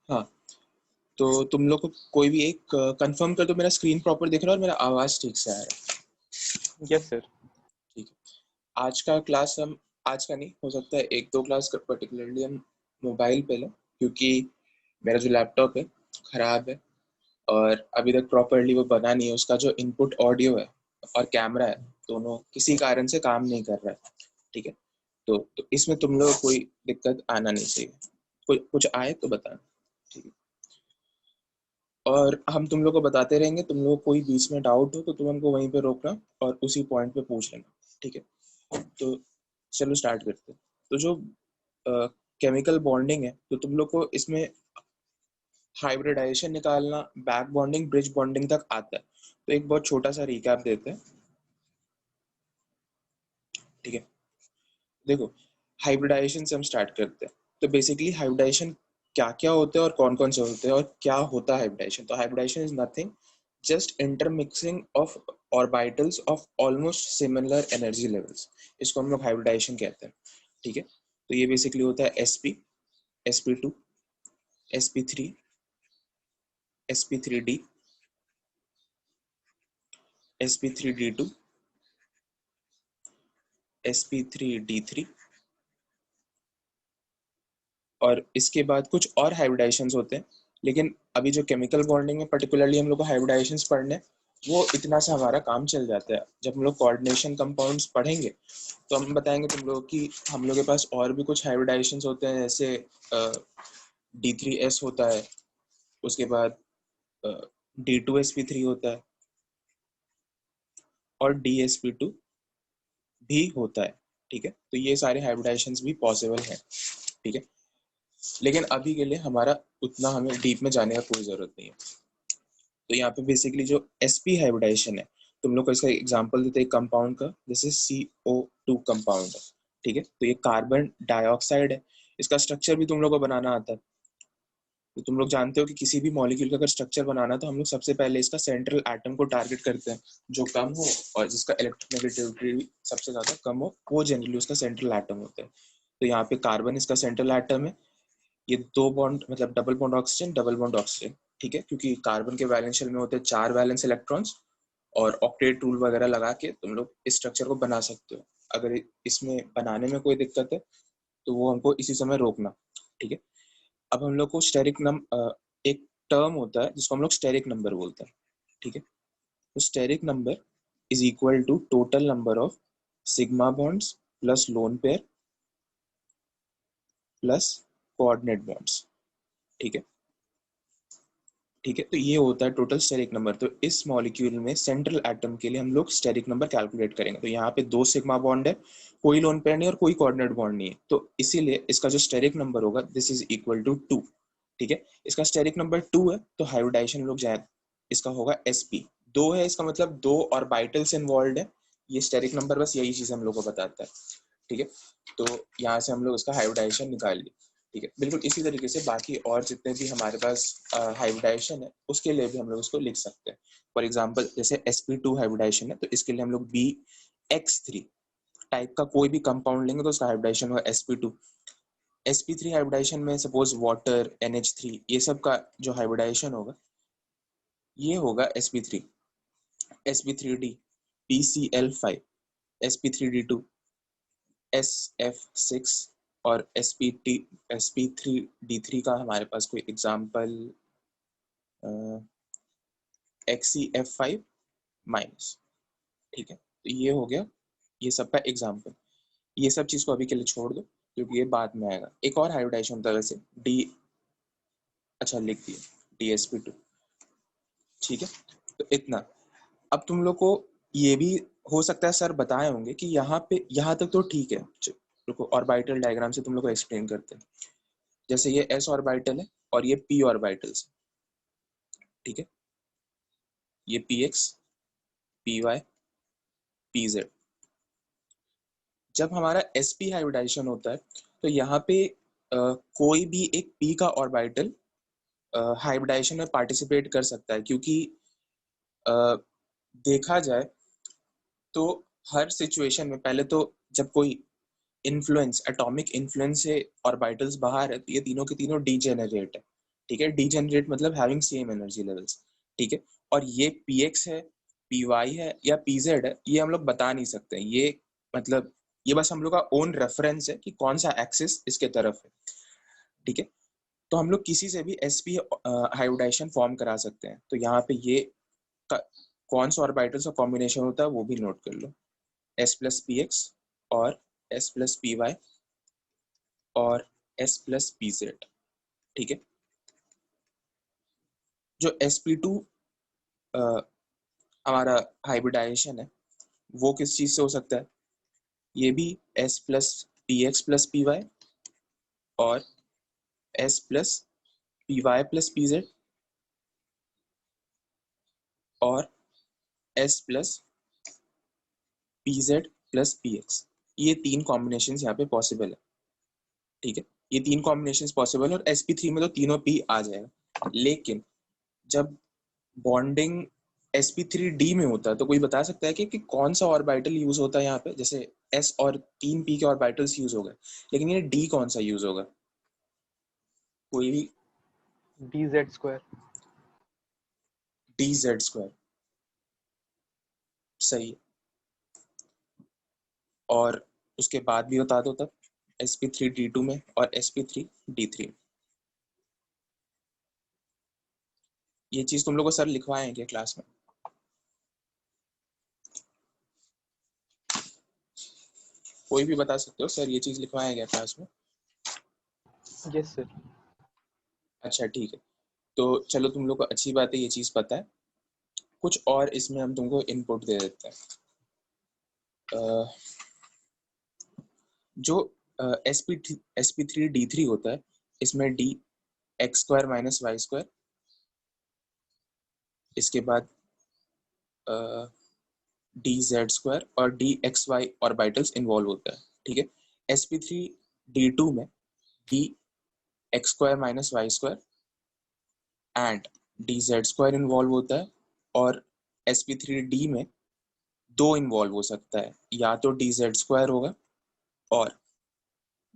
हाँ, तो तुम लोग को कोई भी एक कंफर्म कर दो मेरा स्क्रीन प्रॉपर दिख रहा है और मेरा आवाज ठीक से आ रहा है। Yes sir. ठीक है। आज का क्लास हम आज का नहीं, हो सकता है एक दो क्लास पर्टिकुलरली हम मोबाइल पे लें, क्योंकि मेरा जो लैपटॉप है खराब है और अभी तक प्रॉपरली वो बना नहीं है। उसका जो इनपुट ऑडियो है और कैमरा है दोनों किसी कारण से काम नहीं कर रहा है। ठीक है, तो इसमें तुम लोग को कोई दिक्कत आना नहीं चाहिए। कुछ आए तो बताना। ठीक है, और हम तुम लोग को बताते रहेंगे। तुम लोग कोई बीच में डाउट हो तो तुम हमको वहीं पे रोकना और उसी पॉइंट पे पूछ लेना। ठीक है, तो चलो स्टार्ट करते हैं। तो जो केमिकल बॉन्डिंग है, तो तुम लोग को इसमें हाइब्रिडाइजेशन निकालना, बैक बॉन्डिंग, ब्रिज बॉन्डिंग तक आता है। तो एक बहुत छोटा सा रिकैप देते हैं। ठीक है, देखो, हाइब्रिडाइजेशन से हम स्टार्ट करते हैं। तो बेसिकली हाइब्रिडाइजेशन क्या क्या होते हैं और कौन कौन से होते हैं और क्या होता है हाइब्रिडाइजेशन। तो hybridization is nothing, just intermixing of orbitals of almost similar energy levels. इसको हम लोग हाइब्रिडाइजेशन कहते हैं। ठीक है, तो ये बेसिकली होता है sp, sp2, sp3, sp3d, sp3d2, sp3d3, और इसके बाद कुछ और हाइब्रिडाइजेशंस होते हैं। लेकिन अभी जो केमिकल बॉन्डिंग में पर्टिकुलरली हम लोग को हाइब्रिडाइजेशंस पढ़ने, वो इतना सा हमारा काम चल जाता है। जब हम लोग कोऑर्डिनेशन कंपाउंड्स पढ़ेंगे तो हम बताएंगे तुम लोग कि हम लोग के पास और भी कुछ हाइब्रिडाइजेशंस होते हैं, जैसे D3S होता है, उसके बाद D2sp3 होता है और DsP2 भी होता है। ठीक है, तो ये सारे हाइब्रिडाइजेशंस भी पॉसिबल हैं। ठीक है, लेकिन अभी के लिए हमारा उतना हमें डीप में जाने का कोई जरूरत नहीं है। तो यहाँ पे बेसिकली जो sp हाइब्रिडाइजेशन है, तुम लोग को इसका एग्जांपल देते हैं कंपाउंड का, जैसे CO2 कंपाउंड है। ठीक है, तो ये कार्बन डाइऑक्साइड है। इसका स्ट्रक्चर भी तुम लोग को बनाना आता है। तो तुम लोग जानते हो कि किसी भी मॉलिक्यूल का अगर स्ट्रक्चर बनाना है तो हम लोग सबसे पहले इसका सेंट्रल एटम को टारगेट करते हैं, जो कम हो और जिसका इलेक्ट्रोनेगेटिविटी सबसे ज्यादा कम हो, वो जनरली उसका सेंट्रल एटम होता है। तो यहाँ पे कार्बन इसका सेंट्रल एटम है। ये दो बॉन्ड, मतलब double bond oxygen, double bond oxygen. ठीक है, क्योंकि कार्बन के वैलेंस शेल में होते हैं 4 वैलेंस इलेक्ट्रॉन्स, और ऑक्टेट रूल वगैरह लगा के तुम लोग इस स्ट्रक्चर को बना सकते हो। अगर इसमें बनाने में कोई दिक्कत है तो वो हमको इसी समय रोकना। ठीक है, अब हम लोग को एक टर्म होता है जिसको हम लोग स्टेरिक नंबर बोलते हैं। ठीक है, तो steric number is equal to total number of sigma bonds plus lone pair plus coordinate bonds. ठीक है, ठीक है, तो ये होता है टोटल स्टेरिक नंबर। तो इस मॉलिक्यूल में सेंट्रल एटम के लिए हम लोग स्टेरिक नंबर कैलकुलेट करेंगे। तो यहाँ पे 2 सिग्मा बॉन्ड है, कोई लोन पेयर नहीं और कोई कोऑर्डिनेट बॉन्ड नहीं है, तो इसीलिए इसका जो स्टेरिक नंबर होगा दिस इज इक्वल टू 2। ठीक है, इसका स्टेरिक नंबर 2 है तो हाइब्रिडाइजेशन लोग जाए, इसका होगा sp। 2 है इसका मतलब 2 ऑर्बिटल्स इन्वॉल्व है। ये स्टेरिक नंबर बस यही चीज हम लोग को बताता है। ठीक है, तो यहाँ से हम लोग इसका हाइब्रिडाइजेशन निकाल लिए। ठीक है, बिल्कुल इसी तरीके से बाकी और जितने भी हमारे पास हाइब्रिडाइजेशन है उसके लिए भी हम लोग उसको लिख सकते हैं। फॉर एग्जांपल जैसे sp2 हाइब्रिडाइजेशन है, तो इसके लिए हम लोग BX3 टाइप का कोई भी कंपाउंड लेंगे तो उसका हाइब्रिडाइजेशन होगा sp2। sp3 हाइब्रिडाइजेशन में सपोज वाटर, NH3, ये सब का जो हाइब्रिडाइजेशन होगा ये होगा sp3, sp3d, PCl5, sp3d2, SF6, और sp3d3 का हमारे पास कोई एग्जांपल XeF5 माइनस। ठीक है, तो ये हो गया ये सब का एग्जांपल। ये सब चीज को अभी के लिए छोड़ दो क्योंकि ये बाद में आएगा। एक और हाइब्रिडाइजेशन होता है वैसे डी, अच्छा लिख दिया, DsP2। ठीक है, तो इतना। अब तुम लोग को ये भी हो सकता है सर बताए होंगे कि यहाँ पे, यहाँ तक तो ठीक है। रुको, ऑर्बिटल डायग्राम से तुम लोग को एक्सप्लेन करते हैं। जैसे ये s ऑर्बिटल है और ये p ऑर्बिटल्स। ठीक है, ये px, py, pz। जब हमारा sp हाइब्रिडाइजेशन होता है तो यहाँ पे कोई भी एक p का ऑर्बिटल हाइब्रिडाइजेशन में पार्टिसिपेट कर सकता है, क्योंकि देखा जाए तो हर सिचुएशन में पहले तो जब कोई इन्फ्लुएंस, एटॉमिक इन्फ्लुएंस से ऑर्बिटल्स बाहर है तो ये तीनों के तीनों डीजेनरेट है। ठीक है। डीजेनरेट मतलब हैविंग सेम एनर्जी लेवल्स, ठीक है। और ये px है, py है या pz है, ये हम लोग बता नहीं सकते। ये मतलब ये बस हम लोग का ओन रेफरेंस है कि कौन सा एक्सिस इसके तरफ है, ठीक है। तो हम लोग किसी से भी sp हाइब्रिडाइजेशन फॉर्म करा सकते हैं। तो यहाँ पे ये कौन सा ऑर्बिटल्स का कॉम्बिनेशन होता है वो भी नोट कर लो, s प्लस पी एक्स और s प्लस पी वाई और s प्लस पी जेड, ठीक है। जो sp2 हमारा हाइब्रिडाइजेशन है वो किस चीज से हो सकता है, ये भी s plus P X plus P Y और s plus P Y plus P Z और s plus P Z plus P X. ये तीन कॉम्बिनेशन यहाँ पे पॉसिबल है, ठीक है। ये तीन कॉम्बिनेशन पॉसिबल है और sp3 में तो तीनों p आ जाएगा। लेकिन जब बॉन्डिंग sp3d में होता है तो कोई बता सकता है कि कौन सा ऑर्बिटल यूज होता है यहाँ पे। जैसे s और 3p के ऑर्बिटल्स यूज हो गए, लेकिन ये d कौन सा यूज होगा, कोई भी? dz²। dz², सही है। और उसके बाद भी बता दो तब sp3d2 में और sp3d3 में। ये चीज तुम लोग को सर लिखवाए हैं क्या क्लास में? कोई भी बता सकते हो सर ये चीज लिखवाए हैं क्या क्लास में? Yes sir. अच्छा ठीक है। तो चलो तुम लोग को अच्छी बात है ये चीज पता है। कुछ और इसमें हम तुमको इनपुट दे देते हैं। जो sp3d3 होता है इसमें d X square minus Y square, इसके बाद डी जेड स्क्वायर और D X Y orbitals involve होता है, ठीक है। sp3d2 में D X square minus Y square and D Z square involve होता है। और sp3d में दो इन्वॉल्व हो सकता है, या तो डी जेड स्क्वायर होगा और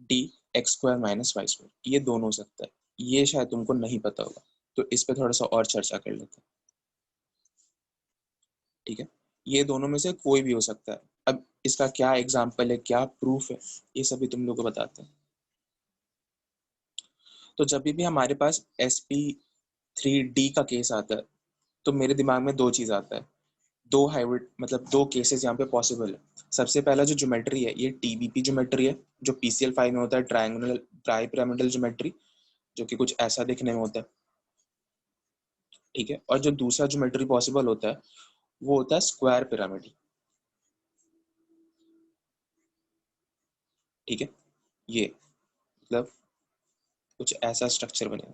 D X square minus Y square, ये दोनों हो सकता है। ये शायद तुमको नहीं पता होगा, तो इस पे थोड़ा सा और चर्चा कर लेते हैं, ठीक है। ये दोनों में से कोई भी हो सकता है। अब इसका क्या एग्जाम्पल है, क्या प्रूफ है, ये सभी तुम लोग को बताते हैं। तो जब भी हमारे पास sp3d का केस आता है तो मेरे दिमाग में दो चीज आता है, दो हाइब्रिड मतलब दो केसेस यहाँ पे पॉसिबल है। सबसे पहला जो ज्योमेट्री है ये टीबीपी ज्योमेट्री है, जो pCl5 में होता है, ट्रायंगुलर ट्राइपिरामिडल ज्योमेट्री, जो कि कुछ ऐसा दिखने में होता है, ठीक है। और जो दूसरा ज्योमेट्री पॉसिबल होता है वो होता है स्क्वायर पिरामिड, ठीक है। ये मतलब कुछ ऐसा स्ट्रक्चर बनेगा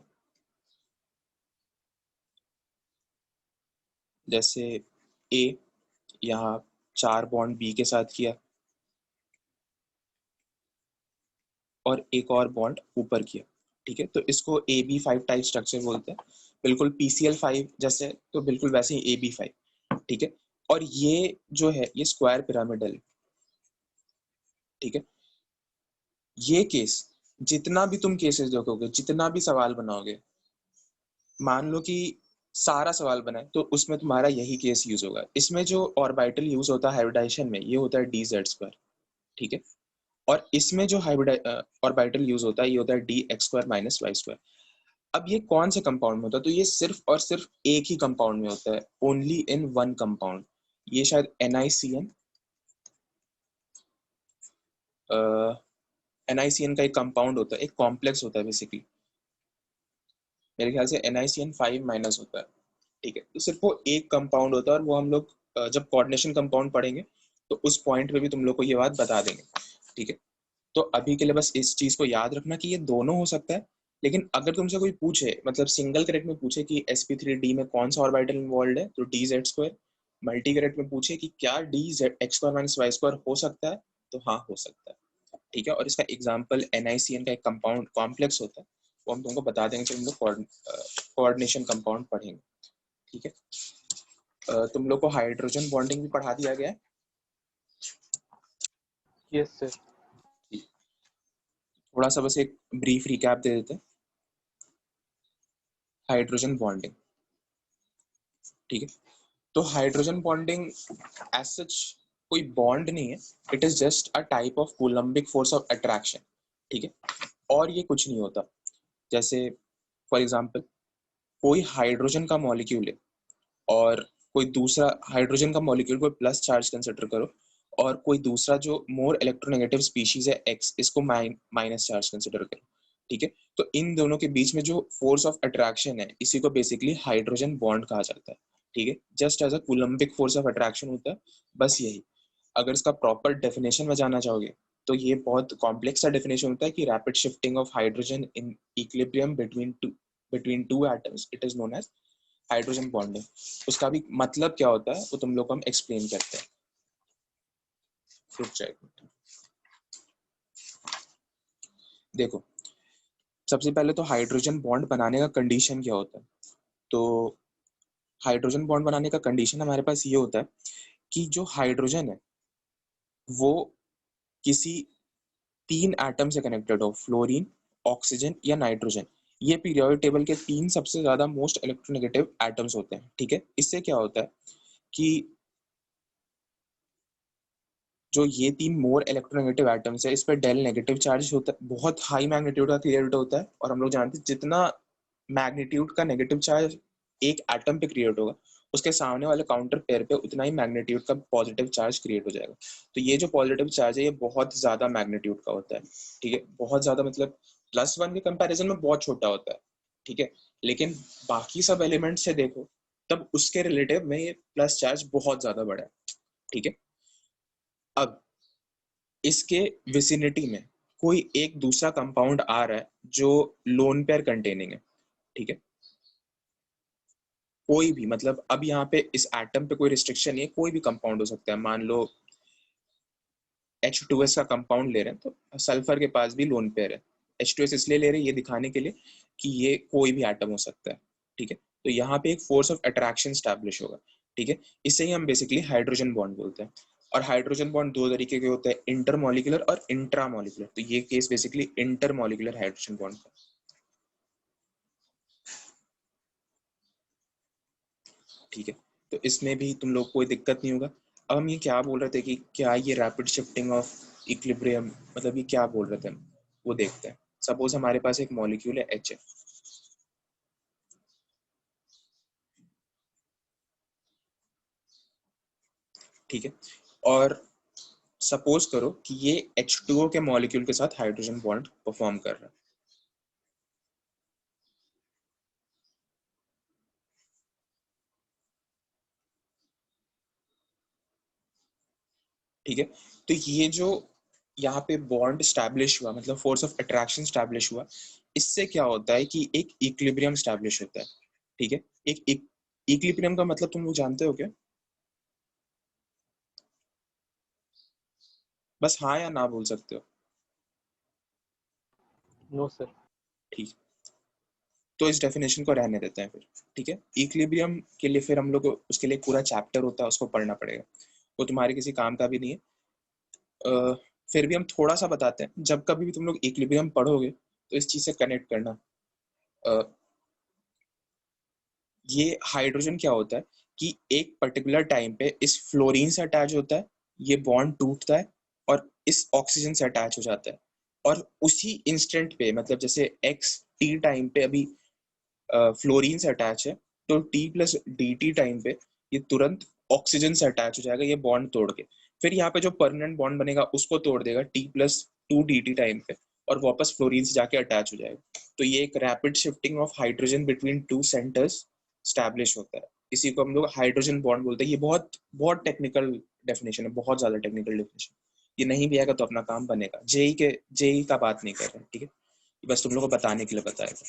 जैसे ए यहाँ 4 बॉन्ड बी के साथ किया और एक और बॉन्ड ऊपर किया, ठीक है। तो इसको AB5 टाइप स्ट्रक्चर बोलते हैं, बिल्कुल pCl5 जैसे, तो बिल्कुल वैसे ही AB5, ठीक है। और ये जो है ये स्क्वायर पिरामिडल, ठीक है। ये केस जितना भी तुम केसेस देखोगे, जितना भी सवाल बनाओगे, मान लो कि सारा सवाल बनाए तो उसमें तुम्हारा यही केस यूज होगा। इसमें जो ऑर्बिटल यूज होता है हाइब्रिडाइजेशन में ये होता है डी जेड स्क्वायर, ठीक है। और इसमें जो हाइब्रिड ऑर्बिटल यूज होता है ये होता है D X square minus Y square. अब ये कौन से कंपाउंड में होता है, तो ये सिर्फ और सिर्फ एक ही कंपाउंड में होता है, ओनली इन वन कंपाउंड। ये शायद NiCN का एक कंपाउंड होता है, एक कॉम्प्लेक्स होता है बेसिकली। मेरे ख्याल से NiCN5 माइनस होता है, ठीक है। तो सिर्फ वो एक कंपाउंड होता है और वो हम लोग जब कोऑर्डिनेशन कंपाउंड पढ़ेंगे तो उस पॉइंट पे भी तुम लोग को ये बात बता देंगे, ठीक है। तो अभी के लिए बस इस चीज को याद रखना कि ये दोनों हो सकता है। लेकिन अगर तुमसे कोई पूछे मतलब सिंगल करेक्ट में पूछे कि sp3d में कौन सा ऑर्बिटल इन्वॉल्व है तो D Z square. Multi correct में पूछे कि क्या D Z X square minus Y square हो सकता है, तो हाँ हो सकता है, ठीक है। और इसका एग्जाम्पल NiCN का एक कंपाउंड कॉम्प्लेक्स होता है, वो हम तुमको बता देंगे जब हम लोग कोऑर्डिनेशन कंपाउंड पढ़ेंगे, ठीक है। तुम लोग को हाइड्रोजन बॉन्डिंग भी पढ़ा दिया गया है। Yes sir. थोड़ा सा बस एक ब्रीफ रिकैप दे देते हैं। हाइड्रोजन बॉन्डिंग, ठीक है। तो हाइड्रोजन बॉन्डिंग एज सच कोई बॉन्ड नहीं है, it is just a type of Coulombic force of attraction, ठीक है। और ये कुछ नहीं होता, जैसे फॉर एग्जांपल कोई हाइड्रोजन का मॉलिक्यूल है और कोई दूसरा हाइड्रोजन का मॉलिक्यूल कोई प्लस चार्ज कंसिडर करो, और कोई दूसरा जो मोर इलेक्ट्रोनेगेटिव स्पीशीज है एक्स, इसको माइनस चार्ज कंसिडर करो, ठीक है। तो इन दोनों के बीच में जो फोर्स ऑफ अट्रैक्शन है इसी को बेसिकली हाइड्रोजन बॉन्ड कहा जाता है, ठीक है। Just as a coulombic force of attraction होता है, बस यही। अगर इसका प्रॉपर डेफिनेशन में जाना चाहोगे तो ये बहुत कॉम्प्लेक्स सा डेफिनेशन होता है कि rapid shifting of hydrogen in equilibrium between two atoms, it is known as hydrogen bonding. उसका भी मतलब क्या होता है वो तुम लोग को हम एक्सप्लेन करते हैं। रुक जाएगा, देखो सबसे पहले तो हाइड्रोजन बॉन्ड बनाने का कंडीशन क्या होता है। तो हाइड्रोजन बॉन्ड बनाने का कंडीशन हमारे पास ये होता है कि जो हाइड्रोजन है वो किसी 3 एटम से कनेक्टेड हो, फ्लोरीन, ऑक्सीजन या नाइट्रोजन। ये पीरियोडिक टेबल के 3 सबसे ज्यादा मोस्ट इलेक्ट्रोनेगेटिव एटम्स होते हैं, ठीक है। इससे क्या होता है कि जो ये 3 मोर इलेक्ट्रोनेगेटिव एटम्स है इस पर डेल नेगेटिव चार्ज होता है, बहुत हाई मैग्नीट्यूड का क्रिएट होता है। और हम लोग जानते हैं जितना मैग्नीट्यूड का नेगेटिव चार्ज एक एटम पे क्रिएट होगा उसके सामने वाले काउंटर पेयर पे उतना ही मैग्नीट्यूड का पॉजिटिव चार्ज क्रिएट हो जाएगा। तो ये जो पॉजिटिव चार्ज है ये बहुत ज्यादा मैग्नीट्यूड का होता है, ठीक है। बहुत ज्यादा मतलब +1 के कंपैरिजन में बहुत छोटा होता है, ठीक है। लेकिन बाकी सब एलिमेंट से देखो तब उसके रिलेटिव में ये प्लस चार्ज बहुत ज्यादा बड़ा है, ठीक है। अब इसके विसिनिटी में कोई एक दूसरा कंपाउंड आ रहा है जो लोन पेयर कंटेनिंग है, ठीक है। कोई भी मतलब अब यहाँ पे इस एटम पे कोई रिस्ट्रिक्शन नहीं है, कोई भी कंपाउंड हो सकता है। मान लो H2S का कंपाउंड ले रहे हैं तो सल्फर के पास भी लोन पेयर है। H2S इसलिए ले रहे हैं ये दिखाने के लिए कि ये कोई भी एटम हो सकता है, ठीक है। तो यहाँ पे एक फोर्स ऑफ अट्रैक्शन स्टैब्लिश होगा, ठीक है। इससे ही हम बेसिकली हाइड्रोजन बॉन्ड बोलते हैं। और हाइड्रोजन बॉन्ड दो तरीके के होते हैं, इंटरमॉलिक्यूलर और इंट्रामॉलिक्यूलर। तो ये case basically intermolecular hydrogen bond का, ठीक है। तो इसमें भी तुम लोग कोई दिक्कत नहीं होगा। अब हम ये क्या बोल रहे थे कि क्या ये रैपिड शिफ्टिंग ऑफ इक्विलिब्रियम मतलब ये क्या बोल रहे थे हम, वो देखते हैं। सपोज हमारे पास एक मॉलिक्यूल है HF, ठीक है। और सपोज करो कि ये H2O के मॉलिक्यूल के साथ हाइड्रोजन बॉन्ड परफॉर्म कर रहा है, ठीक है। तो ये जो यहाँ पे बॉन्ड स्टैब्लिश हुआ मतलब फोर्स ऑफ अट्रैक्शन स्टैब्लिश हुआ, इससे क्या होता है कि एक इक्विलिब्रियम स्टैब्लिश होता है, ठीक है। एक इक्विलिब्रियम का मतलब तुम लोग जानते हो क्या? बस हाँ या ना बोल सकते हो, नो सर। ठीक। तो इस डेफिनेशन को रहने देते हैं फिर, ठीक है। इक्विलिब्रियम के लिए फिर हम लोग को उसके लिए पूरा चैप्टर होता है, उसको पढ़ना पड़ेगा, वो तुम्हारे किसी काम का भी नहीं है। फिर भी हम थोड़ा सा बताते हैं, जब कभी भी तुम लोग इक्विलिब्रियम पढ़ोगे तो इस चीज से कनेक्ट करना। अ, ये हाइड्रोजन क्या होता है कि एक पर्टिकुलर टाइम पे इस फ्लोरीन से अटैच होता है, ये बॉन्ड टूटता है और इस ऑक्सीजन से अटैच हो जाता है। और उसी इंस्टेंट पे मतलब जैसे xt टाइम पे अभी फ्लोरीन से अटैच है, तो t+dt टाइम पे ये तुरंत ऑक्सीजन से अटैच हो जाएगा, ये बॉन्ड तोड़ के। फिर यहाँ पे जो परमानेंट बॉन्ड बनेगा उसको तोड़ देगा t+2dt टाइम पे, और वापस फ्लोरीन से जाके अटैच हो जाएगा। तो ये एक rapid shifting of hydrogen between two centres establish होता है, इसी को हम लोग हाइड्रोजन बॉन्ड बोलते हैं। ये बहुत बहुत टेक्निकल डेफिनेशन है, बहुत ज्यादा टेक्निकल डेफिनेशन। ये नहीं भी आएगा तो अपना काम बनेगा, जेई का बात नहीं कर रहे, ठीक है। बस तुम लोग को बताने के लिए बताएगा।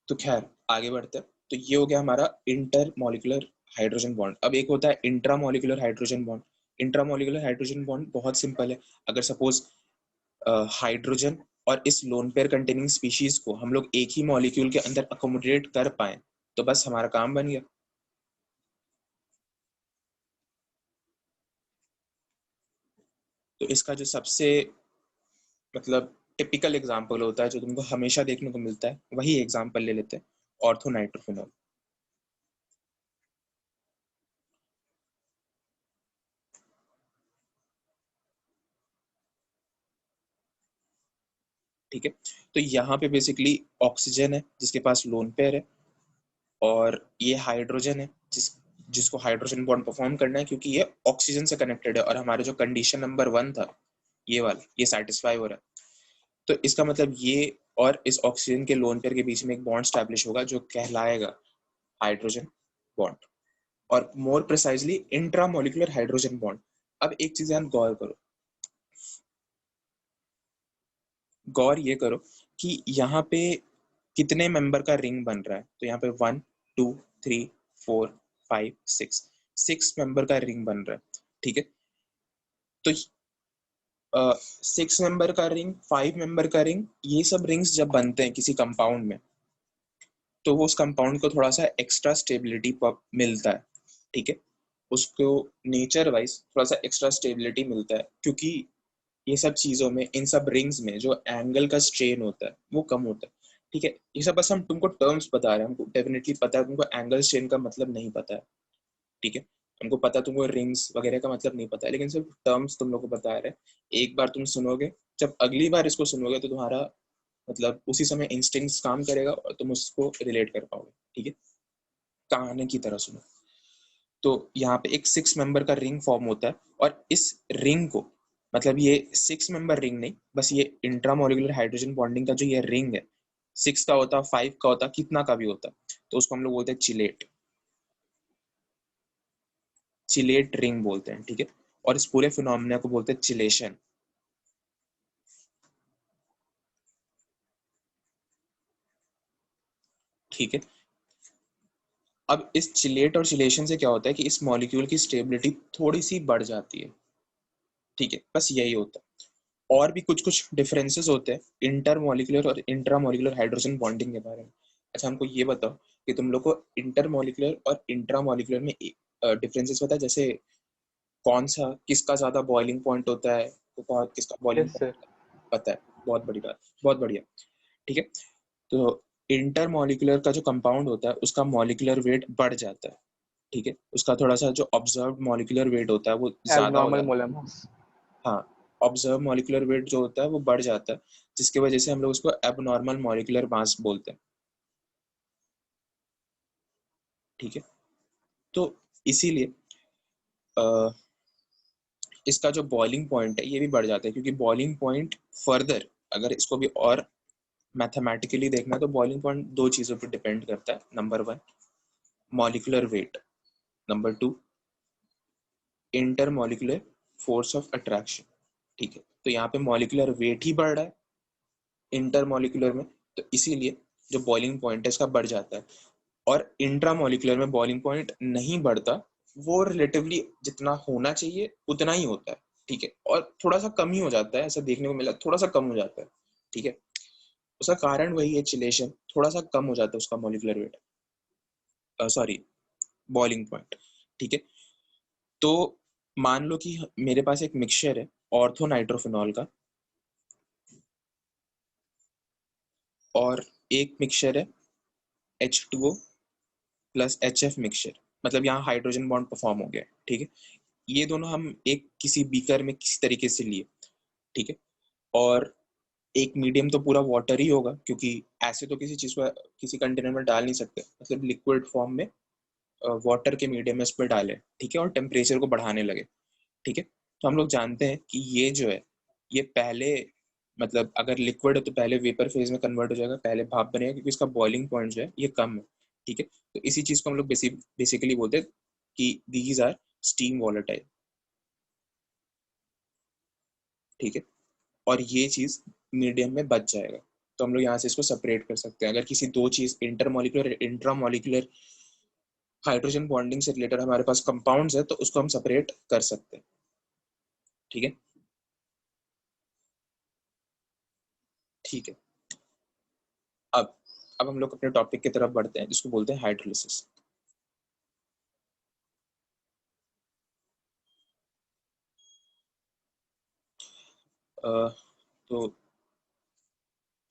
तो खैर आगे बढ़ते हैं। तो ये हो गया हमारा इंटर मॉलिक्यूलर हाइड्रोजन बॉन्ड। अब एक होता है intra molecular hydrogen bond. Intra molecular hydrogen bond बहुत सिंपल है। अगर सपोज हाइड्रोजन और इस लोन पेयर कंटेनिंग स्पीशीज को हम लोग एक ही मॉलिक्यूल के अंदर अकोमोडेट कर पाए तो बस हमारा काम बन गया। तो इसका जो सबसे मतलब टिपिकल एग्जाम्पल होता है जो तुमको हमेशा देखने को मिलता है, वही एग्जाम्पल ले लेते हैं, ऑर्थोनाइट्रोफिनॉल। ठीक है, तो यहाँ पे बेसिकली ऑक्सीजन है जिसके पास लोन पेयर है, और ये हाइड्रोजन है जिसको हाइड्रोजन बॉन्ड परफॉर्म करना है, क्योंकि ये ऑक्सीजन से कनेक्टेड है, और हमारे जो कंडीशन नंबर 1 था ये वाला, ये सेटिस्फाई हो रहा है। तो इसका मतलब ये और इस ऑक्सीजन के लोन पेयर के बीच में एक बॉन्ड स्टैब्लिश होगा जो कहलाएगा हाइड्रोजन बॉन्ड, और more precisely intramolecular hydrogen bond. अब एक चीज ध्यान गौर करो, गौर ये करो कि यहाँ पे कितने मेंबर का रिंग बन रहा है। तो यहाँ पे 1 2 3 4 5 6 मेंबर का रिंग बन रहा है। ठीक है, तो 6 मेंबर का रिंग, 5 मेंबर का रिंग, ये सब रिंग्स जब बनते हैं किसी कंपाउंड में, तो वो उस कंपाउंड को थोड़ा सा एक्स्ट्रा स्टेबिलिटी मिलता है। ठीक है, उसको नेचर वाइज थोड़ा सा एक्स्ट्रा स्टेबिलिटी मिलता है, क्योंकि ये सब चीजों में, इन सब रिंग्स में जो एंगल का स्ट्रेन होता है वो कम होता है। ठीक है, ये सब बस हम तुमको टर्म्स बता रहे हैं, हमको डेफिनेटली पता है तुमको एंगल स्ट्रेन का मतलब नहीं पता है। ठीक है, हमको पता है तुमको रिंग्स वगैरह का मतलब नहीं पता है, लेकिन सिर्फ टर्म्स तुम लोग को बता रहे हैं। एक बार तुम सुनोगे, जब अगली बार इसको सुनोगे तो तुम्हारा मतलब उसी समय इंस्टिंक्ट्स काम करेगा और तुम उसको रिलेट कर पाओगे। ठीक है, कहानी की तरह सुनो। तो यहाँ पे एक 6 मेंबर का रिंग फॉर्म होता है, और इस रिंग को, मतलब ये 6 मेंबर रिंग नहीं, बस ये इंट्रामोलिकुलर हाइड्रोजन बॉन्डिंग का जो ये रिंग है, 6 का होता, 5 का होता, कितना का भी होता, तो उसको हम लोग बोलते हैं चिलेट, चिलेट रिंग बोलते हैं। ठीक है, और इस पूरे फिनोमेना को बोलते हैं चिलेशन। ठीक है, अब इस चिलेट और चिलेशन से क्या होता है कि इस मॉलिक्यूल की स्टेबिलिटी थोड़ी सी बढ़ जाती है। ठीक है, बस यही होता है। और भी कुछ कुछ डिफरेंसेस होते हैं इंटरमोलिकुलर और इंट्रामोलिकुलर हाइड्रोजन बॉन्डिंग के बारे में। अच्छा, हमको ये बताओ कि तुम लोग को इंटरमोलिकुलर और इंट्रामोलिकुलर में डिफरेंसेस पता है? जैसे कौन सा, किसका ज्यादा बॉइलिंग पॉइंट होता है, तो किसका बॉइलिंग यस सर। पॉइंट पता है? बहुत बड़ी बात, बहुत बढ़िया। ठीक है, तो इंटरमोलिकुलर का जो कंपाउंड होता है उसका मॉलिक्यूलर वेट बढ़ जाता है। ठीक है, उसका थोड़ा सा जो ऑब्जर्व मॉलिक्यूलर वेट होता है वो ज्यादा हो एबनॉर्मल जाता है। Molar mass. हाँ, ऑब्जर्व मॉलिक्यूलर वेट जो होता है वो बढ़ जाता है, जिसकी वजह से हम लोग उसको एबनॉर्मल मॉलिक्यूलर मास बोलते हैं। ठीक है, तो इसीलिए इसका जो बॉइलिंग पॉइंट है ये भी बढ़ जाता है, क्योंकि बॉइलिंग पॉइंट फर्दर, अगर इसको भी और मैथमेटिकली देखना है, तो बॉइलिंग पॉइंट दो चीजों पर डिपेंड करता है। Number 1 molecular weight, number 2 intermolecular force of attraction. ठीक है, तो यहाँ पे मॉलिक्यूलर वेट ही बढ़ रहा है इंटरमॉलिक्यूलर में, तो इसीलिए जो बॉइलिंग पॉइंट है इसका बढ़ जाता है। और इंट्रामॉलिक्यूलर में बॉइलिंग पॉइंट नहीं बढ़ता, वो रिलेटिवली जितना होना चाहिए उतना ही होता है। ठीक है, और थोड़ा सा कम ही हो जाता है, ऐसा देखने को मिला, थोड़ा सा कम हो जाता है। ठीक है, उसका कारण वही है, चिलेशन, थोड़ा सा कम हो जाता है उसका molecular weight, sorry boiling point. ठीक है, तो मान लो कि मेरे पास एक मिक्सचर है ऑर्थोनाइट्रोफिनॉल का, और एक मिक्सचर है H2O प्लस HF मिक्सचर, मतलब यहाँ हाइड्रोजन बॉन्ड परफॉर्म हो गया। ठीक है, ये दोनों हम एक किसी बीकर में किसी तरीके से लिए। ठीक है, और एक मीडियम तो पूरा वाटर ही होगा, क्योंकि ऐसे तो किसी चीज को किसी कंटेनर में डाल नहीं सकते, मतलब लिक्विड फॉर्म में वाटर के मीडियम में इस पर डाले। ठीक है, और टेम्परेचर को बढ़ाने लगे। ठीक है, तो हम लोग जानते हैं कि ये जो है, ये पहले, मतलब अगर लिक्विड है तो पहले वेपर फेज में कन्वर्ट हो जाएगा, पहले भाप बनेगा, क्योंकि इसका बॉइलिंग पॉइंट जो है ये कम है। ठीक है, तो इसी चीज को हम लोग बेसिकली बोलते हैं कि दीज आर स्टीम वॉलेटाइल। ठीक है, और ये चीज मीडियम में बच जाएगा, तो हम लोग यहाँ से इसको सेपरेट कर सकते हैं। अगर किसी दो चीज इंटरमोलिकुलर इंट्रामोलिकुलर हाइड्रोजन बॉन्डिंग से रिलेटेड हमारे पास कंपाउंड्स है, तो उसको हम सेपरेट कर सकते हैं। ठीक है, ठीक है, अब अब हम लोग अपने टॉपिक की तरफ बढ़ते हैं, जिसको बोलते हैं हाइड्रोलिसिस। तो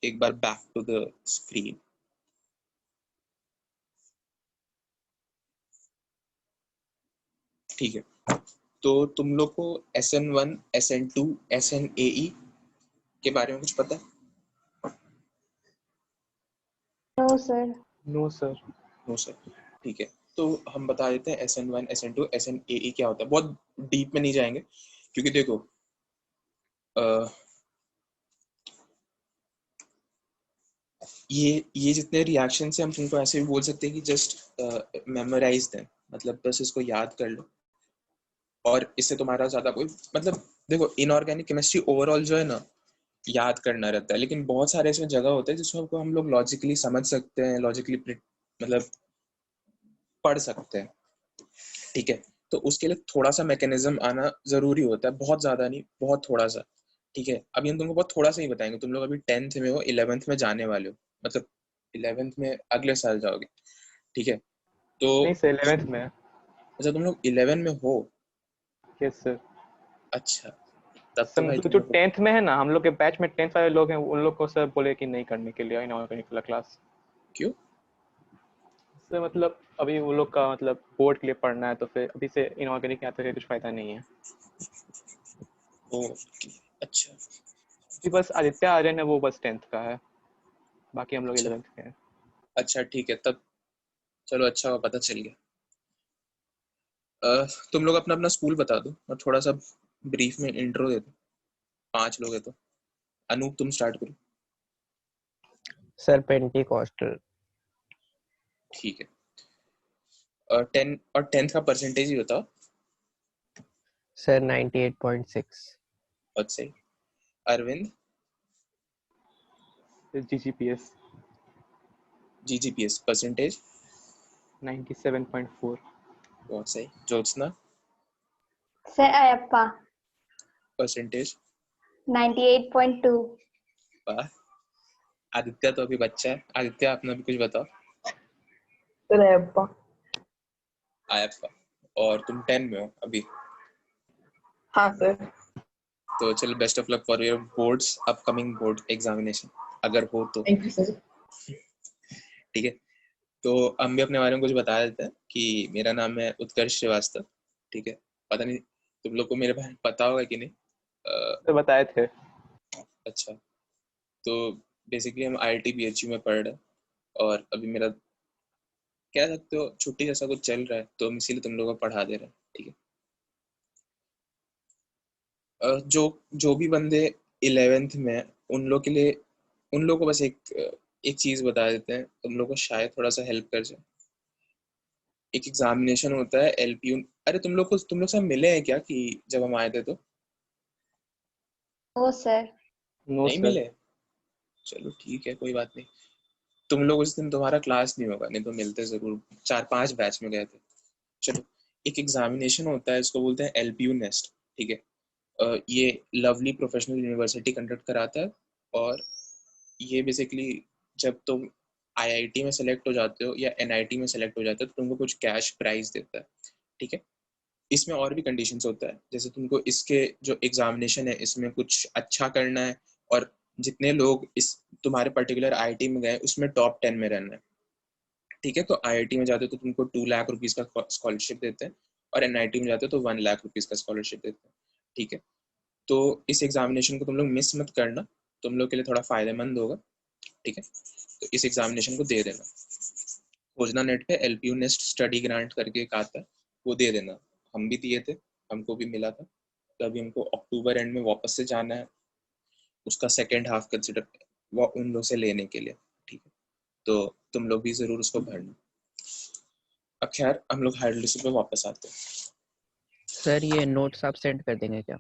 एक बार बैक टू द स्क्रीन। ठीक है, तो तुम लोग को SN1, SN2, SNAE के बारे में कुछ पता है? No sir. No sir. No sir. ठीक है, तो हम बता देते हैं SN1, SN2, SNAE क्या होता है। बहुत डीप में नहीं जाएंगे, क्योंकि देखो ये जितने रिएक्शन से हम तुमको ऐसे भी बोल सकते हैं कि जस्ट मेमोराइज दें, मतलब बस इसको याद कर लो, और इससे तुम्हारा ज्यादा कोई मतलब, देखो इनऑर्गेनिक केमिस्ट्री ओवरऑल जो है ना याद करना रहता है, लेकिन बहुत सारे इसमें जगह होते हैं जिसमें हम लोग लॉजिकली समझ सकते हैं, लॉजिकली मतलब पढ़ सकते हैं। ठीक है, तो उसके लिए थोड़ा सा मैकेनिज्म आना जरूरी होता है, बहुत ज्यादा नहीं, बहुत थोड़ा सा। ठीक है, अभी हम तुमको बहुत थोड़ा सा ही बताएंगे। तुम लोग अभी 10th में हो, 11th में जाने वाले हो, मतलब 11th में अगले साल जाओगे। ठीक है, तो नहीं सर, 11th में। अच्छा तुम लोग 11 में हो। Yes sir. अच्छा, तब तो सर भाई मतलब तुम जो लोग को 10th में है ना, हम लोग के बैच में 10th वाले लोग हैं, उन लोग को सर बोले कि नहीं करने के लिए इनऑर्गेनिक वाला क्लास। क्यों? सर मतलब अभी वो लोग का मतलब बोर्ड के लिए पढ़ना है, तो फिर अभी से इनऑर्गेनिक यहाँ तक कुछ फायदा नहीं है। ओके, अच्छा जी, बस आदित्य आर्यन है, वो बस 10th का है, बाकी हम लोग अच्छा 11th के हैं। अच्छा, ठीक है तब, चलो अच्छा हुआ पता चल गया। तुम लोग अपना अपना स्कूल बता दो और थोड़ा सा ब्रीफ में इंट्रो दे दो। 5 लोग हैं तो अनूप तुम स्टार्ट करो। Sir Pentecostal. ठीक है, 10 और 10th का परसेंटेज ही बताओ। सर 98.6। बहुत सही। अरविंद? GGPS GGPS percentage? 97.4। बहुत सही। ज्योत्सना? Sir Ayyappa percentage? 98.2। वाह। आदित्य तो अभी बच्चा है, आदित्य अपना भी कुछ बताओ। सर अयप्पा। आयप्पा। और तुम 10 में हो अभी, हाँ सर। तो चलो best of luck for your boards, upcoming board examination, अगर हो तो। Thank you sir. ठीक है, तो हम भी अपने बारे में कुछ बता देते हैं कि मेरा नाम है उत्कर्ष श्रीवास्तव। ठीक है, पता नहीं तुम लोग को मेरे बारे में पता होगा कि नहीं। सर बताए थे। अच्छा, तो बेसिकली हम IIT BHU में पढ़ रहे हैं, और अभी मेरा कह सकते हो छुट्टी जैसा कुछ चल रहा है, तो हम इसीलिए तुम लोगों को पढ़ा दे रहे हैं। ठीक है, जो जो भी बंदे 11th में हैं, उन लोग के लिए, उन लोग को बस एक चीज बता देते हैं, तुम लोग को शायद थोड़ा सा हेल्प कर जाए। एक एग्जामिनेशन होता है LPU। अरे तुम लोग सब मिले हैं क्या कि जब हम आए थे तो? No sir. नो नहीं सर। मिले? चलो ठीक है, कोई बात नहीं। तुम लोग उस दिन, तुम्हारा क्लास नहीं होगा, नहीं तो मिलते जरूर, 4-5 बैच में गए थे। चलो, एक एग्जामिनेशन होता है, इसको बोलते हैं LPU नेस्ट। ठीक है, ये लवली प्रोफेशनल यूनिवर्सिटी कंडक्ट कराता है, और ये बेसिकली जब तुम IIT में सेलेक्ट हो जाते हो या NIT में सेलेक्ट हो जाते हो, तो तुमको कुछ कैश प्राइज देता है। ठीक है, इसमें और भी कंडीशंस होता है, जैसे तुमको इसके जो एग्जामिनेशन है इसमें कुछ अच्छा करना है, और जितने लोग इस तुम्हारे पर्टिकुलर IIT में गए उसमें टॉप 10 में रहना है। ठीक है, तो IIT में जाते हो तो तुमको 2 लाख रुपीज का स्कॉलरशिप देते हैं, और NIT में जाते हो तो 1 लाख रुपीज का स्कॉलरशिप देते हैं। ठीक है, तो इस एग्जामिनेशन को तुम लोग मिस मत करना, तुम लोग के लिए थोड़ा फायदेमंद होगा। ठीक है, तो इस एग्जामिनेशन को दे देना। खोजना नेट पे LPU नेस्ट स्टडी ग्रांट करके एक आता है, वो दे देना। हम भी दिए थे, हमको भी मिला था, तो अभी हमको अक्टूबर एंड में वापस से जाना है, उसका सेकेंड हाफ कंसिडर वो उन लोग से लेने के लिए। ठीक है, तो तुम लोग भी जरूर उसको भरना। अब खैर हम लोग हायर लिस्ट पे वापस आते हैं। सर ये नोट्स आप सेंड कर देंगे क्या?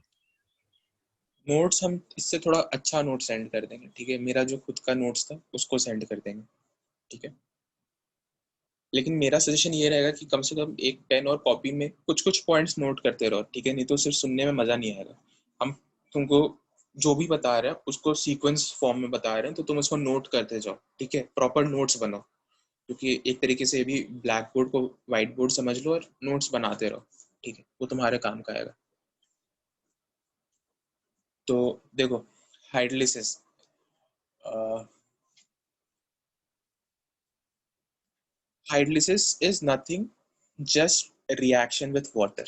नोट्स हम इससे थोड़ा अच्छा नोट सेंड कर देंगे। ठीक है, मेरा जो खुद का नोट्स था उसको सेंड कर देंगे। ठीक है, लेकिन मेरा सजेशन ये रहेगा कि कम से कम एक पेन और कॉपी में कुछ कुछ पॉइंट्स नोट करते रहो। ठीक है, नहीं तो सिर्फ सुनने में मजा नहीं आएगा। हम तुमको जो भी बता रहे हैं उसको सीक्वेंस फॉर्म में बता रहे हैं, तो तुम उसको नोट करते जाओ। ठीक है, प्रॉपर नोट्स बनाओ, क्योंकि एक तरीके से भी ब्लैक बोर्ड को व्हाइट बोर्ड समझ लो और नोट्स बनाते रहो। ठीक है, वो तुम्हारे काम का आएगा। तो देखो, hydrolysis, hydrolysis is nothing, just reaction with water.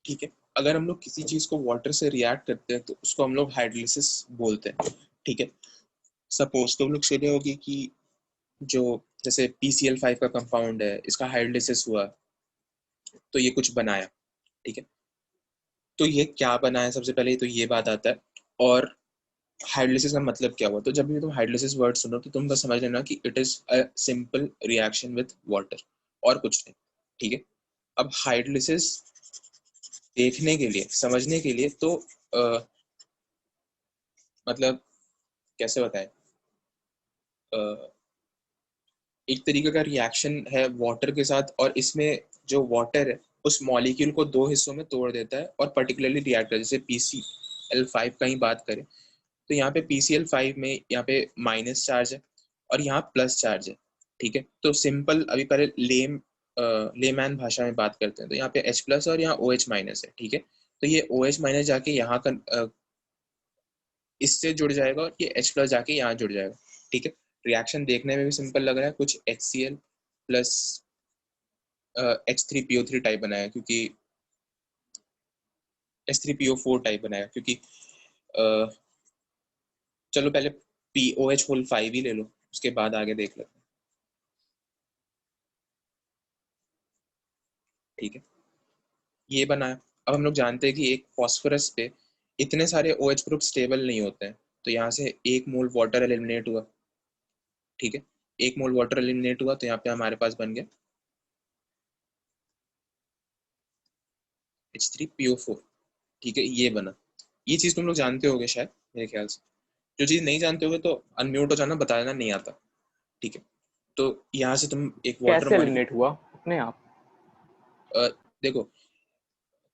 ठीक है, अगर हम लोग किसी चीज को वाटर से रिएक्ट करते हैं तो उसको हम लोग हाइड्रोलिसिस बोलते हैं। ठीक है, सपोज तुम लोग सुने होगी कि जो जैसे PCl5 का कंपाउंड है, इसका हाइड्रोलिसिस हुआ तो ये कुछ बनाया। ठीक है, तो ये क्या बनाया, सबसे पहले तो ये बात आता है। और हाइड्रोलिसिस का मतलब क्या हुआ, तो जब भी तुम हाइड्रोलिसिस वर्ड सुनो तो तुम बस समझ लेना कि it is a simple reaction with water, और कुछ नहीं। ठीक है, अब हाइड्रोलिसिस देखने के लिए, समझने के लिए तो मतलब कैसे बताएं, एक तरीके का रिएक्शन है वाटर के साथ, और इसमें जो वाटर है उस मॉलिक्यूल को दो हिस्सों में तोड़ देता है और पर्टिकुलरली रिएक्ट करता है। जैसे PCl5 का ही बात करें तो यहाँ पे PCl5 में यहाँ पे माइनस चार्ज है और यहाँ प्लस चार्ज है। ठीक है, तो सिंपल अभी पहले लेमैन भाषा में बात करते हैं, तो यहाँ पे H+ और यहाँ OH- है। ठीक है, तो ये OH- जाके यहाँ का इससे जुड़ जाएगा और ये H+ जाके यहाँ जुड़ जाएगा। ठीक है, रिएक्शन देखने में भी सिंपल लग रहा है, कुछ HCl प्लस H3PO3 टाइप बनाया, क्योंकि H3PO4 टाइप बनाया, क्योंकि चलो पहले POH5 ही ले लो, उसके बाद आगे देख लेते हैं। ठीक है, ये बनाया। अब हम लोग जानते हैं कि एक फॉस्फोरस पे इतने सारे OH ग्रुप स्टेबल नहीं होते हैं, तो यहाँ से 1 मोल वाटर एलिमिनेट हुआ। ठीक है, 1 मोल वाटर एलिमिनेट हुआ तो यहाँ पे हमारे पास बन गया H3PO4। ठीक है, ये बना। ये चीज तुम लोग जानते होगे शायद, मेरे ख्याल से। जो चीज नहीं जानते होगे तो अनम्यूट हो जाना, बता देना नहीं आता। ठीक है, तो यहाँ से तुम एक वाटर कैसे मॉलिक्यूल एलिमिनेट हुआ अपने आप? देखो,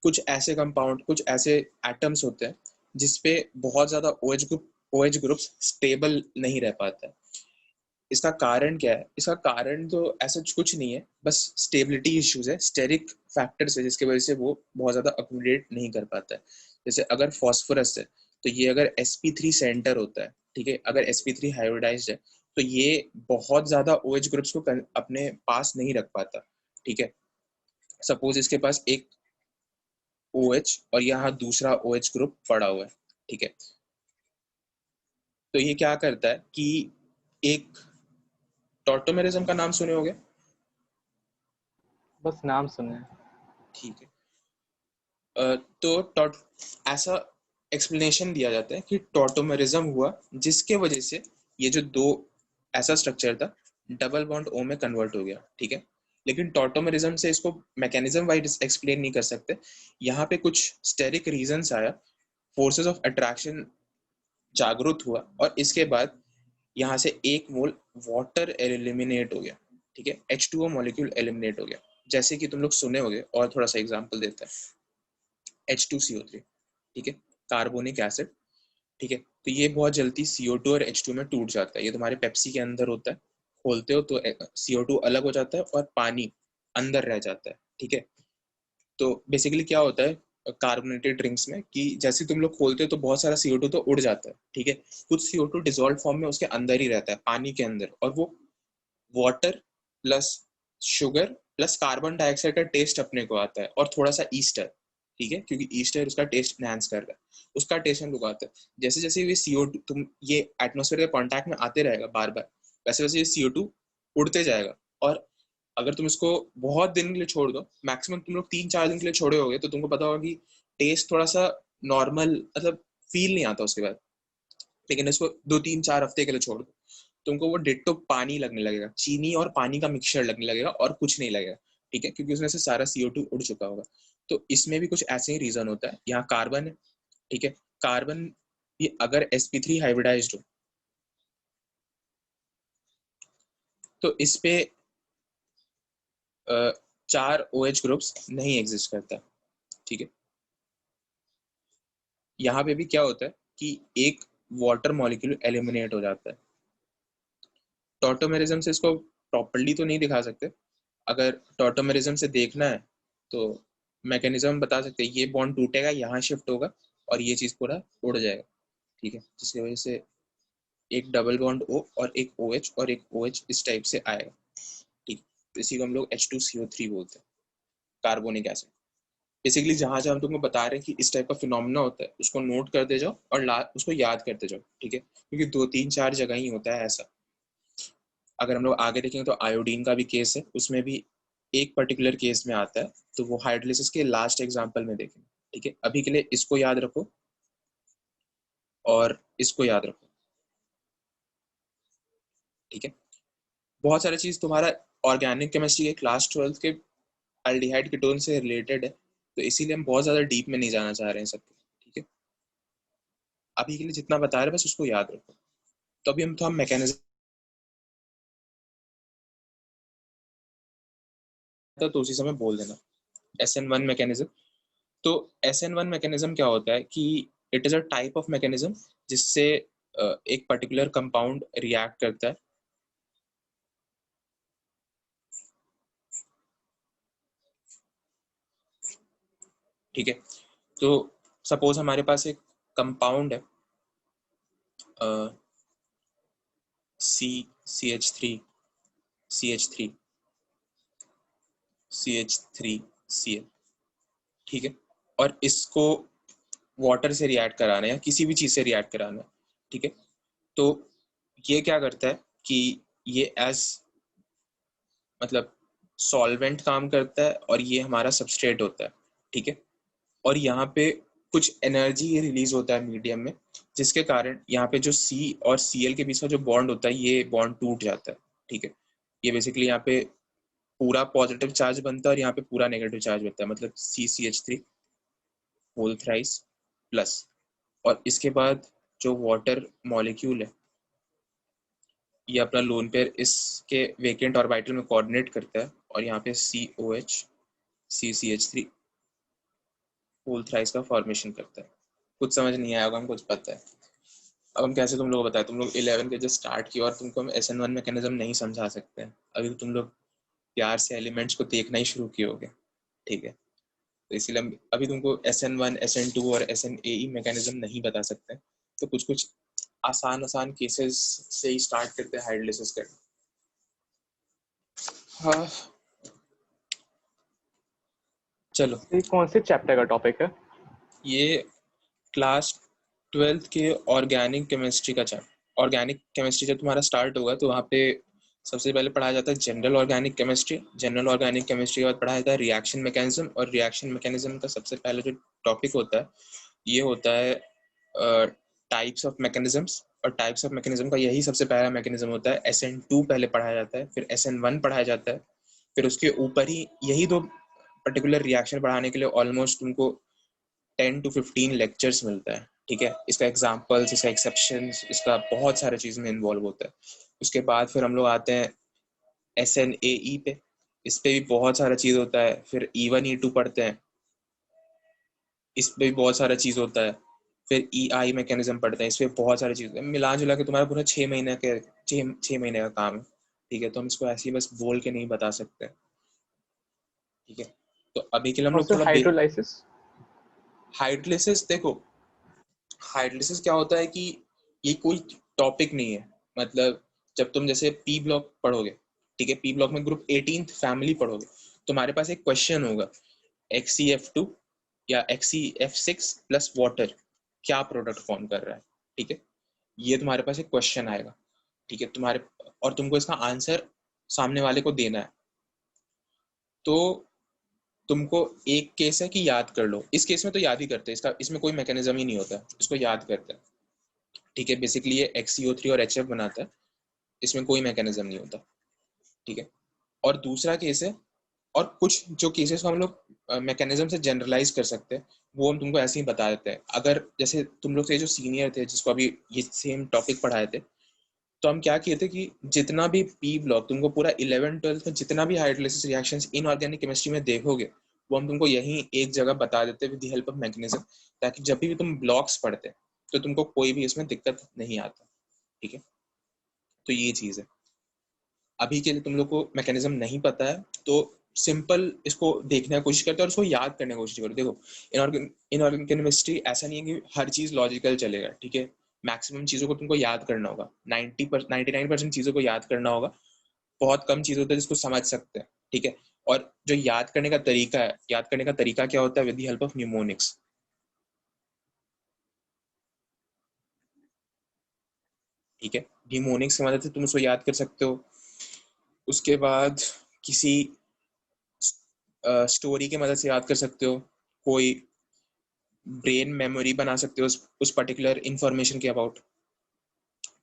कुछ ऐसे कंपाउंड, कुछ ऐसे एटम्स होते हैं जिसपे बहुत ज्यादा OH ग्रुप स्टेबल नहीं रह पाता है। इसका कारण क्या है, इसका कारण तो ऐसा कुछ नहीं है, बस स्टेबिलिटी इश्यूज है, स्टेरिक फैक्टर्स है, जिसकी वजह से वो बहुत ज्यादा अकोमोडेट नहीं कर पाता है। जैसे अगर फॉस्फोरस है तो ये अगर sp3 सेंटर होता है, ठीक है, अगर sp3 हाइब्रिडाइज्ड है तो ये बहुत ज्यादा OH ग्रुप्स को अपने पास नहीं रख पाता। ठीक है, सपोज इसके पास एक OH और यहाँ दूसरा OH ग्रुप पड़ा हुआ है। ठीक है, तो ये क्या करता है कि एक टॉटोमेरिज्म का नाम सुने होगे? बस नाम सुने हैं। ठीक है, तो ऐसा एक्सप्लेनेशन दिया जाता है कि टॉटोमेरिज्म हुआ जिसके वजह से ये जो दो ऐसा स्ट्रक्चर था डबल बॉन्ड O में कन्वर्ट हो गया। ठीक है, लेकिन टॉटोमेरिज्म से इसको मैकेनिज्म वाइज एक्सप्लेन नहीं कर सकते। यहाँ पे कुछ स्टेरिक रीजंस आया, फोर्सेस ऑफ अट्रैक्शन जागरूक हुआ और इसके बाद यहाँ से 1 मोल वाटर एलिमिनेट हो गया। ठीक है, H2O मॉलिक्यूल एलिमिनेट हो गया, जैसे कि तुम लोग सुने होगे। और थोड़ा सा एग्जांपल देते हैं, H2CO3। ठीक है, कार्बोनिक एसिड। ठीक है, तो ये बहुत जल्दी CO2 और H2 में टूट जाता है। ये तुम्हारे पेप्सी के अंदर होता है, खोलते हो तो CO2 अलग हो जाता है और पानी अंदर रह जाता है। ठीक है, तो बेसिकली क्या होता है कार्बोनेटेड ड्रिंक्स में कि जैसे तुम लोग खोलते हो तो बहुत सारा CO2 तो उड़ जाता है। ठीक है, कुछ CO2 डिसॉल्व फॉर्म में उसके अंदर ही रहता है, पानी के अंदर, और वो water plus sugar plus carbon dioxide का टेस्ट अपने को आता है, और थोड़ा सा ईस्टर। ठीक है, क्योंकि ईस्टर उसका टेस्ट एनहांस कर रहा है, उसका टेस्ट हम लोग आता है। जैसे जैसे ये CO2 तुम ये एटमोसफेयर के कांटेक्ट में आते रहेगा बार बार, वैसे वैसे ये CO2 उड़ते जाएगा। और अगर तुम इसको बहुत दिन के लिए छोड़ दो, मैक्सिमम तुम लोग 3-4 दिन के लिए छोड़े होगे, तो तुमको पता होगा कि टेस्ट थोड़ा सा नॉर्मल, मतलब फील नहीं आता उसके बाद। लेकिन इसको 2-3-4 हफ्ते के लिए छोड़ दो, तुमको वो डिट्टो पानी लगने लगेगा, चीनी और पानी का मिक्सचर लगने लगेगा और कुछ नहीं लगेगा। ठीक है, क्योंकि उसमें से सारा CO2 उड़ चुका होगा। तो इसमें भी कुछ ऐसे ही रीजन होता है। यहाँ कार्बन है। ठीक है, कार्बन ये अगर sp3 हाइब्रिडाइज्ड हो तो इस पे 4 OH ग्रुप्स नहीं एग्जिस्ट करता। ठीक है, यहाँ पे भी क्या होता है कि एक वाटर मॉलिक्यूल एलिमिनेट हो जाता है। टॉटोमेरिज्म से इसको प्रॉपर्ली तो नहीं दिखा सकते। अगर टॉटोमेरिज्म से देखना है तो मैकेनिज्म बता सकते हैं, ये बॉन्ड टूटेगा, यहाँ शिफ्ट होगा और ये चीज पूरा उड़ जाएगा, ठीक है, जिसकी वजह से एक डबल बॉन्ड O और एक OH और एक OH इस टाइप से आएगा, ठीक है। तो इसी को हम लोग H2CO3 बोलते हैं, कार्बोनिक एसिड। बेसिकली जहां जहां हम तुमको बता रहे हैं कि इस टाइप का फिनोमेना होता है, उसको नोट करते जाओ और उसको याद करते जाओ, ठीक है, क्योंकि 2 3 4 जगह ही होता है ऐसा। अगर हम लोग आगे देखेंगे तो आयोडीन का भी केस है, उसमें भी एक पर्टिकुलर केस में आता है, तो वो हाइड्रोलिसिस के लास्ट एग्जाम्पल में देखेंगे, ठीक है। अभी के लिए इसको याद रखो और इसको याद रखो, ठीक है। बहुत सारी चीज तुम्हारा ऑर्गेनिक केमिस्ट्री के क्लास 12 के एल्डिहाइड कीटोन से रिलेटेड है, तो इसीलिए हम बहुत ज्यादा डीप में नहीं जाना चाह रहे हैं सबके, ठीक है। अभी के लिए जितना बता रहे हैं बस उसको याद रखो। तो अभी हम मैकेनिज्म, तो उसी समय बोल देना SN1 मैकेनिज्म। तो SN1 मैकेनिज्म क्या होता है कि it is a type of mechanism जिससे एक पर्टिकुलर कंपाउंड रिएक्ट करता है, ठीक है। तो सपोज हमारे पास एक कंपाउंड है CH3 CH3 CH3Cl, ठीक है, और इसको वाटर से रिएक्ट कराना है या किसी भी चीज से रिएक्ट कराना है, ठीक है। तो ये क्या करता है कि ये एज मतलब सॉल्वेंट काम करता है और ये हमारा सबस्ट्रेट होता है, ठीक है। और यहाँ पे कुछ एनर्जी रिलीज होता है मीडियम में, जिसके कारण यहाँ पे जो C और Cl के बीच का जो बॉन्ड होता है ये बॉन्ड टूट जाता है, ठीक है। ये बेसिकली यहाँ पे पूरा पॉजिटिव चार्ज बनता है और यहाँ पे पूरा नेगेटिव चार्ज बनता है, मतलब CCH3 होल थ्राइस प्लस, और इसके बाद जो वाटर मॉलिक्यूल है ये अपना लोन पेयर इसके वेकेंट ऑर्बिटल में कोऑर्डिनेट करता है और यहाँ पे COH CCH3 होल थ्राइस का फॉर्मेशन करता है। कुछ समझ नहीं आया होगा, हमको कुछ पता है। अब हम कैसे तुम लोग बताए, तुम लोग 11 के जस्ट स्टार्ट किया और तुमको हम SN1 मैकेनिज्म नहीं समझा सकते हैं, अभी तुम लोग प्यार से एलिमेंट्स को देखना ही शुरू किए होगे, ठीक है। तो इसीलिए हम अभी तुमको SN1 SN2 और SNAE मैकेनिज्म नहीं बता सकते, तो कुछ कुछ आसान आसान केसेस से ही स्टार्ट करते हैं हाइड्रोलिसिस करना। हाँ चलो, ये कौन से चैप्टर का टॉपिक है? ये क्लास 12th के ऑर्गेनिक केमिस्ट्री का चैप्टर। ऑर्गेनिक केमिस्ट्री जब तुम्हारा स्टार्ट होगा तो वहाँ पे सबसे पहले पढ़ाया जाता है general organic chemistry. General organic chemistry के बाद पढ़ाया जाता है रिएक्शन मैकेनिज्म, और रिएक्शन मैकेनिज्म का सबसे पहले जो टॉपिक होता है ये होता है टाइप्स ऑफ मैकेनिज्म्स, और टाइप्स ऑफ मैकेनिज्म का यही सबसे पहला मैकेनिज्म होता है। SN2 पहले पढ़ाया जाता है, फिर SN1 पढ़ाया जाता है, फिर उसके ऊपर ही यही दो पर्टिकुलर रिएक्शन पढ़ाने के लिए ऑलमोस्ट तुमको 10 to 15 लेक्चर्स मिलता है, ठीक है। इसका एग्जाम्पल्स, इसका एक्सेप्शंस, इसका बहुत सारे चीज में इन्वॉल्व होता है। उसके बाद फिर हम लोग आते हैं SNAE पे, इस पे भी बहुत सारा चीज होता है। फिर E1 E2 पढ़ते हैं, इस पे भी बहुत सारा चीज होता है। फिर EI मैकेनिज्म पढ़ते हैं, इस पे बहुत सारी चीज, मिला जुला के तुम्हारा पूरा 6 महीने के 6 महीने का काम है, ठीक है। तो हम इसको ऐसे ही बस बोल के नहीं बता सकते, ठीक है। तो अभी के लिए हम और लोग सर थोड़ा हाइड्रोलाइसिस? हाइड्रोलिसिस, देखो हाइड्रोलिसिस क्या होता है कि ये कोई टॉपिक नहीं है। मतलब जब तुम जैसे पी ब्लॉक पढ़ोगे, ठीक है, पी ब्लॉक में ग्रुप 18th फैमिली पढ़ोगे, तुम्हारे पास एक क्वेश्चन होगा XCF2 या XCF6 प्लस वाटर क्या प्रोडक्ट फॉर्म कर रहा है, ठीक है। ये तुम्हारे पास एक क्वेश्चन आएगा, ठीक है, तुम्हारे, और तुमको इसका आंसर सामने वाले को देना है। तो तुमको एक केस है कि याद कर लो, इस केस में तो याद ही करते हैं, इसका इसमें कोई मैकेनिज्म ही नहीं होता, इसको याद करते हैं, ठीक है। बेसिकली ये XCO3 और HF बनाता है, इसमें कोई मैकेनिज्म नहीं होता, ठीक है। और दूसरा केस है, और कुछ जो केसेस को हम लोग मैकेनिज्म से जनरलाइज कर सकते हैं वो हम तुमको ऐसे ही बता देते हैं। अगर जैसे तुम लोग से जो सीनियर थे जिसको अभी ये सेम टॉपिक पढ़ाए थे, तो हम क्या किए थे कि जितना भी पी ब्लॉक तुमको पूरा 11th 12th में जितना भी हाइड्रोलिसिस रिएक्शंस इनऑर्गेनिक केमिस्ट्री में देखोगे वो हम तुमको यही एक जगह बता देते with the help of mechanism, ताकि जब भी तुम ब्लॉक्स पढ़ते तो तुमको कोई भी इसमें दिक्कत नहीं आता, ठीक है। तो ये चीज है। अभी के लिए तुम लोग को मैकेनिज्म नहीं पता है तो सिंपल इसको देखने की कोशिश करते हैं और उसको याद करने की कोशिश करते हैं। देखो इनऑर्गेनिक केमिस्ट्री ऐसा नहीं है कि हर चीज लॉजिकल चलेगा, ठीक है। मैक्सिमम चीजों को तुमको याद करना होगा, 99% चीजों को याद करना होगा। बहुत कम चीज होता है जिसको समझ सकते हैं, ठीक है। और जो याद करने का तरीका है, याद करने का तरीका क्या होता है? With the help of mnemonics, ठीक है। न्यूमोनिक्स की मदद से तुम उसको याद कर सकते हो। उसके बाद किसी स्टोरी की मदद से याद कर सकते हो, कोई ब्रेन मेमोरी बना सकते हो उस पर्टिकुलर इंफॉर्मेशन के अबाउट,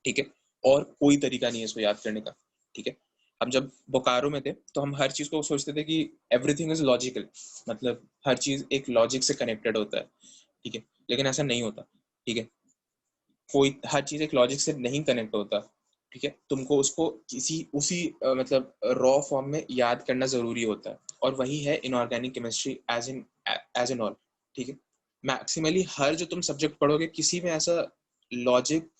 ठीक है। और कोई तरीका नहीं है इसको याद करने का, ठीक है। हम जब बोकारो में थे तो हम हर चीज को सोचते थे कि एवरीथिंग इज लॉजिकल, मतलब हर चीज एक लॉजिक से कनेक्टेड होता है, ठीक है। लेकिन ऐसा नहीं होता, ठीक है। कोई हर चीज एक लॉजिक से नहीं कनेक्ट होता, ठीक है। तुमको उसको किसी उसी मतलब रॉ फॉर्म में याद करना जरूरी होता है, और वही है inorganic chemistry as an all, ठीक है। मैक्सिमली हर जो तुम सब्जेक्ट पढ़ोगे किसी में ऐसा लॉजिक,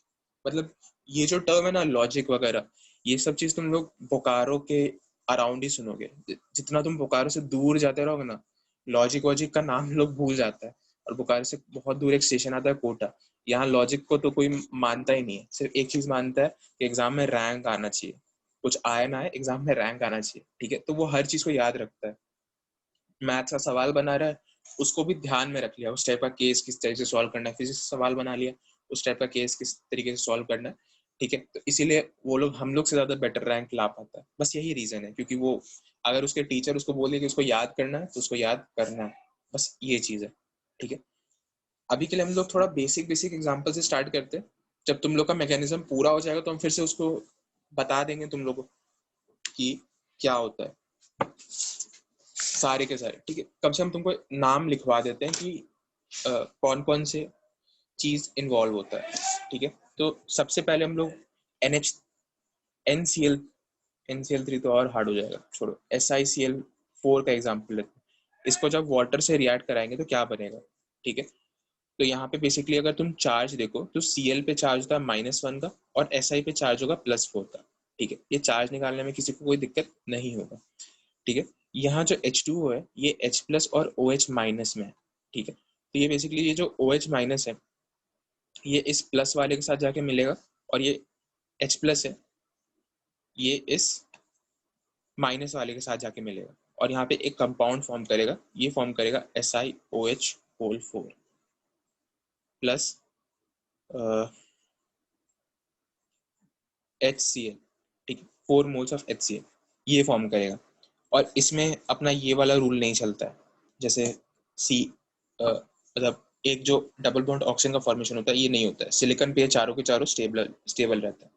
मतलब ये जो टर्म है ना लॉजिक वगैरह, ये सब चीज तुम लोग बोकारो के अराउंड ही सुनोगे। जितना तुम बोकारो से दूर जाते रहोगे ना, लॉजिक वॉजिक का नाम लोग भूल जाता है। और बोकारो से बहुत दूर एक स्टेशन आता है कोटा, यहाँ लॉजिक को तो कोई मानता ही नहीं है, सिर्फ एक चीज मानता है कि एग्जाम में रैंक आना चाहिए, कुछ आए ना आए एग्जाम में रैंक आना चाहिए, ठीक है। तो वो हर चीज को याद रखता है। मैथ्स का सवाल बना रहा है, उसको भी ध्यान में रख लिया, उस टाइप का केस किस तरह से सॉल्व करना है। फिजिक्स का सवाल बना लिया, उस टाइप का केस किस तरीके से सॉल्व करना है, ठीक है। तो इसीलिए वो लोग हम लोग से ज्यादा बेटर रैंक ला पाता है, बस यही रीजन है। क्योंकि वो अगर उसके टीचर उसको बोले कि उसको याद करना है तो उसको याद करना है, बस ये चीज है, ठीक है। अभी के लिए हम लोग थोड़ा बेसिक बेसिक एग्जांपल से स्टार्ट करते हैं। जब तुम लोग का मैकेनिज्म पूरा हो जाएगा तो हम फिर से उसको बता देंगे तुम लोगों को कि क्या होता है सारे के सारे, ठीक है। कम से कम तुमको नाम लिखवा देते हैं कि कौन कौन से चीज इन्वॉल्व होता है, ठीक है। तो सबसे पहले हम लोग NH NCl3 तो और हार्ड हो जाएगा, छोड़ो। SiCl4 का एग्जांपल लेते हैं। इसको जब वाटर से रिएक्ट कराएंगे तो क्या बनेगा, ठीक है। तो यहाँ पे बेसिकली अगर तुम चार्ज देखो तो Cl पे चार्ज होता है -1 का और Si पे चार्ज होगा +4 का, ठीक है। ये चार्ज निकालने में किसी को कोई दिक्कत नहीं होगा, ठीक है। यहाँ जो H2O है ये H+ और OH- में है, ठीक है। तो ये बेसिकली ये जो OH- है ये इस प्लस वाले के साथ जाके मिलेगा, और ये H+ है ये इस माइनस वाले के साथ जाके मिलेगा, और यहाँ पे एक कंपाउंड फॉर्म करेगा, ये फॉर्म करेगा SiOH4 प्लस HCl, ठीक है। 4 मोल्स ऑफ HCl ये फॉर्म करेगा। और इसमें अपना ये वाला रूल नहीं चलता है, जैसे सी मतलब एक जो डबल बॉन्ड ऑक्सीजन का फॉर्मेशन होता है ये नहीं होता है। सिलिकॉन पे चारों के चारों स्टेबल रहता है,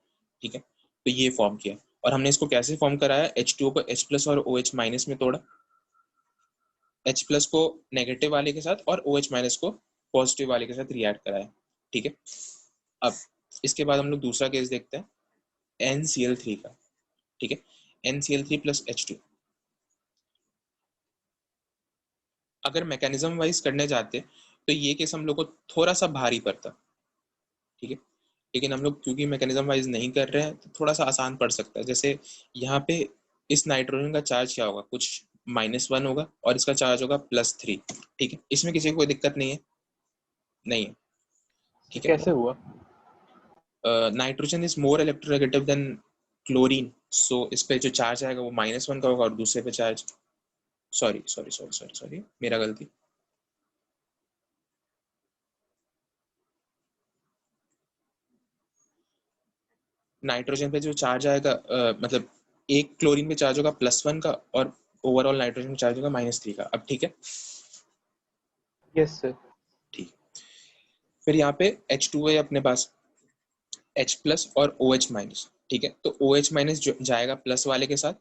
ठीक है। तो ये फॉर्म किया, और हमने इसको कैसे फॉर्म कराया? H2O को H+ और OH- में तोड़ा, H+ को नेगेटिव वाले के साथ और OH- को पॉजिटिव वाले के साथ रिएक्ट कराया, ठीक है। अब इसके बाद हम लोग दूसरा केस देखते हैं NCl3 का, ठीक है। NCl3 + H2 अगर मैकेनिज्म वाइज करने जाते तो ये केस हम लोग को थोड़ा सा भारी पड़ता, ठीक है। लेकिन हम लोग क्योंकि मैकेनिज्म वाइज नहीं कर रहे हैं तो थोड़ा सा आसान पड़ सकता है। जैसे यहाँ पे इस नाइट्रोजन का चार्ज क्या होगा, कुछ -1 होगा, और इसका चार्ज होगा +3, ठीक है। इसमें किसी को कोई दिक्कत नहीं है, नहीं है, ठीक है। कैसे हुआ? Nitrogen is more electronegative than chlorine, so इस पे जो चार्ज आएगा वो -1 का होगा, और दूसरे पे चार्ज सॉरी मेरा गलती। नाइट्रोजन पे जो चार्ज आएगा मतलब एक क्लोरीन पे चार्ज होगा +1 का, और ओवरऑल नाइट्रोजन पे चार्ज होगा -3 का। अब ठीक है, यस सर। ठीक। फिर यहाँ पे H2 है अपने पास, H+ और OH-, ठीक है। तो OH- जाएगा प्लस वाले के साथ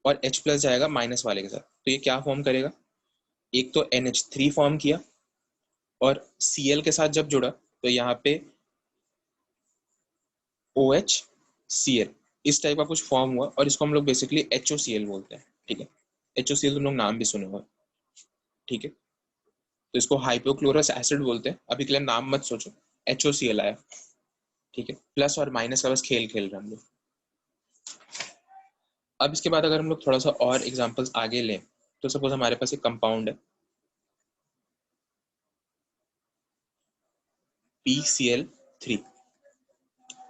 और H+ जाएगा माइनस वाले के साथ, तो ये क्या फॉर्म करेगा? एक तो NH3 फॉर्म किया, और Cl के साथ जब जुड़ा तो यहाँ पे OHCl इस टाइप का कुछ फॉर्म हुआ, और इसको हम लोग बेसिकली HOCl बोलते हैं, ठीक है। HOCl तुम लोग नाम भी सुने होगा, ठीक है। तो इसको हाइपोक्लोरस एसिड बोलते हैं। अभी के लिए नाम मत सोचो, HOCl आया, ठीक है। प्लस और माइनस का बस खेल खेल रहे हम लोग। अब इसके बाद अगर हम लोग थोड़ा सा और एग्जांपल्स आगे लें, तो सपोज हमारे पास एक कंपाउंड है PCl3,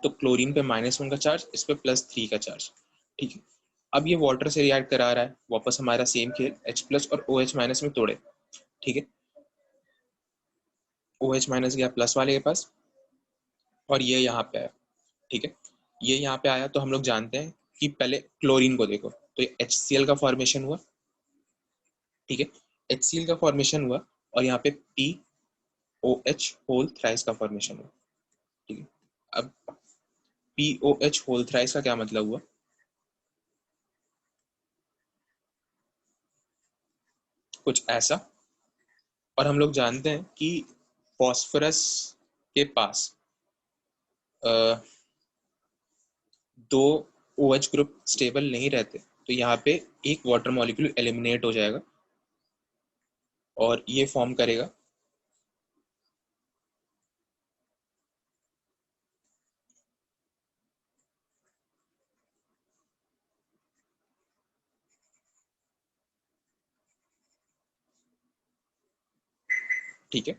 तो क्लोरीन पे -1 का चार्ज, इस पे +3 का चार्ज, ठीक है। अब ये वाटर से रिएक्ट करा रहा है, वापस हमारा सेम खेल, H+ और OH- में तोड़े, ठीक है। OH- गया प्लस वाले के पास और ये यहाँ पे आया, ठीक है। ये यहाँ पे आया तो हम लोग जानते हैं कि पहले क्लोरीन को देखो, तो ये HCl का फॉर्मेशन हुआ, ठीक है। HCl का फॉर्मेशन हुआ और यहाँ पे POH होल थ्राइस का फॉर्मेशन हुआ, ठीक है। अब POH होल थ्राइस का क्या मतलब हुआ, कुछ ऐसा। और हम लोग जानते हैं कि फॉस्फोरस के पास दो OH ग्रुप स्टेबल नहीं रहते, तो यहाँ पे एक वाटर मॉलिक्यूल एलिमिनेट हो जाएगा और ये फॉर्म करेगा ठीक है।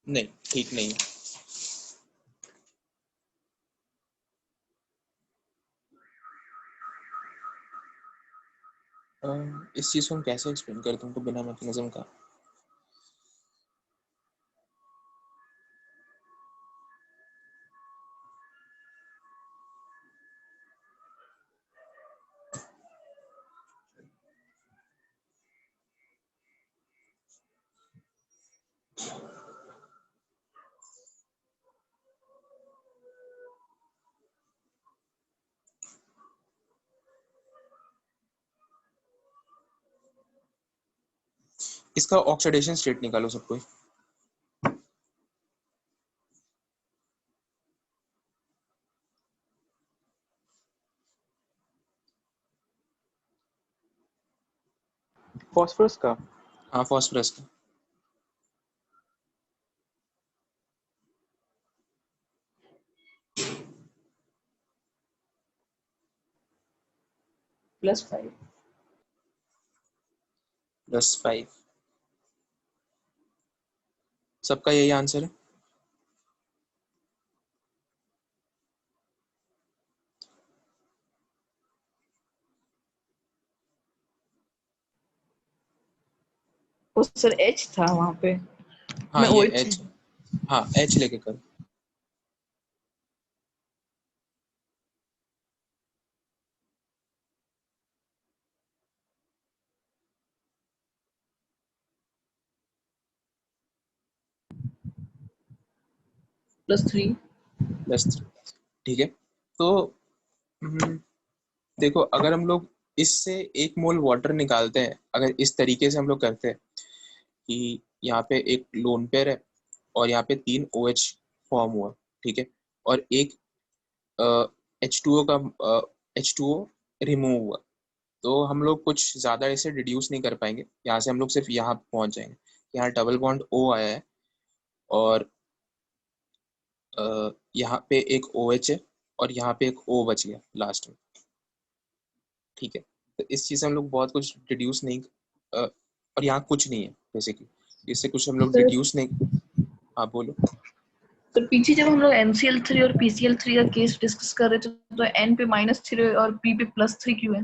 नहीं, ठीक नहीं है। इस चीज को हम कैसे एक्सप्लेन करें तुमको बिना मैकेनिज्म का। इसका ऑक्सीडेशन स्टेट निकालो सब कोई। फॉस्फोरस का हाँ, फॉस्फोरस का। +5। +5। सबका यही आंसर है। वो सर H था वहां पे। हाँ मैं ये OH H, हाँ H लेके करो। +3। +3, ठीक है। तो देखो, अगर हम लोग इससे 1 मोल वाटर निकालते हैं, अगर इस तरीके से हम लोग करते हैं कि यहाँ पे एक लोन पेयर है और यहाँ पे 3 OH फॉर्म हुआ, ठीक है, और एक H2O का H2O रिमूव हुआ, तो हम लोग कुछ ज़्यादा इसे डिड्यूस नहीं कर पाएंगे। यहाँ से हम लोग सिर्फ यहाँ पहुँच जाएंगे। यहाँ डबल बॉन्ड O आया है और यहाँ पे एक OH है और यहाँ पे एक O बच गया लास्ट में, ठीक है। तो इस चीज़ से हम लोग बहुत कुछ डिड्यूस नहीं और यहाँ कुछ नहीं है बेसिकली, इससे कुछ हम लोग सर डिड्यूस नहीं। हाँ बोलो। तो पीछे जब हम लोग NCl3 और PCl3 का केस डिस्कस कर रहे थे तो N पे -3 और P पे +3 क्यों है?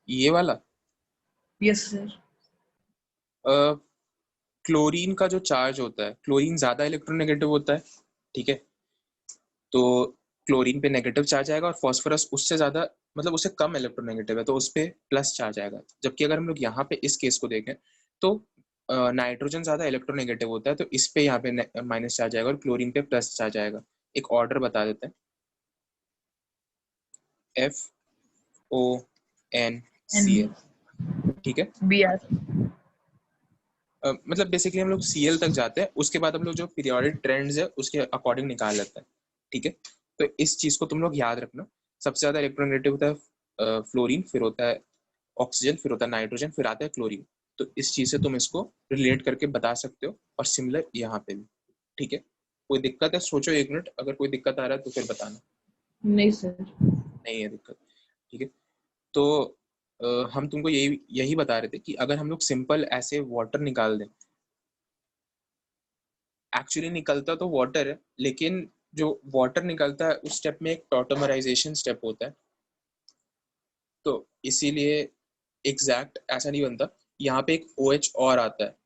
ये वाला यस सर। क्लोरीन का जो चार्ज होता है, क्लोरीन ज़्यादा इलेक्ट्रोनेगेटिव होता है, ठीक है, तो क्लोरीन पे नेगेटिव चार्ज आएगा और फॉस्फोरस उससे ज़्यादा, मतलब उससे कम इलेक्ट्रोनेगेटिव है, तो उस पर प्लस चार्ज आएगा। जबकि अगर हम लोग यहाँ पे इस केस को देखें तो नाइट्रोजन ज़्यादा इलेक्ट्रोनेगेटिव होता है, तो इस पे यहाँ पे माइनस चार्ज आएगा और क्लोरीन पे प्लस चार्ज आएगा। एक ऑर्डर बता देते हैं, FONCl, ठीक है। BR। मतलब बेसिकली हम लोग Cl तक जाते हैं, उसके बाद हम लोग जो पीरियोडिक ट्रेंड्स है उसके अकॉर्डिंग निकाल लेते हैं, ठीक है। तो इस चीज को तुम लोग याद रखना, सबसे ज्यादा इलेक्ट्रोनेगेटिव होता है फ्लोरीन, फिर होता है ऑक्सीजन, फिर होता है नाइट्रोजन, फिर आता है क्लोरीन। तो इस चीज से तुम इसको रिलेट करके बता सकते हो, और सिमिलर यहाँ पे भी, ठीक है। कोई दिक्कत है? सोचो 1 मिनट, अगर कोई दिक्कत आ रहा है तो फिर बताना। नहीं सर। नहीं है दिक्कत, ठीक है। तो हम तुमको यही बता रहे थे कि अगर हम लोग सिंपल ऐसे वाटर निकाल दें, एक्चुअली निकलता तो वाटर है, लेकिन जो वाटर निकलता है उस स्टेप में एक टॉटोमराइजेशन स्टेप होता है, तो इसीलिए एग्जैक्ट ऐसा नहीं बनता। यहाँ पे एक OH और आता है,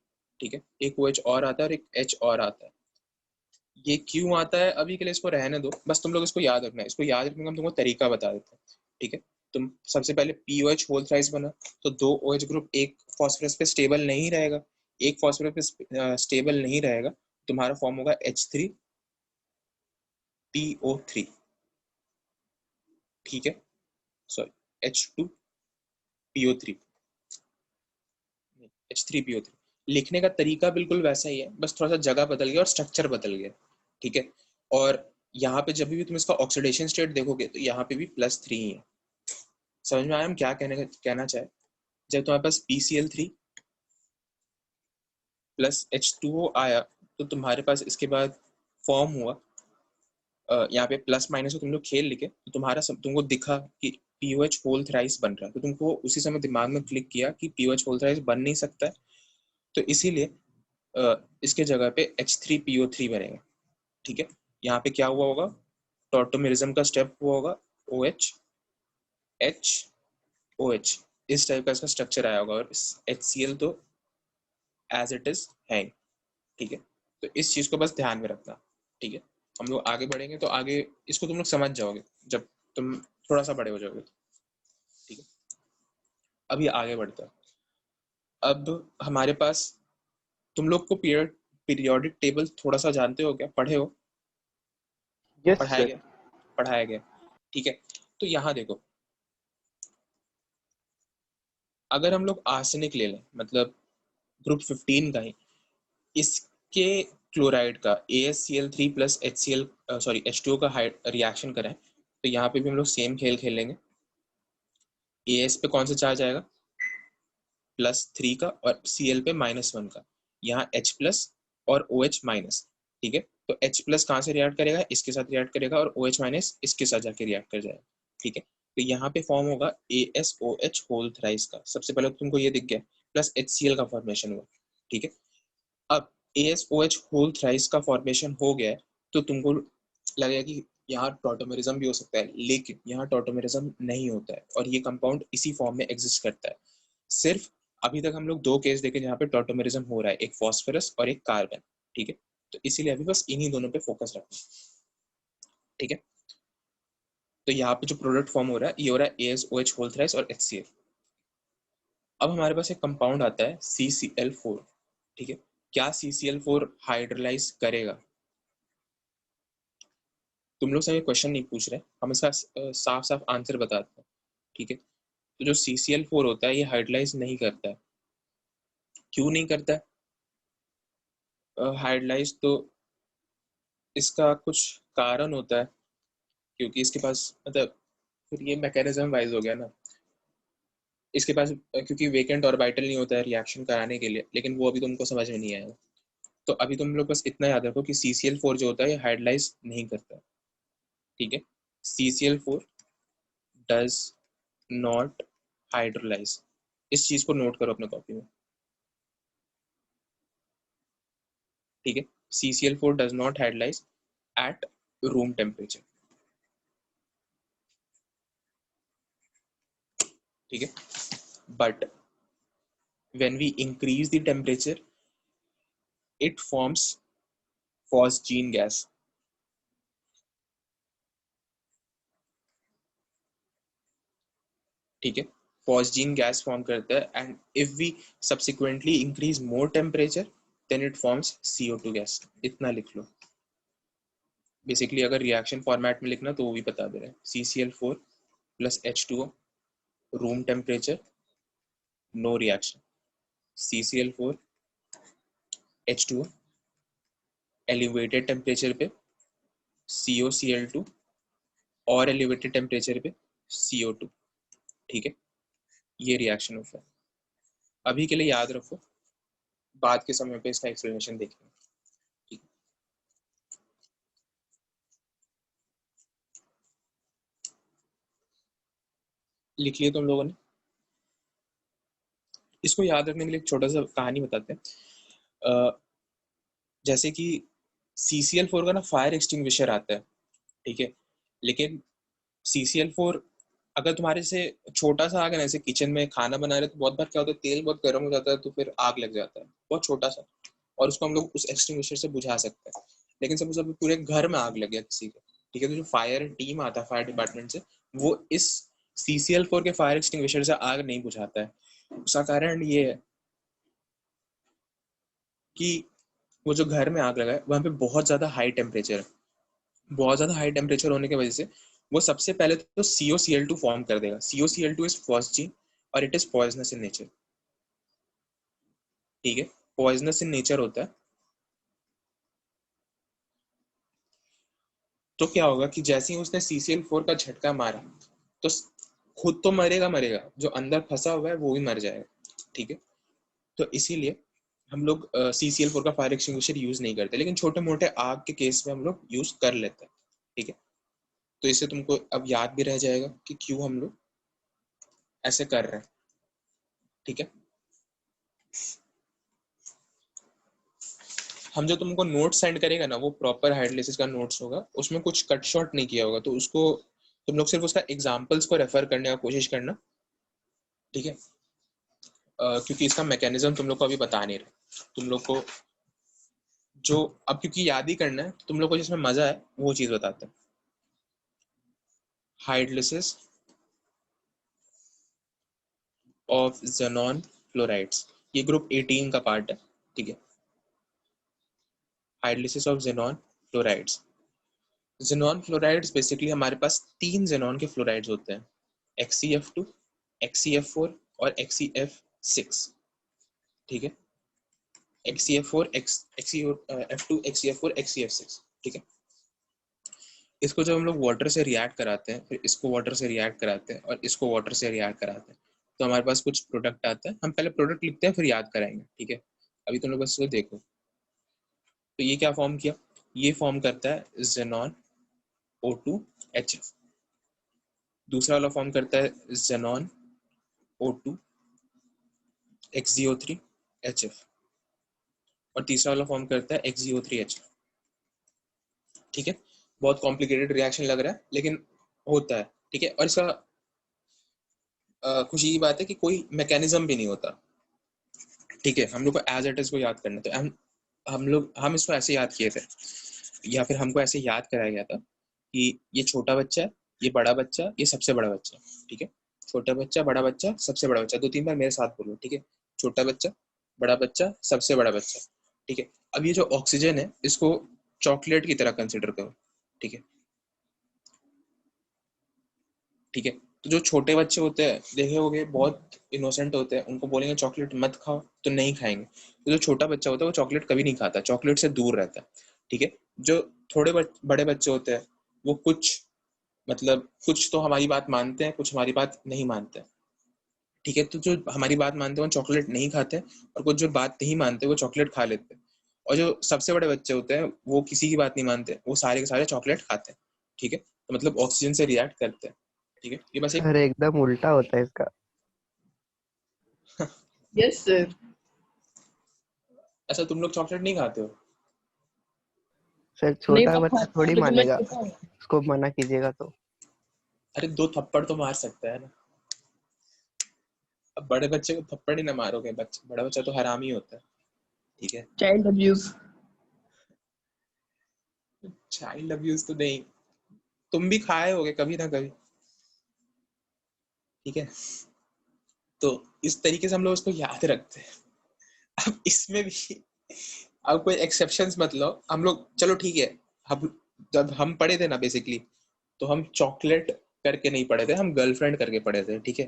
ठीक है, एक OH और आता है और एक H और आता है। ये क्यों आता है अभी के लिए इसको रहने दो, बस तुम लोग इसको याद रखना है। इसको याद रखने का हम तुमको तरीका बता देते हैं, ठीक है। तुम सबसे पहले POH होल थ्राइस बना, तो 2 OH ग्रुप एक फॉस्फोरस पे स्टेबल नहीं रहेगा, एक फॉस्फोरस पे स्टेबल नहीं रहेगा, तुम्हारा फॉर्म होगा H3PO3, ठीक है, सॉरी H2PO3, H3PO3। लिखने का तरीका बिल्कुल वैसा ही है, बस थोड़ा सा जगह बदल गया और स्ट्रक्चर बदल गया, ठीक है। और यहाँ पे जब भी तुम इसका ऑक्सीडेशन स्टेट देखोगे तो यहाँ पे भी +3 ही है। समझ में आया हम क्या कहना चाहे? जब तुम्हारे पास PCl3 प्लस H2O आया तो तुम्हारे पास इसके बाद फॉर्म हुआ, यहाँ पे प्लस माइनस को तुम लोग खेल लिखे तो तुमको दिखा कि POH होल थ्राइस बन रहा है, तो तुमको उसी समय दिमाग में क्लिक किया कि POH होल थ्राइस बन नहीं सकता है, तो इसीलिए इसके जगह पे H3PO3 बनेगा, ठीक है। यहाँ पे क्या हुआ होगा, टॉटोमेरिज्म का स्टेप हुआ होगा, OH H OH, इस टाइप का इसका स्ट्रक्चर आया होगा, और HCl तो एज इट इज है, ठीक है। तो इस चीज को बस ध्यान में रखना, ठीक है। हम लोग आगे बढ़ेंगे तो आगे इसको तुम लोग समझ जाओगे जब तुम थोड़ा सा बड़े हो जाओगे, ठीक है। अभी आगे बढ़ते हैं। अब हमारे पास, तुम लोग को पीरियोडिक टेबल थोड़ा सा जानते हो क्या, पढ़े हो? यस पढ़ाया सर। गया, पढ़ाया गया, ठीक है। तो यहाँ देखो, अगर हम लोग आर्सेनिक ले लें, मतलब ग्रुप 15 का ही, इसके क्लोराइड का AsCl3 प्लस H2O का रिएक्शन करें, तो यहाँ पे भी हम लोग सेम खेल खेलेंगे। As पे कौन सा चार्ज आएगा, +3 का, और Cl पे -1 का, यहाँ H प्लस और OH माइनस, ठीक है। तो H प्लस कहाँ से रिएक्ट करेगा, इसके साथ रिएक्ट करेगा, और OH माइनस इसके साथ जाके रिएक्ट कर जाएगा, ठीक है। तो यहाँ पे फॉर्म होगा ASOH होल थ्राइस का, सबसे पहले तुमको ये दिख गया, प्लस HCl का फॉर्मेशन हुआ, ठीक है। अब ASOH होल थ्राइस का फॉर्मेशन हो गया है, तो तुमको लगेगा कि यहाँ टॉटोमेरिज्म भी हो सकता है, लेकिन यहाँ टॉटोमेरिज्म नहीं होता है, और ये कंपाउंड इसी फॉर्म में एग्जिस्ट करता है। सिर्फ अभी तक हम लोग 2 केस देखे जहाँ पे टॉटोमेरिज्म हो रहा है, एक फॉस्फोरस और एक कार्बन, ठीक है। तो इसीलिए अभी बस इन्हीं दोनों पे फोकस रखना, ठीक है। तो यहाँ पे जो प्रोडक्ट फॉर्म हो रहा है, ये हो रहा है ASOH होल थ्राइस और HCl। अब हमारे पास एक कंपाउंड आता है CCl4, ठीक है। क्या CCl4 हाइड्रोलाइज करेगा? तुम लोग से ये क्वेश्चन नहीं पूछ रहे, हम इसका साफ साफ आंसर बताते हैं, ठीक है। तो जो CCl4 होता है ये हाइड्रोलाइज नहीं करता है। क्यों नहीं करता है हाइड्रोलाइज? तो इसका कुछ कारण होता है, क्योंकि इसके पास, मतलब फिर ये मैकेनिज्म वाइज हो गया ना, इसके पास क्योंकि वेकेंट ऑर्बिटल नहीं होता है रिएक्शन कराने के लिए, लेकिन वो अभी तुमको समझ में नहीं आएगा। तो अभी तुम लोग बस इतना याद रखो कि CCl4 जो होता है ये हाइड्रोलाइज नहीं करता, ठीक है। CCl4 डज नॉट हाइड्रोलाइज, इस चीज को नोट करो अपने कॉपी में, ठीक है। CCl4 does not hydrolyse at room temperature, ठीक है। But when we increase the temperature it forms phosgene gas, ठीक है। phosgene gas फॉर्म करता है, and if we subsequently increase more temperature then it forms CO2 gas। इतना लिख लो, basically अगर reaction format में लिखना तो वो भी बता दे रहे हैं। CCl4 plus H2O, room temperature, no reaction. CCl4 H2O, elevated temperature पे COCl2, और एलिवेटेड टेम्परेचर पे CO2, ठीक है। ये रिएक्शन होता है। अभी के लिए याद रखो, बाद के समय पे इसका एक्सप्लेनेशन देखेंगे, ठीक है। लिख लिया तुम लोगों ने? इसको याद रखने के लिए एक छोटा सा कहानी बताते हैं। जैसे कि CCl4 का ना फायर एक्सटिंग्विशर आता है, ठीक है, लेकिन CCl4 अगर तुम्हारे से छोटा सा आग है ना, जैसे किचन में खाना बना रहे तो बहुत बार क्या होता है, तेल बहुत गर्म हो जाता है तो फिर आग लग जाता है, बहुत छोटा सा, और उसको हम लोग उस एक्सटिंग्विशर से बुझा सकते हैं। लेकिन सपोज अभी पूरे घर में आग लग गया किसी के, ठीक है, तो जो फायर टीम आता है फायर डिपार्टमेंट से, वो इस CCl4 के फायर एक्सटिंग्विशर से आग नहीं बुझाता है। उसका कारण ये है कि वो जो घर में आग लगा है वहाँ पे बहुत ज़्यादा हाई टेम्परेचर है। बहुत ज़्यादा हाई टेम्परेचर होने की वजह से वो सबसे पहले तो COCl2 फॉर्म कर देगा। COCl2 इज फॉस्जीन और it is poisonous in nature, ठीक है, पॉइजनस इन नेचर होता है। तो क्या होगा कि जैसे ही उसने CCl4 का झटका मारा तो खुद तो मरेगा, जो अंदर फंसा हुआ है वो भी मर जाएगा, ठीक है। तो इसीलिए हम लोग CCl4 का फायर एक्सटिंग्विशर यूज नहीं करते, लेकिन छोटे मोटे आग के केस में हम लोग यूज कर लेते हैं, ठीक है। तो इससे तुमको अब याद भी रह जाएगा कि क्यों हम लोग ऐसे कर रहे हैं, ठीक है। हम जो तुमको नोट सेंड करेगा ना वो प्रॉपर हाइड्रोलिसिस का नोट्स होगा, उसमें कुछ कट शॉर्ट नहीं किया होगा, तो उसको तुम लोग सिर्फ उसका एग्जाम्पल्स को रेफर करने का कोशिश करना, ठीक है। क्योंकि इसका मैकेनिज्म तुम लोग को अभी बता नहीं रहे, तुम लोग को जो अब क्योंकि याद ही करना है, तो तुम लोग को जिसमें मजा है वो चीज बताते हैं। हाइड्रोलिसिस ऑफ ज़ेनॉन फ्लोराइड्स, ये ग्रुप 18 का पार्ट है, ठीक है। Hydrolysis of xenon fluorides. Xenon fluorides basically हमारे पास 3 ज़ेनॉन के फ्लोराइड्स होते हैं, XeF2, XeF4 और XeF6, ठीक है। XeF4, XeF2, XeF4, XeF6, ठीक है। इसको जब हम लोग वाटर से रिएक्ट कराते हैं, फिर इसको वाटर से रिएक्ट कराते हैं और इसको वाटर से रिएक्ट कराते हैं, तो हमारे पास कुछ प्रोडक्ट आता है। हम पहले प्रोडक्ट लिखते हैं फिर याद कराएंगे, ठीक है। अभी तुम लोग बस इसको देखो। तो ये क्या फॉर्म किया, ये फॉर्म करता है ज़ेनॉन O2HF। दूसरा वाला फॉर्म करता है ज़ेनॉन O2 XeO3HF और तीसरा वाला फॉर्म करता है XeO3HF, ठीक है। बहुत कॉम्प्लिकेटेड रिएक्शन लग रहा है लेकिन होता है, ठीक है। और इसका खुशी की बात है कि कोई मैकेनिज्म भी नहीं होता, ठीक है। हम लोग को एज इट इज को याद करना, तो हम इसको ऐसे याद किए थे, या फिर हमको ऐसे याद कराया गया था कि ये छोटा बच्चा है, ये बड़ा बच्चा, ये सबसे बड़ा बच्चा, ठीक है। छोटा बच्चा, बड़ा बच्चा, सबसे बड़ा बच्चा, 2-3 बार मेरे साथ बोलो, ठीक है। छोटा बच्चा, बड़ा बच्चा, सबसे बड़ा बच्चा, ठीक है। अब ये जो ऑक्सीजन है इसको चॉकलेट की तरह कंसिडर करो, ठीक है, ठीक है। तो जो छोटे बच्चे होते हैं देखे होंगे बहुत इनोसेंट होते हैं, उनको बोलेंगे चॉकलेट मत खाओ तो नहीं खाएंगे। तो जो छोटा बच्चा होता है वो चॉकलेट कभी नहीं खाता, चॉकलेट से दूर रहता है, ठीक है। जो थोड़े बड़े बच्चे होते हैं वो कुछ तो हमारी बात मानते हैं, कुछ हमारी बात नहीं मानते हैं, ठीक है। तो जो हमारी बात मानते हैं वो चॉकलेट नहीं खाते और कुछ जो बात नहीं मानते वो चॉकलेट खा लेते हैं। और जो सबसे बड़े बच्चे होते हैं वो किसी की बात नहीं मानते, वो सारे के सारे चॉकलेट खाते हैं, ठीक है। तो मतलब ऑक्सीजन से रिएक्ट करते हैं, ठीक है। ये बस एक सर एकदम उल्टा होता है इसका। Yes sir. अच्छा, तुम लोग चॉकलेट नहीं खाते हो? सर नहीं छोटा मैं बच्चा खाता हूँ, थोड़ी लेकिन मैं मानेगा, छोटा हूँ। उसको मना कीजिएगा तो। अरे 2 थप्पड़ तो मार सकता है ना। अब बड़े बच्चे को थप्पड़ ही ना मारोगे, बड़ा बच्चा तो हरामी होता है, ठीक है। Child abuse. चाइल्ड अब्यूज तो नहीं, तुम भी खाए होगे कभी ना कभी, ठीक है। तो इस तरीके से हम लोग उसको याद रखते हैं। अब इसमें भी अब कोई एक्सेप्शंस मत लो, हम लोग चलो ठीक है। हम जब हम पढ़े थे ना बेसिकली, तो हम चॉकलेट करके नहीं पढ़े थे, हम गर्लफ्रेंड करके पढ़े थे, ठीक है,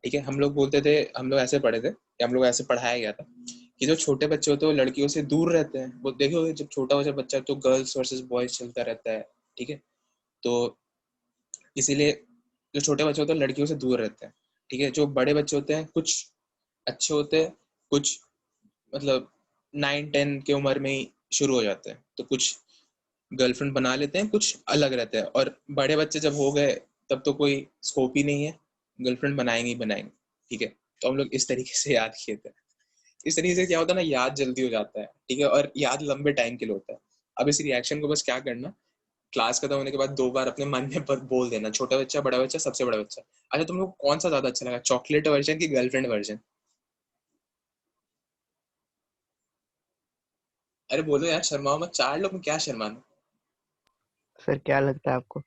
ठीक है। हम लोग बोलते थे, हम लोग ऐसे पढ़े थे, या हम लोग ऐसे पढ़ाया गया था कि जो छोटे बच्चे होते हैं वो लड़कियों से दूर रहते हैं। वो देखो जब छोटा बच्चा तो गर्ल्स वर्सेस बॉयज चलता रहता है, ठीक है। तो इसीलिए जो छोटे बच्चे होते हैं लड़कियों से दूर रहते हैं, ठीक है। जो बड़े बच्चे होते हैं कुछ अच्छे होते हैं, कुछ मतलब 9-10 की उम्र में ही शुरू हो जाते हैं, तो कुछ गर्लफ्रेंड बना लेते हैं, कुछ अलग रहते हैं। और बड़े बच्चे जब हो गए तब तो कोई स्कोप ही नहीं है, गर्लफ्रेंड बनाएंगे ही बनाएंगे, ठीक है। तो हम लोग इस तरीके से याद किए थे। इस तरीके से क्या होता है ना, याद जल्दी हो जाता है, ठीक है, और याद लंबे टाइम के लिए होता है। अब इस रिएक्शन को बस क्या करना, क्लास खत्म होने के बाद 2 बार अपने मन में बोल देना, छोटा बच्चा, बड़ा बच्चा, सबसे बड़ा बच्चा। अच्छा, तुम लोग को कौन सा ज्यादा अच्छा लगा, चॉकलेट वर्जन की गर्लफ्रेंड वर्जन? अरे बोलो यार, शर्माओ मत, 4 लोग में क्या शर्माना। सर क्या लगता है आपको?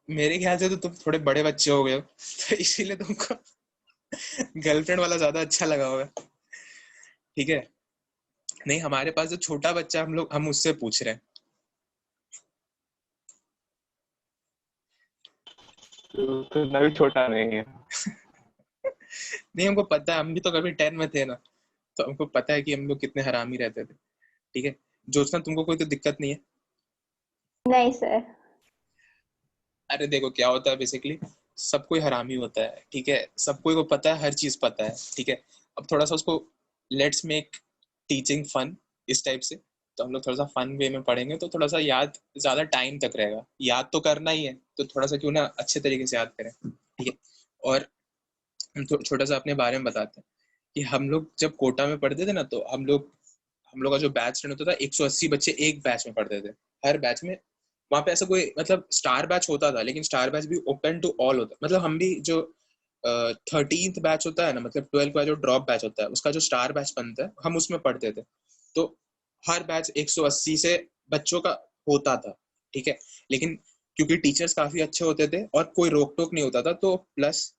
मेरे ख्याल से तो तुम थोड़े बड़े बच्चे हो गए हो, तो इसीलिए तुमको गर्लफ्रेंड वाला ज्यादा अच्छा लगा होगा, ठीक है। नहीं, हमारे पास जो छोटा बच्चा, हम उससे पूछ रहे हैं। तो इतना भी छोटा नहीं है। नहीं, हमको पता है, हम भी तो कभी 10 में थे ना, तो हमको पता है कि हम लोग कितने हरामी रहते थे, ठीक है। ज्योत्सना, तुमको कोई तो दिक्कत नहीं है? नहीं सर। अरे देखो क्या होता है, बेसिकली सब कोई हरामी होता है, ठीक है, सब कोई को पता है, हर चीज पता है, ठीक है। अब थोड़ा सा उसको लेट्स मेक टीचिंग फन, इस टाइप से। तो हम लोग थोड़ा सा फन वे में पढ़ेंगे तो थोड़ा सा याद ज्यादा टाइम तक रहेगा, याद तो करना ही है, तो थोड़ा सा क्यों ना अच्छे तरीके से याद करें, ठीक है। और हम छोटा सा अपने बारे में बताते हैं कि हम लोग जब कोटा में पढ़ते थे ना, तो हम लोग का जो बैच रन होता था, 180 बच्चे एक बैच में पढ़ते थे, हर बैच में। वहां पे ऐसा कोई मतलब स्टार बैच होता था, लेकिन स्टार बैच भी ओपन टू ऑल होता, मतलब हम भी जो 13th बैच होता है ना, मतलब 12th का जो ड्रॉप बैच होता है, उसका जो स्टार बैच बनता है, हम उसमें पढ़ते थे। तो हर बैच 180 से बच्चों का होता था, ठीक है। लेकिन क्योंकि टीचर्स काफी अच्छे होते थे और कोई रोक टोक नहीं होता था, तो प्लस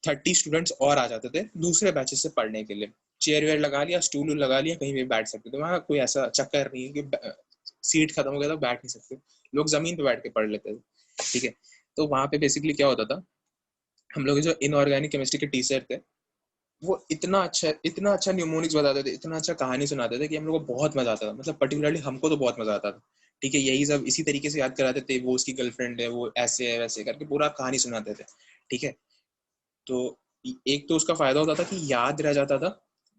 30 स्टूडेंट्स और आ जाते थे दूसरे बैचेस से पढ़ने के लिए। चेयर वेयर लगा लिया, स्टूल लगा लिया, कहीं भी बैठ सकते थे, वहाँ कोई ऐसा चक्कर नहीं है कि सीट खत्म हो गया तो बैठ नहीं सकते, लोग जमीन पे बैठ के पढ़ लेते थे, ठीक है। तो वहाँ पे बेसिकली क्या होता था, हम लोग जो इनऑर्गेनिक केमिस्ट्री के टीचर थे, वो इतना अच्छा न्यूमोनिक्स बताते थे, इतना अच्छा कहानी सुनाते थे कि हम लोग को बहुत मजा आता था, मतलब पर्टिकुलरली हमको तो बहुत मजा आता था, ठीक है। यही सब इसी तरीके से याद कराते थे, वो उसकी गर्लफ्रेंड है, वो ऐसे है वैसे करके पूरा कहानी सुनाते थे, ठीक है। तो एक तो उसका फायदा होता था कि याद रह जाता था,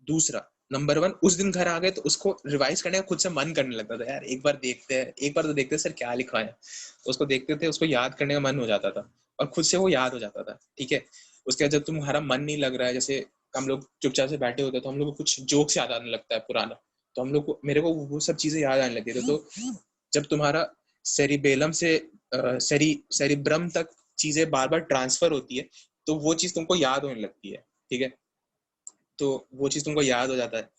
दूसरा नंबर 1, उस दिन घर आ गए तो उसको रिवाइज करने का खुद से मन करने लगता था, यार एक बार देखते हैं, एक बार तो देखते हैं सर क्या लिखा है, तो उसको देखते थे, उसको याद करने का मन हो जाता था, और खुद से वो याद हो जाता था, ठीक है। उसके बाद जब तुम्हारा मन नहीं लग रहा है, जैसे हम लोग चुपचाप से बैठे होते तो हम लोग को कुछ जोक्स याद आने लगता है पुराना, तो हम लोग को, मेरे को वो सब चीजें याद आने लगती थी। तो जब तुम्हारा सेरिबेलम से सेरिब्रम तक चीजें बार बार ट्रांसफर होती है, तो वो चीज तुमको याद होने लगती है, ठीक है। तो वो चीज तुमको याद हो जाता है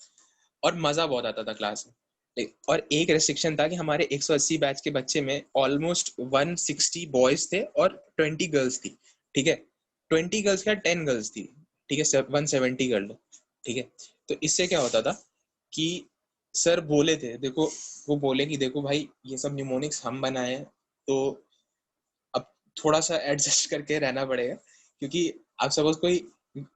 और मजा बहुत आता था क्लास में। और एक रेस्ट्रिक्शन था कि हमारे 180 बैच के बच्चे में ऑलमोस्ट 160 बॉयज थे और 20 गर्ल्स थी, ठीक है। 20 गर्ल्स क्या, 10 गर्ल्स थी, ठीक है, 170 गर्ल, ठीक है। तो इससे क्या होता था कि सर बोले थे, देखो, वो बोले कि देखो भाई, ये सब न्यूमोनिक्स हम बनाए हैं, तो अब थोड़ा सा एडजस्ट करके रहना पड़ेगा, क्योंकि आप सपोज कोई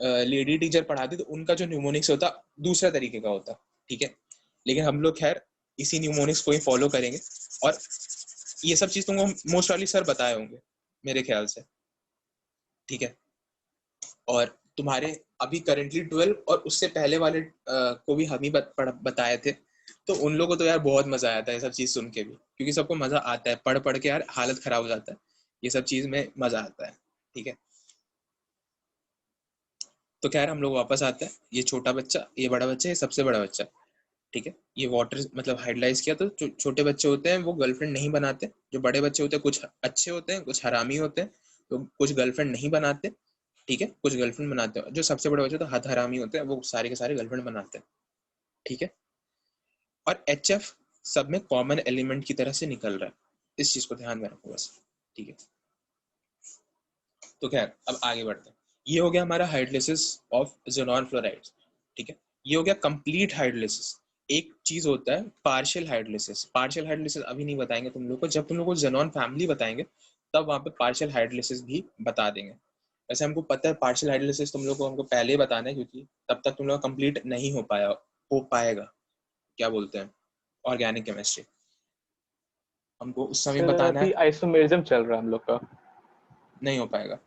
लेडी टीचर पढ़ाती तो उनका जो न्यूमोनिक्स होता दूसरा तरीके का होता, ठीक है। लेकिन हम लोग खैर इसी न्यूमोनिक्स को ही फॉलो करेंगे, और ये सब चीज तुमको मोस्ट वाली सर बताए होंगे मेरे ख्याल से, ठीक है। और तुम्हारे अभी करेंटली 12 और उससे पहले वाले को भी हम ही बताए थे, तो उन लोगों को तो यार बहुत मजा आया था ये सब चीज सुन के भी, क्योंकि सबको मजा आता है, पढ़ पढ़ के यार हालत खराब हो जाता है, ये सब चीज में मजा आता है, ठीक है। तो खैर हम लोग वापस आते हैं, ये छोटा बच्चा, ये बड़ा बच्चा, ये सबसे बड़ा बच्चा, ठीक है। ये वाटर मतलब हाइडलाइज किया, तो जो छोटे बच्चे होते हैं वो गर्लफ्रेंड नहीं बनाते, जो बड़े बच्चे होते हैं कुछ अच्छे होते हैं, कुछ हरामी होते हैं, तो कुछ गर्लफ्रेंड नहीं बनाते, ठीक है, कुछ गर्लफ्रेंड बनाते हैं। जो सबसे बड़े बच्चे तो हद हरामी होते हैं, वो सारे के सारे गर्लफ्रेंड बनाते हैं, ठीक है। और HF सब में कॉमन एलिमेंट की तरह से निकल रहा है, इस चीज को ध्यान में रखो बस, ठीक है। तो खैर अब आगे बढ़ते हैं। ये हो गया हमारा हाइड्रोलिसिस ऑफ ज़ेनॉन फ्लोराइड्स, ठीक है। ये हो गया कंप्लीट हाइड्रोलिसिस। एक चीज होता है पार्शियल हाइड्रोलिसिस। पार्शियल हाइड्रोलिसिस अभी नहीं बताएंगे तुम लोग को, जब तुम लोग को ज़ेनॉन फैमिली बताएंगे तब वहां पे पार्शियल हाइड्रोलिसिस भी बता देंगे। वैसे हमको पता है पार्शियल हाइड्रोलिसिस तुम लोग को हमको पहले ही बताना है, क्योंकि तब तक तुम लोग कंप्लीट नहीं हो पाएगा, क्या बोलते हैं, ऑर्गेनिक केमिस्ट्री, हमको उस समय सर बताना अभी है, आइसोमेरिज्म चल रहा है हम लोग का। नहीं हो पाएगा,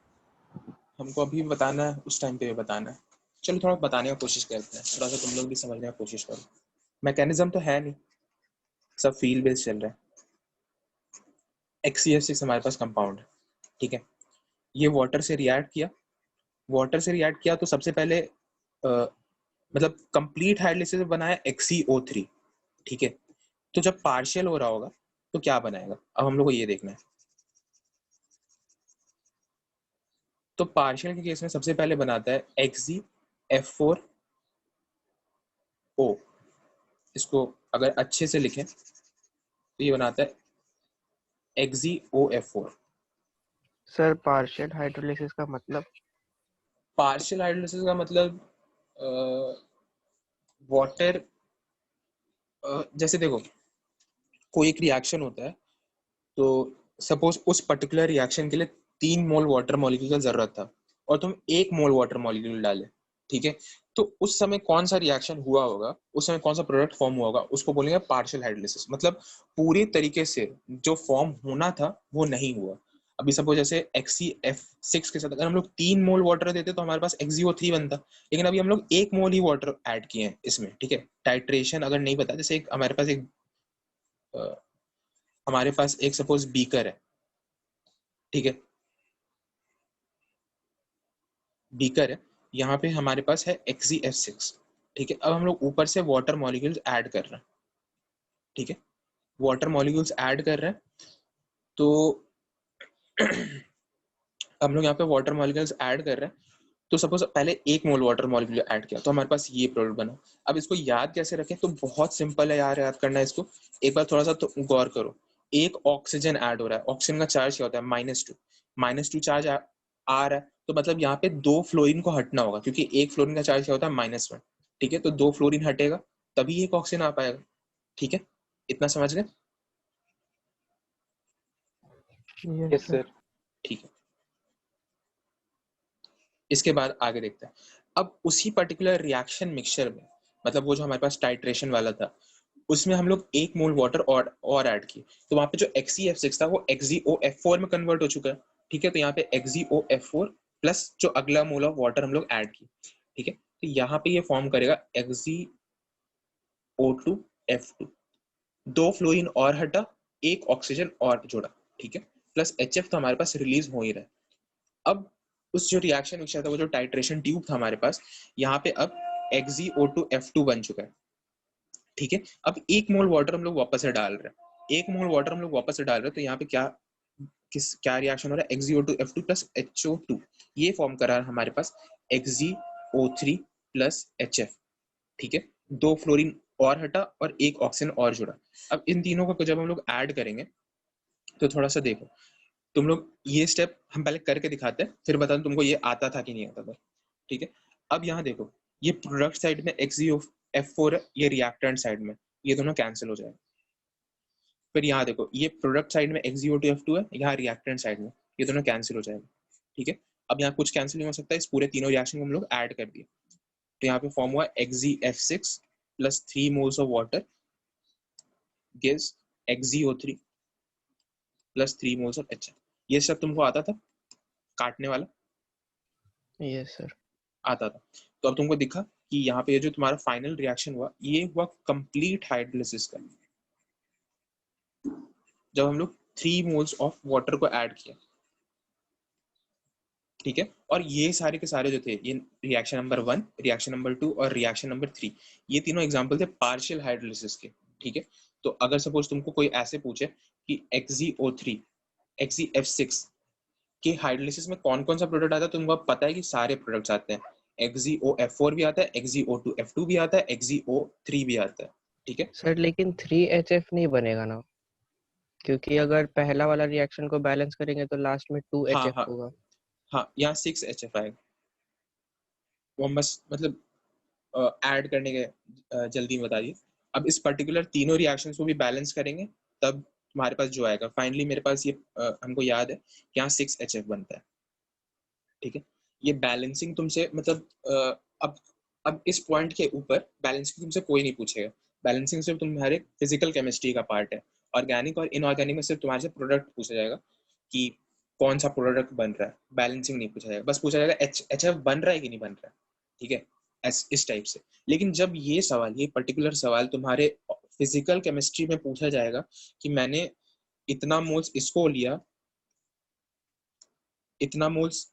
हमको अभी बताना है, उस टाइम पे भी बताना है। चलो थोड़ा बताने की कोशिश करते हैं, थोड़ा सा तुम लोग भी समझने की कोशिश करो। मैकेनिज्म तो है नहीं, सब फील्ड बेस्ड चल रहा है। XCF6 हमारे पास कंपाउंड है, ठीक है। ये वाटर से रिएक्ट किया तो सबसे पहले मतलब कंप्लीट हाइड्रोलिसिस बना है XeO3, ठीक है। तो जब पार्शियल हो रहा होगा तो क्या बनाएगा, अब हम लोग को ये देखना है। तो पार्शियल के केस में सबसे पहले बनाता है XeF4O। इसको अगर अच्छे से लिखें तो ये बनाता है XeOF4। सर पार्शियल हाइड्रोलिसिस का मतलब? पार्शियल हाइड्रोलिसिस का मतलब वाटर, जैसे देखो कोई एक रिएक्शन होता है, तो सपोज उस पर्टिकुलर रिएक्शन के लिए 3 मोल वाटर मॉलिक्यूल का जरूरत था और तुम 1 मोल वाटर मॉलिक्यूल डाले, ठीक है। तो उस समय कौन सा रिएक्शन हुआ होगा, उस समय कौन सा प्रोडक्ट फॉर्म हुआ होगा, उसको बोलेंगे पार्शियल हाइड्रोलिसिस। मतलब पूरे तरीके से जो फॉर्म होना था वो नहीं हुआ। अभी सपोज जैसे XeF6 के साथ अगर हम लोग 3 मोल वाटर देते तो हमारे पास XeO3 बनता, लेकिन अभी हम लोग 1 मोल ही वाटर ऐड किए हैं इसमें, ठीक है। टाइट्रेशन अगर नहीं पता, जैसे हमारे पास एक सपोज बीकर है, ठीक है, बीकर है, यहाँ पे हमारे पास है XeF6, ठीक है। अब हम लोग ऊपर से वाटर मॉलिक्यूल्स ऐड कर रहे हैं, ठीक है, वाटर मॉलिक्यूल्स ऐड कर रहे हैं। तो हम लोग यहाँ पे वाटर मॉलिक्यूल्स ऐड कर रहे हैं, तो सपोज पहले 1 मोल वाटर मॉलिक्यूल ऐड किया तो हमारे पास ये प्रोडक्ट बना। अब इसको याद कैसे रखें, तो बहुत सिंपल है यार याद करना है इसको। एक बार थोड़ा सा तो गौर करो, एक ऑक्सीजन ऐड हो रहा है, ऑक्सीजन का चार्ज क्या होता है, -2 चार्ज आ रहा है, तो मतलब यहाँ पे 2 फ्लोरीन को हटना होगा, क्योंकि एक फ्लोरीन का चार्ज क्या होता है, -1, ठीक है। तो 2 फ्लोरीन हटेगा तभी एक ऑक्सीजन आ पाएगा, ठीक है। इतना समझ गए? Yes sir. ठीक है, इसके बाद आगे देखते हैं। अब उसी पर्टिकुलर रिएक्शन मिक्सचर में, मतलब वो जो हमारे पास टाइट्रेशन वाला था, उसमें हम लोग 1 मोल वाटर और ऐड किए, तो वहां पे जो XeF6 था वो XeOF4 में कन्वर्ट हो चुका है, ठीक है। तो यहाँ पे XeOF4 प्लस जो अगला मोल ऑफ वाटर हम लोग ऐड किए, ठीक है। तो यहाँ पे ये फॉर्म करेगा XeO2F2, 2 फ्लोरीन और हटा, 1 ऑक्सीजन और जोड़ा, ठीक है, प्लस HF तो हमारे पास रिलीज हो ही रहा है। अब उस जो रिएक्शन मिक्सचर था, वो जो टाइट्रेशन ट्यूब था हमारे पास, यहाँ पे अब XeO2F2 बन चुका है, ठीक है। अब 1 मोल वाटर हम लोग वापस से डाल रहे हैं, 1 मोल वाटर हम लोग वापस से डाल रहे हैं, तो यहाँ पे क्या रिएक्शन हो रहा है, XeO2F2 प्लस HO2, ये फॉर्म करा है हमारे पास XeO3 प्लस HF, ठीक है। 2 फ्लोरीन और हटा और 1 ऑक्सीजन और जुड़ा। अब इन तीनों को जब हम लोग ऐड करेंगे तो थोड़ा सा देखो, तुम लोग ये स्टेप हम पहले करके दिखाते हैं, फिर बताओ तुमको ये आता था कि नहीं आता था, ठीक है। अब यहाँ देखो, ये प्रोडक्ट साइड में XeF4 है, ये रिएक्टेंट साइड में, ये दोनों कैंसिल हो जाएगा। फिर यहाँ देखो, ये प्रोडक्ट साइड में XeO2F2 है, यहाँ रिएक्टेंट साइड में, ये दोनों कैंसिल हो जाएगा, ठीक है। अब यहाँ कुछ कैंसिल नहीं हो सकता, इस पूरे तीनों रिएक्शन को हम लोग ऐड कर दिए, तो यहाँ पे फॉर्म हुआ XeF6 plus 3 moles of water gives XeO3 plus 3 moles of HF। ये सब तुमको आता था काटने वाला? Yes sir. आता था। तो अब तुमको दिखा कि यहाँ पे ये जो तुम्हारा फाइनल रिएक्शन हुआ, ये हुआ कंप्लीट हाइड्रोलिसिस का, जब हम लोग 3 मोल्स ऑफ वाटर को ऐड किया, ठीक है। और ये सारे के सारे जो थे, ये रिएक्शन नंबर 1, रिएक्शन नंबर 2 और रिएक्शन नंबर 3, ये तीनों एग्जांपल थे पार्शियल हाइड्रोलिसिस के, ठीक है। तो अगर सपोज तुमको कोई ऐसे पूछे कि XeO3 XeF6 के हाइड्रोलिसिस में कौन कौन सा प्रोडक्ट आता है, तो तुमको पता है कि सारे प्रोडक्ट्स आते हैं, XeOF4 भी आता है, XeO2F2 भी आता है, XeO3 भी आता है, ठीक है। सर लेकिन 3HF नहीं बनेगा ना, क्योंकि अगर पहला वाला रिएक्शन को बैलेंस करेंगे तो लास्ट में 2HF हाँ होगा। हाँ, यहाँ 6HF आएगा, वो हम बस मतलब ऐड करने के जल्दी में बता दिए। अब इस पर्टिकुलर तीनों रिएक्शंस को भी बैलेंस करेंगे, तब तुम्हारे पास जो आएगा फाइनली, मेरे पास ये हमको याद है कि यहाँ 6HF बनता है, ठीक है। ये बैलेंसिंग तुमसे मतलब अब इस पॉइंट के ऊपर बैलेंसिंग तुमसे कोई नहीं पूछेगा, बैलेंसिंग सिर्फ तुम्हारे फिजिकल केमिस्ट्री का पार्ट है। ऑर्गेनिक और इनऑर्गेनिक में सिर्फ तुम्हारे से प्रोडक्ट पूछा जाएगा कि कौन सा प्रोडक्ट बन रहा है, बैलेंसिंग नहीं पूछा जाएगा, बस पूछा जाएगा HF बन रहा है कि नहीं बन रहा है, ठीक है, इस टाइप से। लेकिन जब ये सवाल, ये पर्टिकुलर सवाल तुम्हारे फिजिकल केमिस्ट्री में पूछा जाएगा कि मैंने इतना मोल्स इसको लिया इतना मोल्स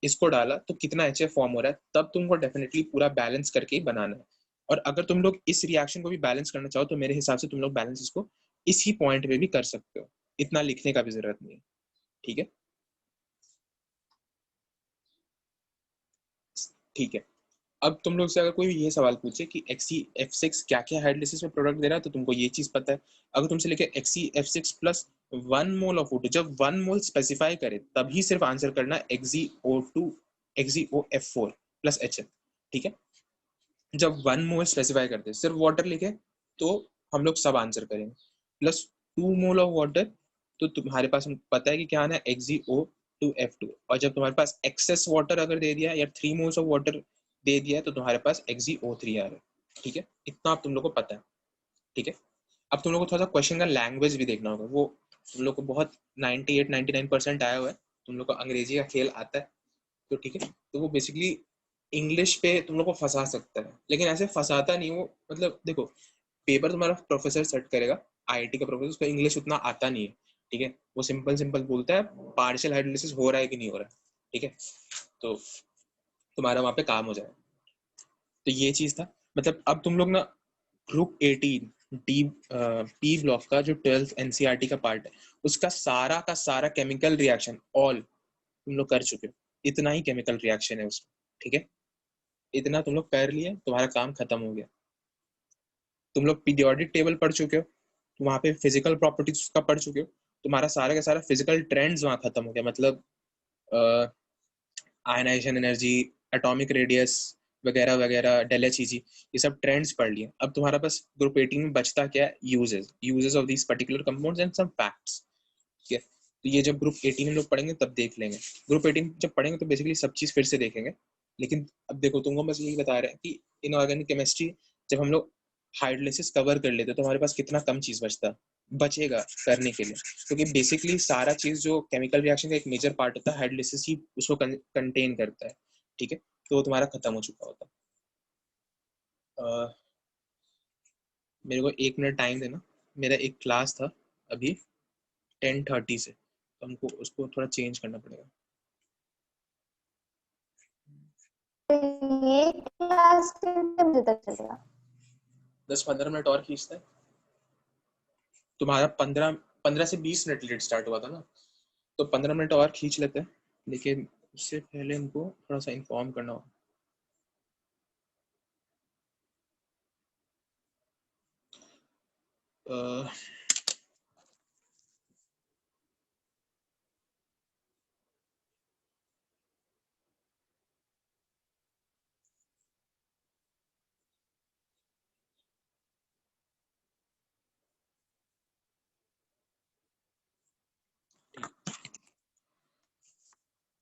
इसको डाला तो कितना HF फॉर्म हो रहा है, तब तुमको डेफिनेटली पूरा बैलेंस करके ही बनाना है। और अगर तुम लोग इस रिएक्शन को भी बैलेंस करना चाहो तो मेरे हिसाब से तुम लोग बैलेंस इसको इसी पॉइंट पे भी कर सकते हो, इतना लिखने का भी जरूरत नहीं है, ठीक है। ठीक है, अब तुम लोग से अगर कोई ये सवाल पूछे कि XeF6 क्या क्या हाइड्रोलिसिस में प्रोडक्ट दे रहा है, तो तुमको ये चीज पता है। अगर तुमसे लिखे XeF6 plus 1 mole of O2, जब 1 मोल स्पेसिफाई करे तभी सिर्फ आंसर करना XeOF4 प्लस HF, ठीक है। जब 1 मोल स्पेसिफाई करते सिर्फ वाटर लिखे तो हम लोग सब आंसर करेंगे, प्लस 2 मोल ऑफ वाटर तो तुम्हारे पास पता है कि क्या आना है XeO2F2, और जब तुम्हारे पास एक्सेस वाटर अगर दे दिया या 3 मोल्स ऑफ वाटर दे दिया तो तुम्हारे पास XeO3 आ रहा है, ठीक है। इतना अब तुम लोग को पता है, ठीक है। अब तुम लोग को थोड़ा सा क्वेश्चन का लैंग्वेज भी देखना होगा, वो तुम लोग को बहुत 98-99% आया हुआ है, तुम लोग को अंग्रेजी का खेल आता है, तो ठीक है। तो वो बेसिकली इंग्लिश पे तुम लोग को फंसा सकता है, लेकिन ऐसे फंसाता नहीं वो, मतलब देखो पेपर तुम्हारा प्रोफेसर सेट करेगा, IIT का प्रोफेसर, उसको इंग्लिश उतना आता नहीं है, ठीक है। वो सिंपल सिंपल बोलता है पार्शियल हाइड्रोलिसिस हो रहा है कि नहीं हो रहा है, ठीक है, तो तुम्हारा वहां पे काम हो जाएगा। तो ये चीज था, मतलब अब तुम लोग ना ग्रुप 18 टी ब्लॉक का जो 12th NCERT का पार्ट है, उसका सारा का सारा केमिकल रिएक्शन ऑल तुम लोग कर चुके हो, इतना ही केमिकल रिएक्शन है उसमें, ठीक है। इतना तुम लोग कर लिए, तुम्हारा काम खत्म हो गया। तुम लोग पीरियोडिक टेबल पढ़ चुके हो, वहां पे फिजिकल प्रॉपर्टीज का पढ़ चुके हो, तुम्हारा सारा का सारा फिजिकल ट्रेंड्स वहां खत्म हो गया, मतलब आयनाइजेशन एनर्जी, एटॉमिक रेडियस वगैरह वगैरह, डेल HEG, ये सब ट्रेंड्स पढ़ लिए। अब तुम्हारा बस ग्रुप 18 में बचता क्या है, uses of these particular compounds and some facts, ठीक है। तो ये जब ग्रुप 18 में लोग पढ़ेंगे तब देख लेंगे, ग्रुप 18 जब पढ़ेंगे तो बेसिकली सब चीज फिर से देखेंगे। लेकिन अब देखो तुमको बस यही बता रहे हैं कि इनऑर्गेनिक केमिस्ट्री जब हम लोग हाइड्रोलिसिस कवर कर लेते तो हमारे पास कितना कम चीज बचेगा करने के लिए, क्योंकि बेसिकली सारा चीज जो केमिकल रिएक्शन का एक मेजर पार्ट होता है हाइड्रोलिसिस ही उसको कंटेन करता है, ठीक है। तो वो तुम्हारा खत्म हो चुका होता है। मेरे को 1 मिनट टाइम देना, मेरा एक क्लास था अभी 10:30 से, तो हमको उसको थोड़ा चेंज करना पड़ेगा। ये क्लास कितने बजे तक चलेगा? 10-15 मिनट और खींचते हैं। तुम्हारा 15 से 20 मिनट लेट स्टार्ट हुआ था ना, तो 15 मिनट और खींच लेते हैं, लेकिन उससे पहले हमको थोड़ा सा इन्फॉर्म करना होगा।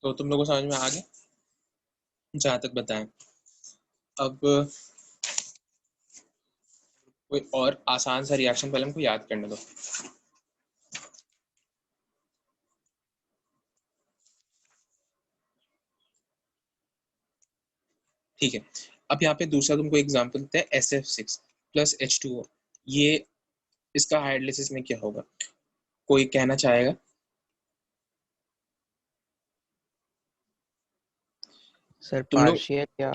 तो तुम लोगों को समझ में आ गया जहाँ तक बताएं। अब कोई और आसान सा रिएक्शन पहले हमको याद करने दो। ठीक है, अब यहाँ पे दूसरा तुमको एग्जांपल देते हैं SF6 प्लस H2O। ये इसका हाइड्रोलिसिस में क्या होगा, कोई कहना चाहेगा? सर तुम लोग पार्शियल या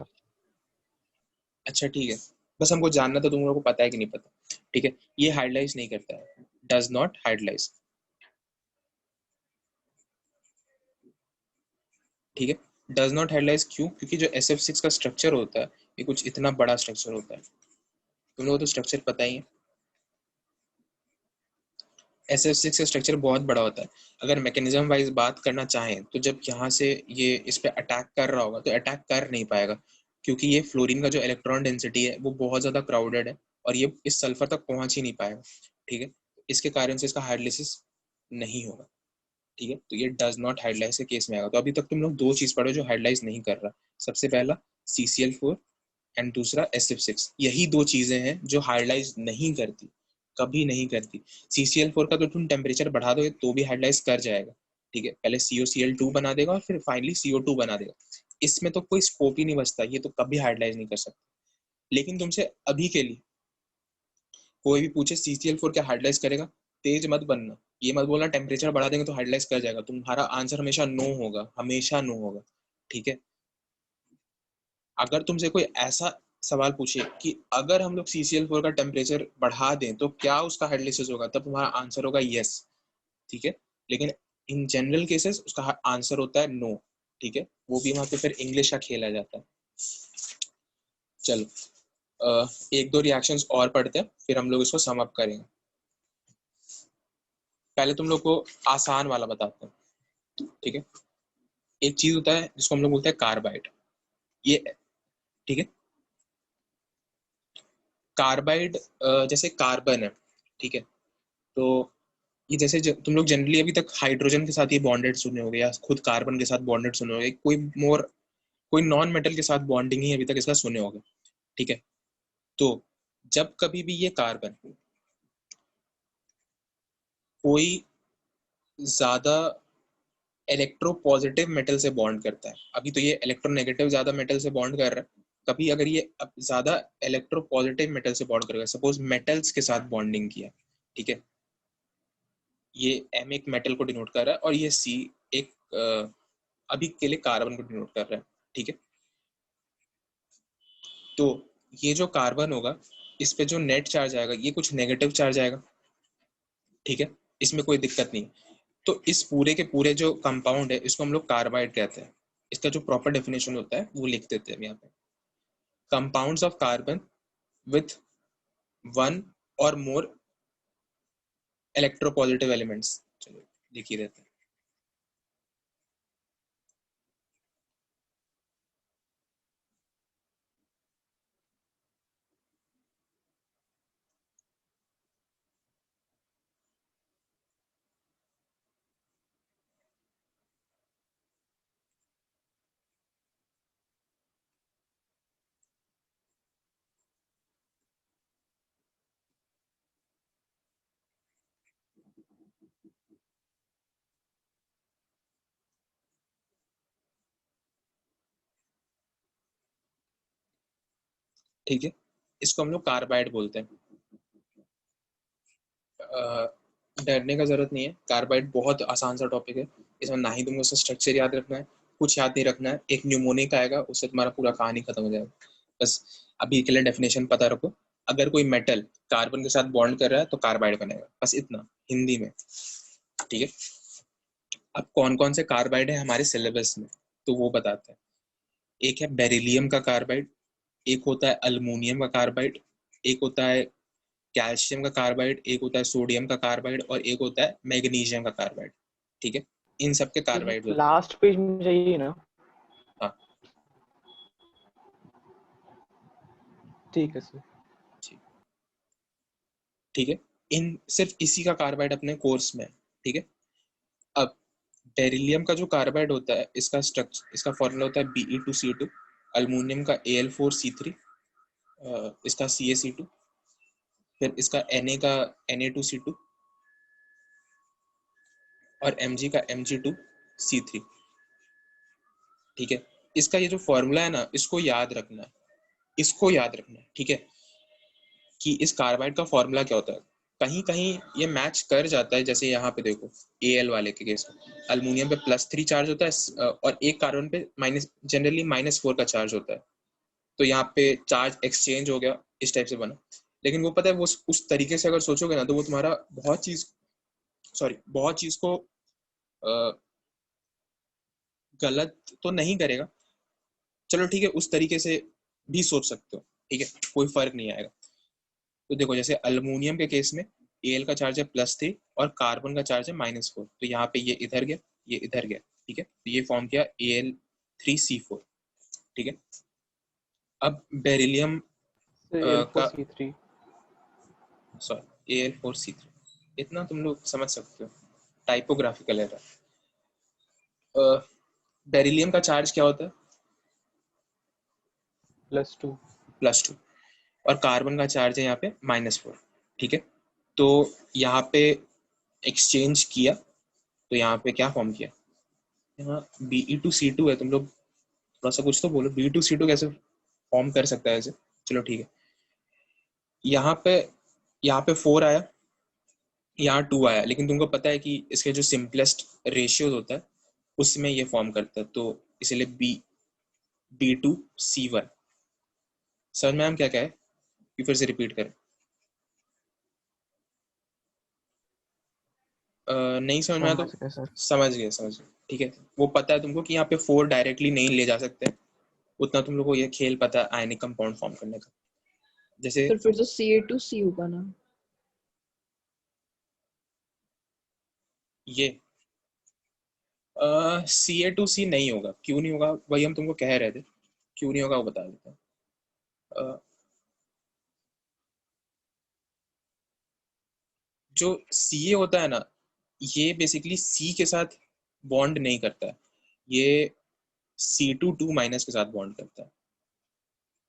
अच्छा ठीक है, बस हमको जानना था तुम लोगों को पता है कि नहीं पता, ठीक है। ये हाइड्रोलाइज नहीं करता है, डज नॉट हाइड्रोलाइज, ठीक है। डज नॉट हाइड्रोलाइज क्यों? क्योंकि जो SF6 का स्ट्रक्चर होता है ये कुछ इतना बड़ा स्ट्रक्चर होता है, तुम लोगों को तो स्ट्रक्चर पता ही है। SF6 का स्ट्रक्चर बहुत बड़ा होता है। अगर मैकेनिज्म वाइज बात करना चाहें तो जब यहाँ से ये इस पे अटैक कर रहा होगा तो अटैक कर नहीं पाएगा, क्योंकि ये फ्लोरीन का जो इलेक्ट्रॉन डेंसिटी है वो बहुत ज़्यादा क्राउडेड है और ये इस सल्फर तक पहुंच ही नहीं पाएगा, ठीक है। इसके कारण से इसका हाइड्रोलिसिस नहीं होगा, ठीक है। तो ये डज नॉट हाइड्रोलाइज के केस में आएगा। तो अभी तक तुम लोग दो चीज़ पढ़ो जो हाइड्रोलाइज नहीं कर रहा, सबसे पहला CCl4 एंड दूसरा SF6। यही दो चीज़ें हैं जो हाइड्रोलाइज नहीं करती, कभी नहीं करती। CCl4 का तो तुम टेम्परेचर बढ़ा दोगे तो भी हाइड्रोलाइज कर जाएगा, ठीक है। पहले COCl2 बना देगा और फिर फाइनली CO2 बना देगा। इसमें तो कोई स्कोप ही नहीं बचता, ये तो कभी हाइड्रोलाइज नहीं कर सकता। लेकिन तुमसे अभी के लिए कोई भी पूछे CCl4 क्या हाइड्रोलाइज करेगा, तेज मत बनना, ये मत बोलना टेम्परेचर बढ़ा देंगे तो हाइड्रोलाइज कर जाएगा, तुम्हारा आंसर हमेशा नो होगा, हमेशा नो होगा, ठीक है। अगर तुमसे कोई ऐसा सवाल पूछे कि अगर हम लोग CCl4 का टेम्परेचर बढ़ा दें तो क्या उसका हाइड्रोलाइसिस होगा, तब तुम्हारा आंसर होगा यस, ठीक है। लेकिन इन जनरल केसेस उसका आंसर होता है नो, ठीक है। वो भी वहां पे फिर इंग्लिश का खेला जाता है। चलो एक दो रिएक्शंस और पढ़ते हैं, फिर हम लोग इसको सम अप करेंगे। पहले तुम लोग को आसान वाला बताते हैं, ठीक है। एक चीज होता है जिसको हम लोग बोलते हैं कार्बाइड, ये, ठीक है। कार्बाइड जैसे कार्बन है, ठीक है। तो ये जैसे तुम लोग जनरली अभी तक हाइड्रोजन के साथ ये बॉन्डेड सुने होंगे, या खुद कार्बन के साथ बॉन्डेड सुने होंगे, कोई नॉन मेटल के साथ बॉन्डिंग ही अभी तक इसका सुने होंगे, ठीक है। तो जब कभी भी ये कार्बन कोई ज्यादा इलेक्ट्रोपॉजिटिव मेटल से बॉन्ड करता है, अभी तो ये इलेक्ट्रोनेगेटिव ज्यादा मेटल से बॉन्ड कर रहा है, कभी अगर ये अब ज्यादा इलेक्ट्रोपॉजिटिव मेटल से बॉन्ड करेगा, सपोज मेटल्स के साथ बॉन्डिंग किया, ठीक है। ये M एक मेटल को डिनोट कर रहा है और ये C एक अभी के लिए कार्बन को डिनोट कर रहा है, ठीक है। तो ये जो कार्बन होगा, इस पे जो नेट चार्ज आएगा ये कुछ नेगेटिव चार्ज आएगा, ठीक है। इसमें कोई दिक्कत नहीं। तो इस पूरे के पूरे जो कंपाउंड है इसको हम लोग कार्बाइड कहते हैं। इसका जो प्रॉपर डेफिनेशन होता है वो लिख देते हैं यहाँ पे, compounds of carbon with one और मोर इलेक्ट्रोपॉजिटिव एलिमेंट्स। चलो लिख ही देते हैं। ठीक है, इसको हम लोग कार्बाइड बोलते हैं। डरने का जरूरत नहीं है, कार्बाइड बहुत आसान सा टॉपिक है, इसमें ना ही तुमको उसका स्ट्रक्चर याद रखना है, कुछ याद नहीं रखना है। एक न्यूमोनिक आएगा, उससे तुम्हारा पूरा कहानी खत्म हो जाएगा। बस अभी के लिए डेफिनेशन पता रखो, अगर कोई मेटल कार्बन के साथ बॉन्ड कर रहा है तो कार्बाइड बनेगा, बस इतना हिंदी में, ठीक है। अब कौन कौन से कार्बाइड है हमारे सिलेबस में, तो वो बताते हैं। एक है बेरिलियम का कार्बाइड, एक होता है अल्मोनियम का कार्बाइड, एक होता है कैल्शियम का कार्बाइड, एक होता है सोडियम का कार्बाइड, और एक होता है मैग्नीशियम का कार्बाइड, ठीक है। इन सब के कार्बाइड होते हैं। लास्ट पेज में चाहिए ना? हाँ ठीक है सर। ठीक है, इन सिर्फ इसी का कार्बाइड अपने कोर्स में है, ठीक है। अब बेरिलियम का जो कार्बाइड होता है, इसका स्ट्रक्चर, इसका फॉर्मूला होता है Be2C2, अल्मोनियम का Al4C3, इसका CaC2, फिर इसका Na का Na2C2 और Mg का Mg2C3, ठीक है। इसका ये जो फॉर्मूला है ना, इसको याद रखना है, इसको याद रखना है, ठीक है, कि इस कार्बाइड का फॉर्मूला क्या होता है। कहीं कहीं ये मैच कर जाता है, जैसे यहाँ पे देखो Al वाले के केस में अल्मोनियम पे +3 चार्ज होता है और एक कार्बन पे जनरली -4 का चार्ज होता है, तो यहाँ पे चार्ज एक्सचेंज हो गया, इस टाइप से बना। लेकिन वो पता है, वो उस तरीके से अगर सोचोगे ना, तो वो तुम्हारा बहुत चीज को गलत तो नहीं करेगा। चलो ठीक है, उस तरीके से भी सोच सकते हो, ठीक है, कोई फर्क नहीं आएगा। तो देखो जैसे अल्मोनियम के केस में Al का चार्ज है +3 और कार्बन का चार्ज है -4, तो यहाँ पे ये इधर गया, ये इधर गया, ठीक है। तो ये फॉर्म किया Al3C4, ठीक है। अब बेरिलियम का Al4C3 Al4C3, इतना तुम लोग समझ सकते हो, टाइपोग्राफिकल एरर। बेरिलियम का चार्ज क्या होता है? +2 +2, और कार्बन का चार्ज है यहाँ पे -4, ठीक है। तो यहाँ पे एक्सचेंज किया, तो यहाँ पे क्या फॉर्म किया, यहाँ Be2C2 है। तुम लोग थोड़ा सा कुछ तो बोलो, Be2C2 कैसे फॉर्म कर सकता है ऐसे? चलो ठीक है, यहाँ पे 4 आया, यहाँ 2 आया, लेकिन तुमको पता है कि इसके जो सिंपलेस्ट रेशियोज होता है उसमें ये फॉर्म करता है, तो इसलिए B2C1। सर मैम क्या क्या है, कि फिर से रिपीट करें? नहीं समझ में आया तो समझ गए सर। समझ गए, ठीक है। वो पता है तुमको कि यहाँ पे 4 डायरेक्टली नहीं ले जा सकते, उतना तुम लोग को ये खेल पता है आयनिक कंपाउंड फॉर्म करने का। जैसे सर फिर तो Ca2C होगा ना? ये Ca2C नहीं होगा। क्यों नहीं होगा वही हम तुमको कह रहे थे, क्यों नहीं होगा वो बता देता हूँ। जो Ca होता है ना, ये बेसिकली C के साथ बॉन्ड नहीं करता है, ये C2 माइनस के साथ बॉन्ड करता है,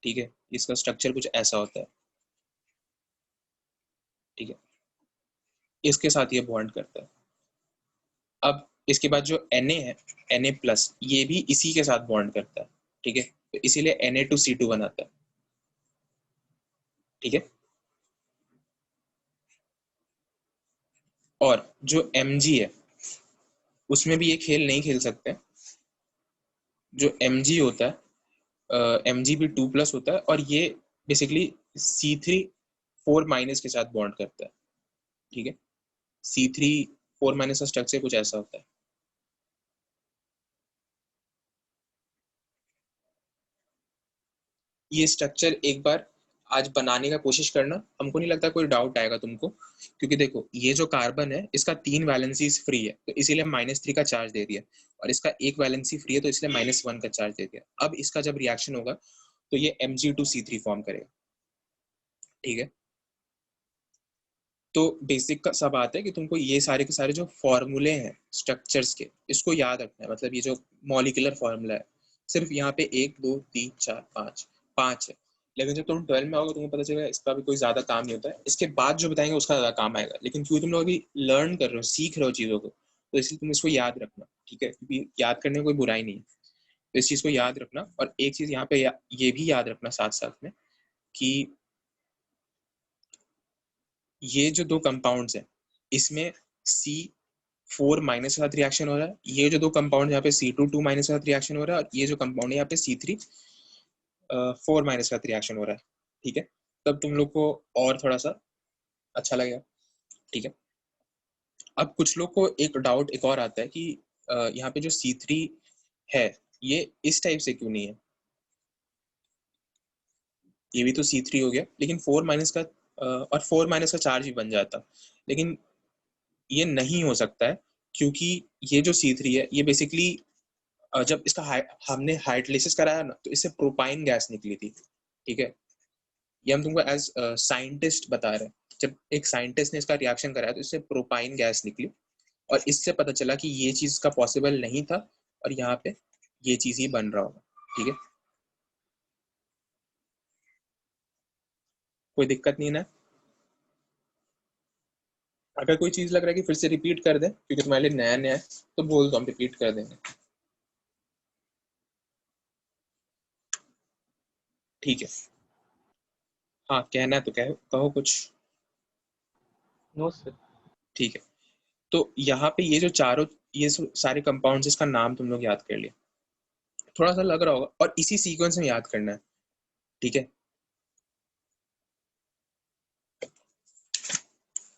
ठीक है। इसका स्ट्रक्चर कुछ ऐसा होता है, ठीक है, इसके साथ ये बॉन्ड करता है। अब इसके बाद जो Na है, Na+, ये भी इसी के साथ बॉन्ड करता है, ठीक है, तो इसीलिए Na2C2 बनाता है, ठीक है। और जो Mg है उसमें भी ये खेल नहीं खेल सकते। जो Mg होता है, Mg भी 2+ होता है, और ये बेसिकली C3 4- के साथ बॉन्ड करता है, ठीक है। C3 4- का स्ट्रक्चर कुछ ऐसा होता है। ये स्ट्रक्चर एक बार आज बनाने का कोशिश करना, हमको नहीं लगता कोई डाउट आएगा तुमको, क्योंकि देखो ये जो कार्बन है इसका 3 वैलेंसीज फ्री है, तो इसीलिए -3 का चार्ज दे दिया, और इसका 1 वैलेंसी फ्री है, तो इसलिए -1 का चार्ज दे दिया। अब इसका जब रिएक्शन होगा तो ये Mg2C3 फॉर्म करेगा, ठीक है। तो बेसिक का सा बात है कि तुमको ये सारे के सारे जो फॉर्मूले हैं स्ट्रक्चर्स के, इसको याद रखना है। मतलब ये जो मॉलिक्यूलर फॉर्मूला है, सिर्फ यहाँ पे 1 2 3 4 5 है, लेकिन जब तुम 12 में आओगे तुमको पता चलेगा इसका भी कोई ज्यादा काम नहीं होता है। इसके बाद जो बताएंगे उसका ज्यादा काम आएगा, लेकिन क्योंकि तुम लोग अभी लर्न कर रहे हो, सीख रहे हो चीजों को, तो इसलिए तुम इसको याद रखना, ठीक है, क्योंकि याद करने में कोई बुराई नहीं है। तो इस चीज को याद रखना, और एक चीज यहाँ पे ये भी याद रखना साथ साथ में, कि ये जो 2 कंपाउंड्स हैं इसमें C4- के साथ रिएक्शन हो रहा है, ये जो 2 कंपाउंड यहाँ पे C2 के साथ रिएक्शन हो रहा है, और ये जो कंपाउंड है यहाँ पे C3 4- के साथ रिएक्शन हो रहा है, ठीक है। तब तुम लोग को और थोड़ा सा अच्छा लगेगा, ठीक है। अब कुछ लोग को एक डाउट एक और आता है कि यहाँ पे जो C3 है ये इस टाइप से क्यों नहीं है। ये भी तो C3 हो गया, लेकिन 4- का और 4- का चार्ज भी बन जाता, लेकिन ये नहीं हो सकता है, क्योंकि ये जो C3 है ये बेसिकली जब इसका हमने हाइड्रोलिसिस कराया ना, तो इससे प्रोपाइन गैस निकली थी, ठीक है। ये हम तुमको एज साइंटिस्ट बता रहे हैं। जब एक साइंटिस्ट ने इसका रिएक्शन कराया तो इससे प्रोपाइन गैस निकली, और इससे पता चला कि ये चीज का पॉसिबल नहीं था, और यहाँ पे ये चीज ही बन रहा होगा, ठीक है। कोई दिक्कत नहीं ना? अगर कोई चीज लग रहा है कि फिर से रिपीट कर दें क्योंकि तुम्हारे लिए नया नया है, तो बोल दो, हम रिपीट कर देंगे, ठीक है। हाँ कहना है तो कहो कहो कुछ, नो सर। ठीक है। तो यहाँ पे ये जो चारों ये सारे कंपाउंड्स, इसका नाम तुम लोग याद कर लिया, थोड़ा सा लग रहा होगा, और इसी सीक्वेंस में याद करना है, ठीक है।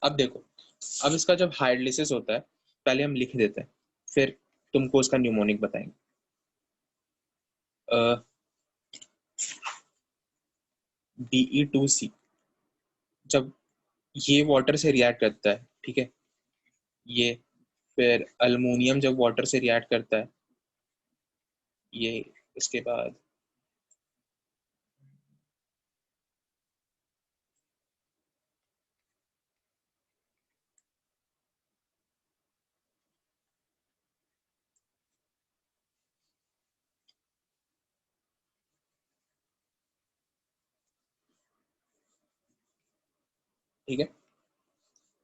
अब देखो, अब इसका जब हाइड्रोलिसिस होता है, पहले हम लिख देते हैं, फिर तुमको उसका न्यूमोनिक बताएंगे। De2C जब ये वाटर से रिएक्ट करता है, ठीक है, ये फिर अल्मोनियम जब वाटर से रिएक्ट करता है, ये इसके बाद ठीक है,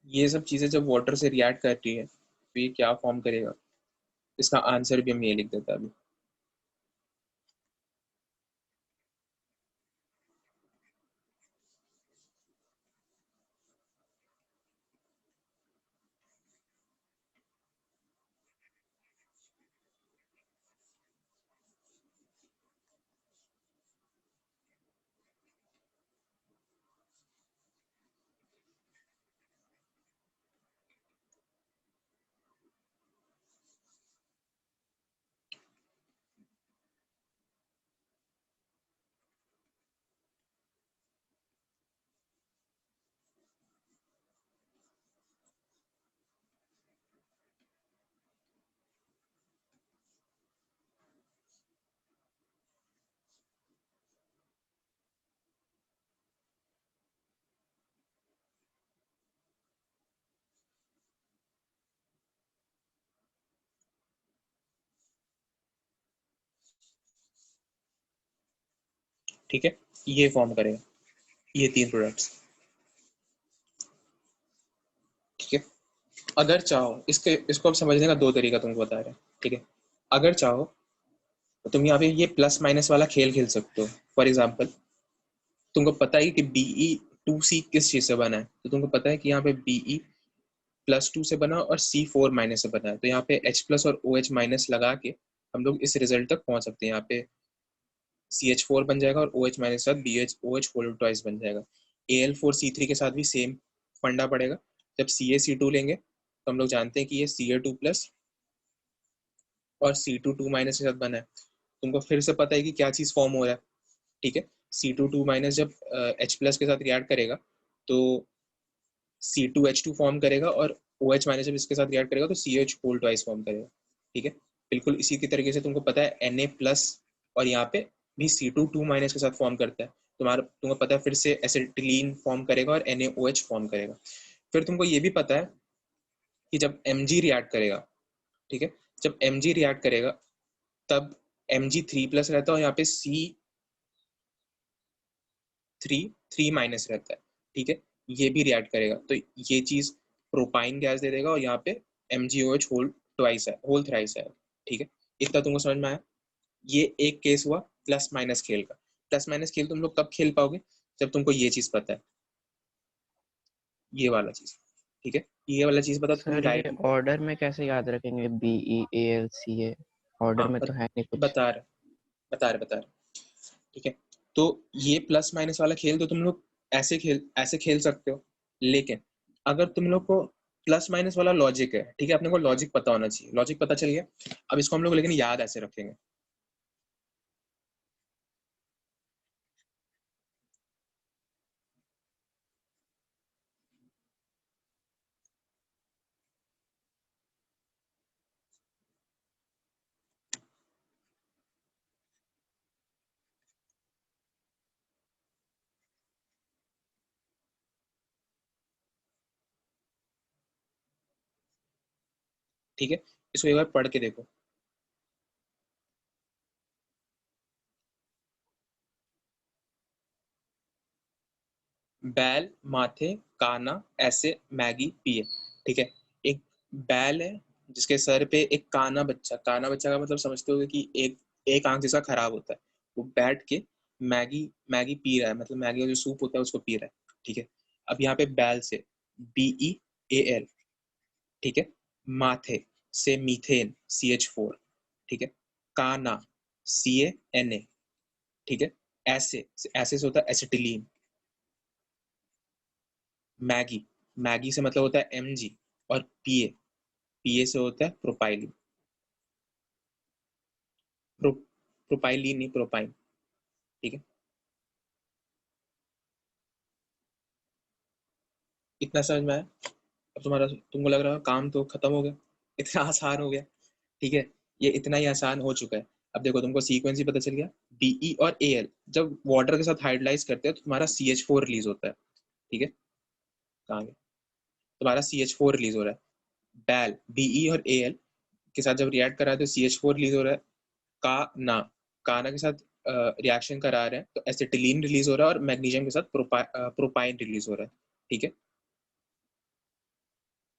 ये सब चीजें जब वाटर से रिएक्ट करती है तो ये क्या फॉर्म करेगा, इसका आंसर भी हम ये लिख देते हैं अभी। ठीक है, ये फॉर्म करेगा, ये 3 प्रोडक्ट्स। ठीक है, अगर चाहो इसको अब समझने का 2 तरीका तुमको बता रहे हैं। ठीक है, अगर चाहो तो तुम यहाँ पे ये प्लस माइनस वाला खेल खेल सकते हो। फॉर एग्जाम्पल, तुमको पता है कि BE2C किस चीज से बना है, तो तुमको पता है कि यहाँ पे BE+2 से बना और C4- से बना है, तो यहाँ पे H+ और OH- लगा के हम लोग इस रिजल्ट तक पहुंच सकते हैं। यहाँ पे CH4 बन जाएगा और OH- के साथ BHOH होल ट्वाइस बन जाएगा। Al4C3 के साथ भी सेम फंडा पड़ेगा। जब CaC2 लेंगे तो हम लोग जानते हैं कि ये Ca2+ और C2 के साथ बना है। तुमको फिर से पता है कि क्या चीज फॉर्म हो रहा है। ठीक है, C2 जब H+ के साथ रिएक्ट करेगा तो C2H2 फॉर्म करेगा और OH- जब इसके साथ रिएक्ट करेगा तो CH होल ट्वाइस फॉर्म करेगा। ठीक है, बिल्कुल इसी की तरीके से तुमको पता है Na+ और यहाँ पे भी C2 के साथ फॉर्म करता है। तुमको पता है फिर से एसिटिलीन फॉर्म करेगा और NaOH फॉर्म करेगा। फिर तुमको ये भी पता है कि जब Mg रिएक्ट करेगा, ठीक है, जब Mg रिएक्ट करेगा तब Mg3+ रहता है और यहाँ पे C3 रहता है। ठीक है, ये भी रिएक्ट करेगा तो ये चीज प्रोपाइन गैस दे देगा और यहाँ पे MgOH होल थ्राइस है। ठीक है, इतना तुमको समझ में आया। ये एक केस हुआ प्लस माइनस खेल का। प्लस माइनस खेल तुम लोग कब खेल पाओगे, जब तुमको ये चीज पता है, ये वाला चीज। ठीक है, ये वाला चीज पता, तुम सर ये डायरेक्ट। ऑर्डर में कैसे याद रखेंगे? BEALCA ऑर्डर हाँ, में तो है नहीं कुछ। बता रहे। ठीक है, तो ये प्लस माइनस वाला खेल तो तुम लोग ऐसे खेल सकते हो। लेकिन अगर तुम लोग को प्लस माइनस वाला लॉजिक है, ठीक है, अपने को लॉजिक पता होना चाहिए। लॉजिक पता चल गया, अब इसको हम लोग लेकिन याद ऐसे रखेंगे। ठीक है, इसको एक बार पढ़ के देखो। बैल माथे काना ऐसे मैगी पिए। ठीक है, एक बैल है जिसके सर पे एक काना बच्चा का मतलब समझते होगे कि एक आंख जिसका खराब होता है, वो बैठ के मैगी पी रहा है, मतलब मैगी का जो सूप होता है उसको पी रहा है। ठीक है, अब यहाँ पे बैल से BEAL, ठीक है, माथे से मीथेन CH4, ठीक है, काना CaNa, ठीक है, ऐसे से होता है एसिटिलीन। मैगी से मतलब होता है Mg, और पीए से होता है प्रोपाइलिन। प्रोपाइलिन नहीं, प्रोपाइन। ठीक है, इतना समझ में आया। अब तुमको लग रहा है काम तो खत्म हो गया, इतना आसान हो गया। ठीक है, ये इतना ही आसान हो चुका है। अब देखो, तुमको सीक्वेंस ही पता चल गया। BE और AL जब वाटर के साथ हाइड्रोलाइज करते हैं तो तुम्हारा CH4 रिलीज होता है। ठीक है, कहाँ गया, तुम्हारा CH4 रिलीज हो रहा है। बैल BE और AL के साथ जब रिएक्ट करा है तो CH4 रिलीज हो रहा है। काना के साथ रिएक्शन करा रहे हैं तो एसिटिलीन रिलीज हो रहा है और मैग्नीशियम के साथ प्रोपाइन रिलीज हो रहा है। ठीक है,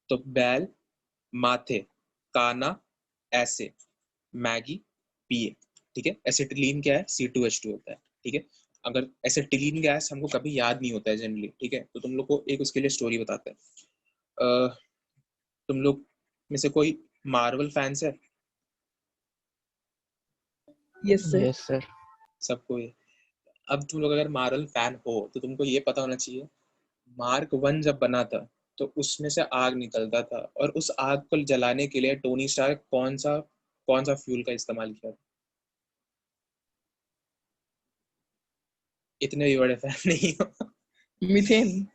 तो बैल माथे काना ऐसे मैगी पिए। ठीक है, एसिटिलीन क्या है, C2H2 होता है। ठीक है, अगर एसिटिलीन गैस हमको कभी याद नहीं होता है जनरली, ठीक है, तो तुम लोग को एक उसके लिए स्टोरी बताते हैं। तुम लोग में से कोई मार्वल फैंस है? Yes sir. Yes sir. सबको ये। अब तुम लोग अगर मार्वल फैन हो तो तुमको ये पता होना चाहिए, मार्क 1 जब बना था तो उसमें से आग निकलता था, और उस आग को जलाने के लिए टोनी स्टार्क कौन सा फ्यूल का इस्तेमाल किया था? इतने भी बड़े फैन नहीं हो। मीथेन।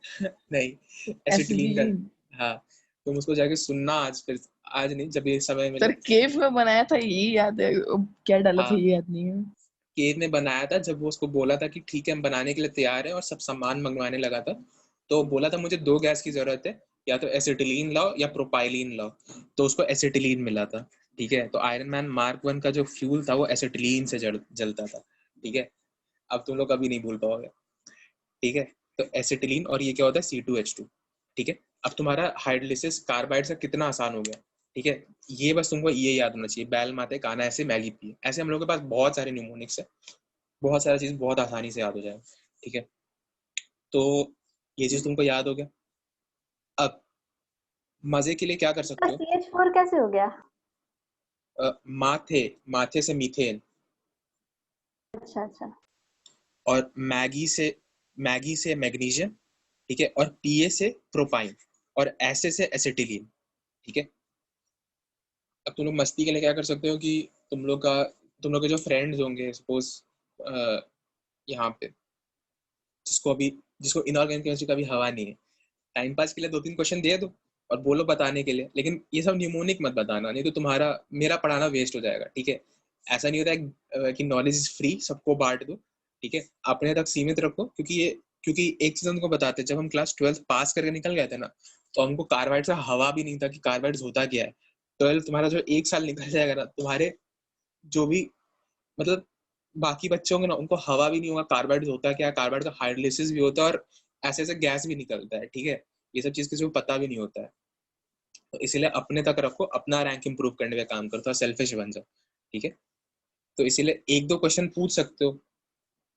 नहीं, एसिटिलीन का। एसिटिलीन। हाँ, तुम उसको जाके सुनना आज नहीं, जब ये समय मिले। सर केव में बनाया था, ये याद है, अब क्या डाला था हाँ, ये याद नहीं है। केव ने बनाया था। जब वो उसको बोला था कि ठीक है हम बनाने के लिए तैयार हैं और सब सामान मंगवाने लगा था, तो बोला था मुझे 2 गैस की जरूरत है, या तो एसिटिलीन लाओ या प्रोपाइलीन लाओ। तो उसको एसिटिलीन मिला था। ठीक है, तो आयरन मैन मार्क 1 का जो फ्यूल था वो एसिटिलीन से जलता था। ठीक है, अब तुम लोग कभी नहीं भूल पाओगे, ठीक है। तो एसिटिलीन और ये क्या होता है, C2H2, ठीक है। अब तुम्हारा हाइड्रोलिसिस कार्बाइड से कितना आसान हो गया, ठीक है। ये बस तुमको ये याद होना चाहिए, बैल माते काना ऐसे मैगी पी, ऐसे हम लोग के पास बहुत सारे न्यूमोनिक्स है, बहुत सारी चीज बहुत आसानी से याद हो जाए, ठीक है। तो ये चीज तुमको याद हो गया। अब मजे के लिए क्या कर सकते हो, CH4 कैसे हो गया? माथे से मीथेन, अच्छा अच्छा। और मैगी से मैग्नीशियम, ठीक है, और PA से प्रोपाइन, और ऐसे से एसिटिलीन, ठीक है। अब तुम लोग मस्ती के लिए क्या कर सकते हो कि तुम लोग के जो फ्रेंड्स होंगे, सपोज यहाँ पे जिसको इनऑर्गेनिक केमिस्ट्री का भी हवा नहीं है, टाइम पास के लिए 2-3 क्वेश्चन दे दो और बोलो बताने के लिए, लेकिन ये सब न्यूमोनिक मत बताना, नहीं तो तुम्हारा मेरा पढ़ाना वेस्ट हो जाएगा, ठीक है। ऐसा नहीं होता है कि नॉलेज इज फ्री, सबको बांट दो, ठीक है। अपने तक सीमित रखो, क्योंकि एक चीज हमको बताते, जब हम क्लास 12 पास करके निकल गए थे ना, तो हमको कार्बाइड से हवा भी नहीं था कि कार्बाइड होता क्या है। 12 तुम्हारा जो 1 साल निकल जाएगा ना, तुम्हारे जो भी मतलब बाकी बच्चे होंगे ना, उनको हवा भी नहीं होगा कार्बाइड होता है क्या, कार्बाइड का हाइड्रोलिसिस भी होता है और ऐसे ऐसे गैस भी निकलता है, ठीक है। ये सब चीज किसी को पता भी नहीं होता है, तो इसीलिए अपने तक रखो, अपना रैंक इंप्रूव करने का काम करो, थोड़ा सेल्फिश बन जाओ, ठीक है। तो इसीलिए 1-2 क्वेश्चन पूछ सकते हो,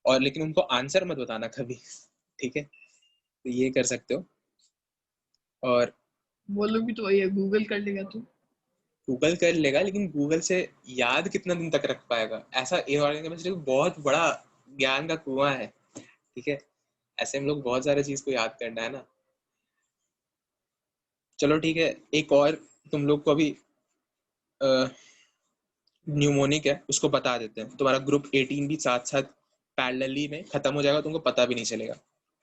और लेकिन उनको आंसर मत बताना कभी, ठीक है। तो ये कर सकते हो। और वो लोग भी तो वही है, गूगल कर लेगा तू। गूगल कर लेगा, लेकिन गूगल से याद कितना दिन तक रख पाएगा, ऐसा इनऑर्गेनिक केमिस्ट्री बहुत बड़ा ज्ञान का कुआं है, ठीक है। ऐसे हम लोग बहुत सारे चीज को याद करना है ना। चलो ठीक है, एक और तुम लोग को अभी न्यूमोनिक है उसको बता देते हैं, तुम्हारा ग्रुप 18 भी साथ साथ पैरेलली में खत्म हो जाएगा, तुमको पता भी नहीं चलेगा,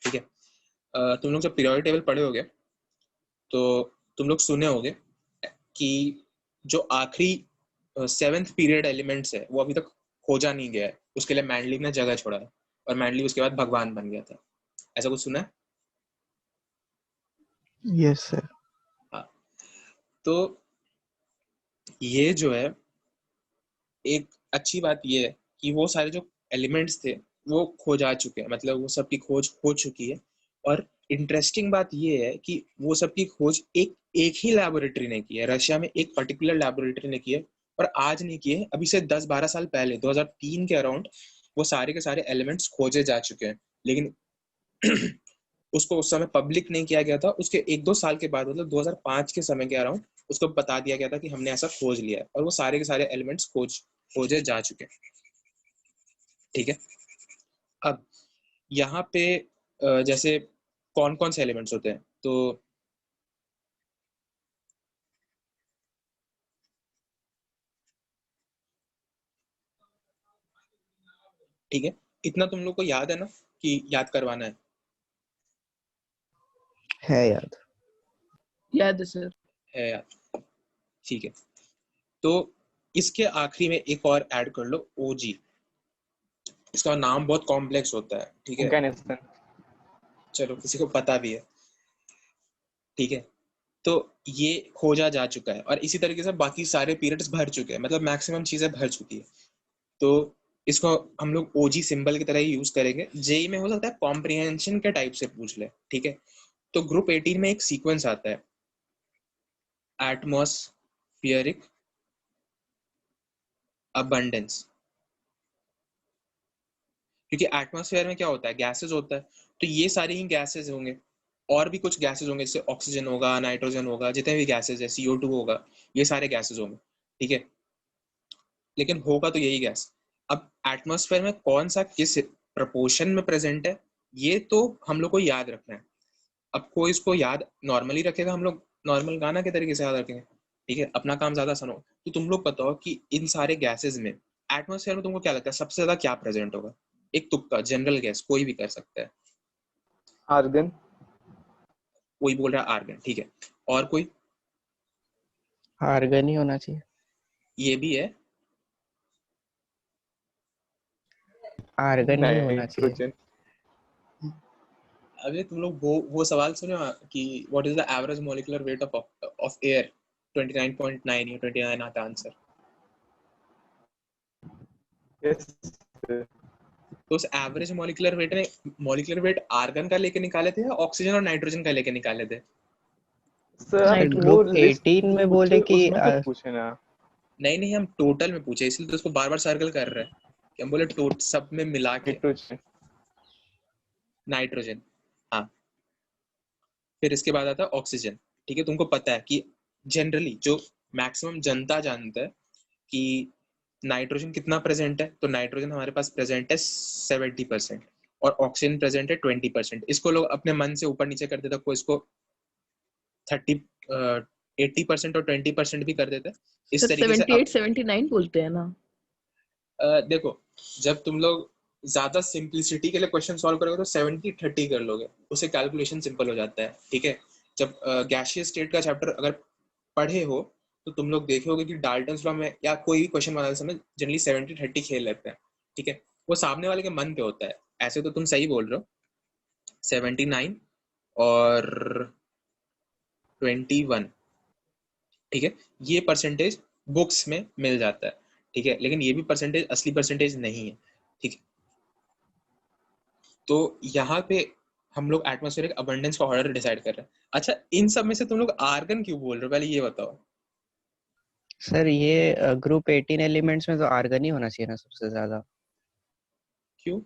ठीक है। तुम लोग जब पीरियोडिक टेबल पढ़े होगे तो तुम लोग सुने होगे कि जो आखिरी 7th पीरियड एलिमेंट्स है वो अभी तक खोजा नहीं गया है, उसके लिए मैंडलीव ने जगह छोड़ा है, और मैंडलीव उसके बाद भगवान बन गया था, ऐसा कुछ सुना है? Yes sir. हाँ, तो ये जो है एक अच्छी बात ये है कि वो सारे जो एलिमेंट्स थे वो खोजा चुके हैं, मतलब वो सब की खोज हो चुकी है। और इंटरेस्टिंग बात ये है कि वो सब की खोज एक ही लैबोरेटरी ने की है, रशिया में एक पर्टिकुलर लैबोरेटरी ने की है, और आज नहीं की है, अभी से 10-12 साल पहले 2003 के अराउंड वो सारे के सारे एलिमेंट्स खोजे जा चुके हैं, लेकिन उसको उस समय पब्लिक नहीं किया गया था। उसके 1-2 साल के बाद, मतलब 2005 के समय के अराउंड, उसको बता दिया गया था कि हमने ऐसा खोज लिया है, और वो सारे के सारे एलिमेंट्स खोजे जा चुके हैं, ठीक है। अब यहाँ पे जैसे कौन कौन से एलिमेंट्स होते हैं, तो ठीक है, इतना तुम लोग को याद है ना कि याद करवाना है याद। याद है सर। है याद, ठीक है। तो इसके आखिरी में एक और ऐड कर लो, OG। इसका नाम बहुत कॉम्प्लेक्स होता है, ठीक है, ऑर्गेनिज्म। चलो किसी को पता भी है, ठीक है। तो ये खोजा जा चुका है, और इसी तरीके से बाकी सारे पीरियड्स भर चुके हैं, मतलब मैक्सिमम चीजें भर चुकी है। तो इसको हम लोग OG सिंबल की तरह ही यूज करेंगे। जेई में हो सकता है कॉम्प्रिहेंशन के टाइप से पूछ ले, ठीक है। तो ग्रुप 18 में एक सीक्वेंस आता है, एटमॉस्फियरिक अबंडेंस, क्योंकि एटमॉस्फेयर में क्या होता है, गैसेस होता है, तो ये सारे ही गैसेस होंगे, और भी कुछ गैसेस होंगे, जैसे ऑक्सीजन होगा, नाइट्रोजन होगा, जितने भी गैसेस है, CO2 होगा, ये सारे गैसेस होंगे, ठीक है। लेकिन होगा तो यही गैस। अब एटमॉस्फेयर में कौन सा किस प्रपोर्शन में प्रेजेंट है, ये तो हम लोग को याद रखना है। अब कोई इसको याद नॉर्मली रखेगा, हम लोग नॉर्मल गाना के तरीके से याद रखेंगे, ठीक है, अपना काम ज्यादा आसान हो। तो तुम लोग बताओ कि इन सारे गैसेस में, एटमॉस्फेयर में तुमको क्या लगता है सबसे ज्यादा क्या प्रेजेंट होगा? एक तुक्का जनरल गैस कोई भी कर सकता है। आर्गन। कोई बोल रहा है आर्गन, ठीक है, और कोई? आर्गन ही होना चाहिए। ये भी है, आर्गन ही होना चाहिए। नाइट्रोजन। अबे तुम लोग वो सवाल सुने हो कि what is the average molecular weight of air? 29.9 या 29 आता आंसर। यस। तो उस एवरेज मॉलिक्यूलर वेट ने मॉलिक्यूलर वेट आर्गन का लेके निकाले थे या ऑक्सीजन और नाइट्रोजन का लेके निकाले थे? सर आप Nitrogen. वो ग्रुप लिस्ट 18 में बोले कि उसमें से पूछे ना। नहीं हम टोटल में पूछे, इसलिए तो उसको बार बार सर्कल कर रहे हैं कि हम बोले टोट सब में मिला के नाइट्रोजन। नाइट्रोजन। हाँ, फिर इसके बाद आता है ऑक्सीजन। ठीक है, तुमको पता है कि जनरली जो मैक्सिमम जनता जानता है कि नाइट्रोजन कितना प्रेजेंट है, तो नाइट्रोजन हमारे पास प्रेजेंट है 70% और ऑक्सीजन प्रेजेंट है 20%। इसको लोग अपने मन से ऊपर नीचे कर देते, कोई इसको 80% और 20% भी कर देते हैं। इस सर तरीके से 78 79 बोलते हैं ना। देखो, जब तुम लोग ज्यादा सिंपलिसिटी के लिए क्वेश्चन सॉल्व करोगे तो 70-30 कर लोगे, उससे कैलकुलेशन सिंपल हो जाता है। ठीक है, जब गैसियस स्टेट का चैप्टर अगर पढ़े हो तो तुम लोग देखे होगे कि डाल्टन्स लॉ में या कोई भी क्वेश्चन बनाते समय जनरली 70-30 खेल लेते हैं। ठीक है, वो सामने वाले के मन पे होता है। ऐसे तो तुम सही बोल रहे हो, 79 और 21। ठीक है, ये परसेंटेज बुक्स में मिल जाता है। ठीक है, लेकिन ये भी परसेंटेज असली परसेंटेज नहीं है। ठीक है, तो यहाँ पे हम लोग एटमॉस्फेरिक अबंडेंस का ऑर्डर डिसाइड कर रहे हैं। अच्छा, इन सब में से तुम लोग आर्गन क्यों बोल रहे हो, पहले ये बताओ। सर ये ग्रुप 18 एलिमेंट्स में तो आर्गन ही होना चाहिए ना सबसे ज्यादा, क्यों?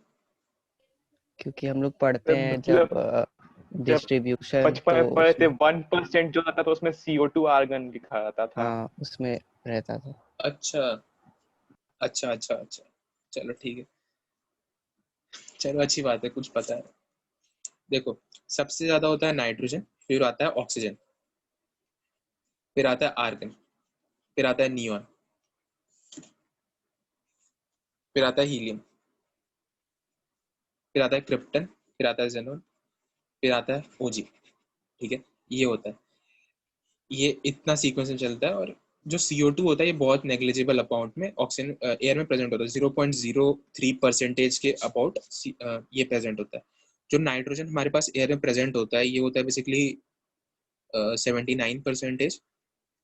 क्योंकि हम लोग पढ़ते हैं जब मतलब जब डिस्ट्रीब्यूशन बचपन तो में पढ़े थे उसमें 1% जो आता था उसमें CO2 आर्गन लिखा रहता था। हाँ उसमें रहता था। अच्छा अच्छा अच्छा अच्छा, चलो ठीक है, चलो अच्छी बात है, कुछ पता है। देखो, सबसे ज्यादा होता है नाइट्रोजन, फिर आता है ऑक्सीजन, फिर आता है आर्गन, फिर आता है नियॉन, फिर आता है हीलियम, फिर आता है क्रिप्टन, फिर आता है जेनॉन, फिर आता है ओजी। ठीक है, ये होता है, ये इतना सीक्वेंस में चलता है। और जो CO2 होता है ये बहुत नेग्लिजिबल अमाउंट में ऑक्सीजन एयर में प्रेजेंट होता है, 0.03% के अबाउट ये प्रेजेंट होता है। जो नाइट्रोजन हमारे पास एयर में प्रेजेंट होता है ये होता है बेसिकली 79%,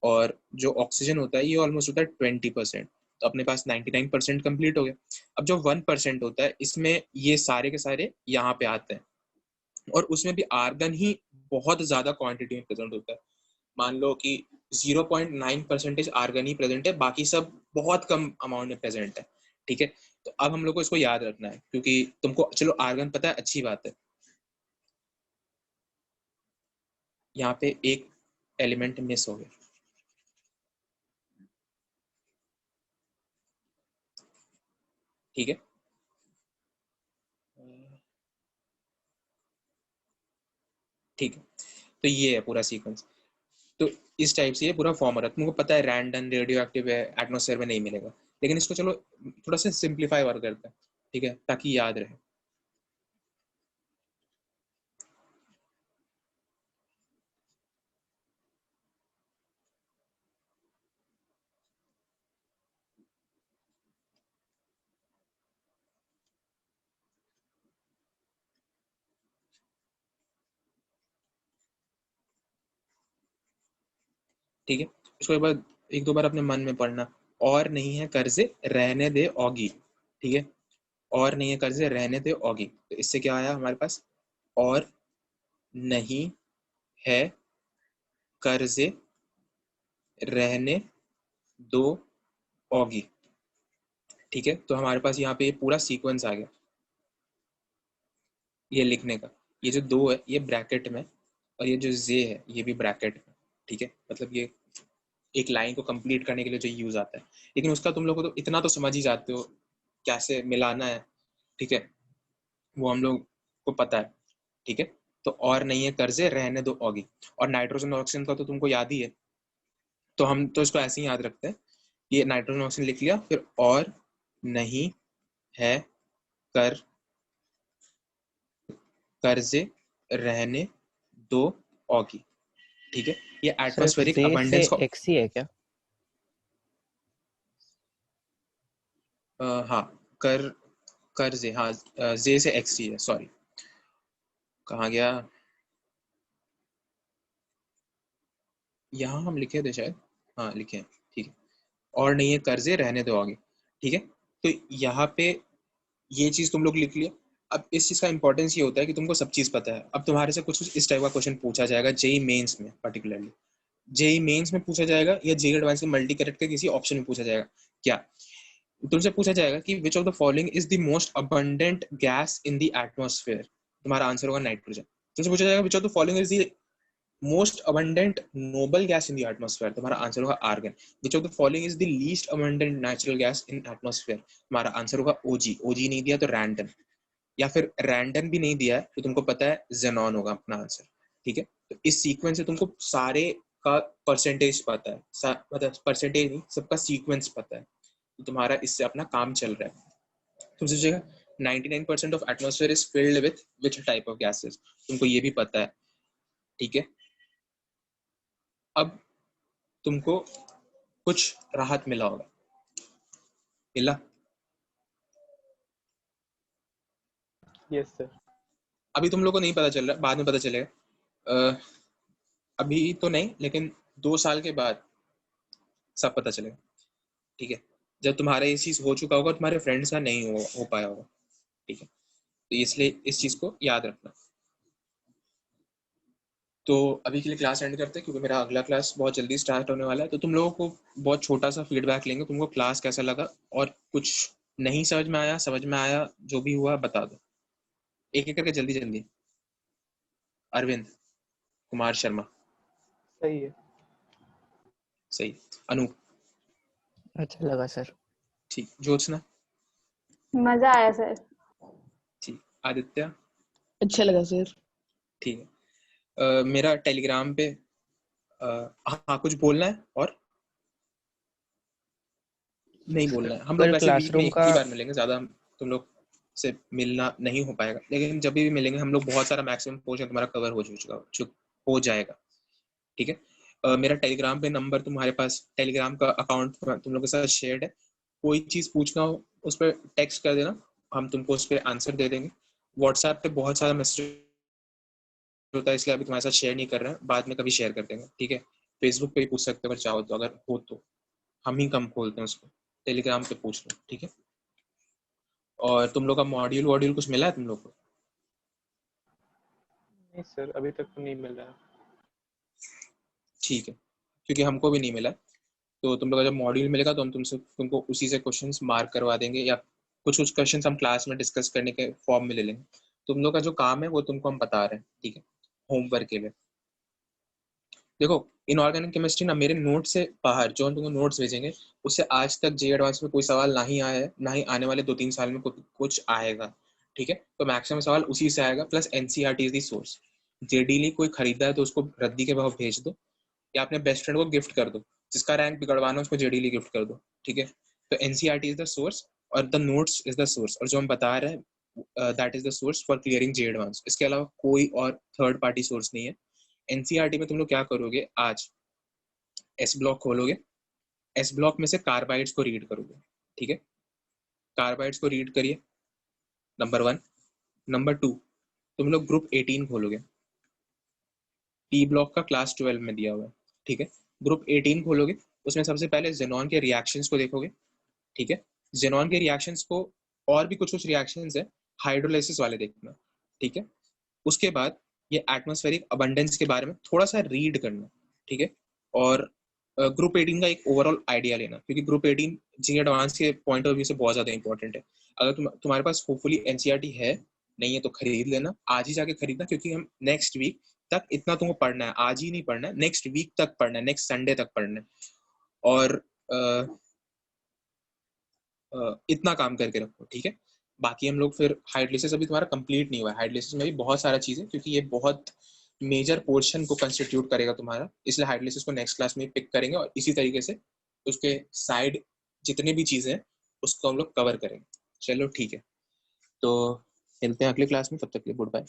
और जो ऑक्सीजन होता है ये ऑलमोस्ट होता है 20%। तो अपने पास 99% कंप्लीट हो गया। अब जो 1% होता है इसमें ये सारे के सारे यहाँ पे आते हैं, और उसमें भी आर्गन ही बहुत ज्यादा क्वांटिटी में प्रेजेंट होता है। मान लो कि 0.9% आर्गन ही प्रेजेंट है, बाकी सब बहुत कम अमाउंट में प्रेजेंट है। ठीक है, तो अब हम लोग को इसको याद रखना है, क्योंकि तुमको चलो आर्गन पता है, अच्छी बात है। यहाँ पे एक एलिमेंट मिस हो गया। ठीक है, ठीक है, तो ये है पूरा सीक्वेंस। तो इस टाइप से ये पूरा फॉर्म हो रहा है। तुमको पता है रैंडम रेडियो एक्टिव है, एटमॉस्फेयर में नहीं मिलेगा, लेकिन इसको चलो थोड़ा सा सिंप्लीफाई और करते हैं। ठीक है, ताकि याद रहे। ठीक है, इसको एक बार एक दो बार अपने मन में पढ़ना। और नहीं है कर्जे रहने दे औगी। ठीक है, और नहीं है कर्जे रहने दे औगी, तो इससे क्या आया हमारे पास, और नहीं है कर्जे रहने दो औगी। ठीक है, तो हमारे पास यहाँ पे ये पूरा सीक्वेंस आ गया ये लिखने का। ये जो दो है ये ब्रैकेट में, और ये जो जे है ये भी ब्रैकेट में। ठीक है, मतलब ये एक लाइन को कंप्लीट करने के लिए जो यूज आता है, लेकिन उसका तुम लोग को तो इतना तो समझ ही जाते हो कैसे मिलाना है। ठीक है, वो हम लोग को पता है। ठीक है, तो और नहीं है कर्जे रहने दो औगी, और नाइट्रोजन और ऑक्सीजन का तो तुमको याद ही है, तो हम तो इसको ऐसे ही याद रखते हैं। ये नाइट्रोजन ऑक्सीजन लिख लिया, फिर और नहीं है कर कर्जे रहने दो औगी। ठीक है, ये सिर्फ एटमॉस्फेरिक जे से अबंडेंस का एक्स ही है क्या? हाँ, कर कर्जे, हाँ जे से एक्स ही है, सॉरी कहाँ गया, यहाँ हम लिखे थे शायद, हाँ लिखे हैं। ठीक है, और नहीं है कर्जे रहने दो आगे। ठीक है, तो यहाँ पे ये चीज तुम लोग लिख लिया। अब इस चीज का इंपॉर्टेंस ये होता है कि तुमको सब चीज पता है। अब तुम्हारे से कुछ इस टाइप का क्वेश्चन पूछा जाएगा जेई मेंस में, पर्टिकुलरली जेई मेंस में पूछा जाएगा या जेई एडवांस के मल्टी करेक्ट के किसी ऑप्शन में पूछा जाएगा। क्या तुमसे पूछा जाएगा कि which of the following is the most abundant gas in the atmosphere, तुम्हारा आंसर होगा नाइट्रोजन। तुमसे पूछा जाएगा which of the following is the most abundant noble gas in the atmosphere, तुम्हारा आंसर होगा argon. which of the following is the least abundant natural gas in atmosphere, तुम्हारा answer होगा ओजी। ओजी नहीं दिया तो रैंडन, या फिर रैंडन भी नहीं दिया है तो तुमको पता है जेनॉन होगा अपना आंसर। ठीक है, तो इस सीक्वेंस से तुमको सारे का परसेंटेज पता है, मतलब परसेंटेज नहीं, सबका सीक्वेंस पता है, तो तुम्हारा इससे अपना काम चल रहा है। तुम सोचेगा 99% of atmosphere is filled with which type of gases, तुमको ये भी पता है। ठीक है, अब तुमको कुछ राहत मिला होगा, मिला? Yes sir. अभी तुम लोग को नहीं पता चल रहा, बाद में पता चलेगा। अभी तो नहीं, लेकिन 2 साल के बाद सब पता चलेगा। ठीक है, जब तुम्हारा ये चीज हो चुका होगा, तुम्हारे फ्रेंड्स का नहीं हो पाया होगा। ठीक है, तो इसलिए इस चीज को याद रखना। तो अभी के लिए क्लास एंड करते हैं, क्योंकि मेरा अगला क्लास बहुत जल्दी स्टार्ट होने वाला है। तो तुम लोगों को बहुत छोटा सा फीडबैक लेंगे, तुमको क्लास कैसा लगा, और कुछ नहीं समझ में आया, समझ में आया, जो भी हुआ बता दो, एक एक करके जल्दी जल्दी। अरविंद कुमार शर्मा, सही है। सही। अनूप, अच्छा लगा सर। ठीक। ज्योत्सना, मजा आया सर। ठीक। आदित्य, अच्छा लगा सर। ठीक है। मेरा टेलीग्राम पे हाँ कुछ बोलना है और नहीं बोलना है। हम लोग अगर वैसे वीक में क्लासरूम एक का ही बार मिलेंगे, ज्यादा तुम लोग से मिलना नहीं हो पाएगा, लेकिन जब भी मिलेंगे हम लोग बहुत सारा मैक्सिमम पोर्शन तुम्हारा कवर हो जाएगा। ठीक है, मेरा टेलीग्राम पे नंबर तुम्हारे पास, टेलीग्राम का अकाउंट तुम लोग के साथ शेयर्ड है। कोई चीज पूछना हो उस पर टेक्स्ट कर देना, हम तुमको उस पर आंसर दे देंगे। व्हाट्सएप पे बहुत सारा मैसेज होता है, इसलिए अभी तुम्हारे साथ शेयर नहीं कर रहे हैं, बाद में कभी शेयर कर देंगे। ठीक है, फेसबुक पे भी पूछ सकते हो अगर चाहो तो, अगर हो तो, हम ही कम खोलते हैं उसको। टेलीग्राम पे पूछ लो। ठीक है, और तुम लोग का मॉड्यूल कुछ मिला है तुम लोग को? नहीं सर, अभी तक तो नहीं मिल रहा है। ठीक है, क्योंकि हमको भी नहीं मिला। तो तुम लोग का जब मॉड्यूल मिलेगा तो हम तुमको उसी से क्वेश्चंस मार्क करवा देंगे, या कुछ क्वेश्चंस हम क्लास में डिस्कस करने के फॉर्म में ले लेंगे। तुम लोग का जो काम है वो तुमको हम बता रहे हैं। ठीक है, होमवर्क के लिए देखो, इनऑर्गेनिक केमिस्ट्री ना मेरे नोट से बाहर जो हम तुमको नोट्स भेजेंगे, उससे आज तक जे एडवांस में कोई सवाल ना ही आया है, ना ही आने वाले 2-3 साल में कुछ आएगा। ठीक है, तो मैक्सिमम सवाल उसी से आएगा, plus NCERT is the source. जेडीली कोई खरीदा है तो उसको रद्दी के भाव भेज दो, या अपने बेस्ट फ्रेंड को गिफ्ट कर दो, जिसका रैंक बिगड़वाना उसको जेडीली गिफ्ट कर दो। ठीक है, तो एनसीईआरटी इज द सोर्स और the notes is the source, और जो हम बता रहे हैं that is the source for clearing J advance. इसके अलावा कोई और थर्ड पार्टी सोर्स नहीं है। एनसीईआरटी में तुम लोग क्या करोगे, आज एस ब्लॉक खोलोगे, एस ब्लॉक में से कार्बाइड्स को रीड करोगे। ठीक है, कार्बाइड्स को रीड करिए, नंबर 1। नंबर 2, तुम लोग ग्रुप 18 खोलोगे, पी ब्लॉक का क्लास 12 में दिया हुआ है। ठीक है, ग्रुप 18 खोलोगे, उसमें सबसे पहले जेनॉन के रिएक्शंस को देखोगे। ठीक है, जेनॉन के रिएक्शंस को, और भी कुछ रिएक्शंस है हाइड्रोलाइसिस वाले देखना। ठीक है, उसके बाद ये एटमॉस्फेरिक अबंडेंस के बारे में थोड़ा सा रीड करना। ठीक है, और ग्रुप 18 का एक ओवरऑल आइडिया लेना, क्योंकि ग्रुप 18 जी एडवांस के पॉइंट ऑफ व्यू से बहुत ज्यादा इंपॉर्टेंट है। अगर तुम्हारे पास होपफुली एनसीईआरटी है, नहीं है तो खरीद लेना, आज ही जाके खरीदना, क्योंकि हम नेक्स्ट वीक तक इतना तुमको पढ़ना है, आज ही नहीं पढ़ना है, नेक्स्ट वीक तक पढ़ना है, नेक्स्ट संडे तक पढ़ना है। और इतना काम करके रखो। ठीक है, बाकी हम लोग फिर हाइड्रोलाइसिस अभी तुम्हारा कंप्लीट नहीं हुआ है, हाइड्रोलाइसिस में भी बहुत सारा चीज़ें, क्योंकि ये बहुत मेजर पोर्शन को कंस्टिट्यूट करेगा तुम्हारा, इसलिए हाइड्रोलाइसिस को नेक्स्ट क्लास में पिक करेंगे, और इसी तरीके से उसके साइड जितने भी चीज़ें हैं उसको हम लोग कवर करेंगे। चलो ठीक है, तो मिलते हैं अगले क्लास में, तब तक के लिए गुड बाय।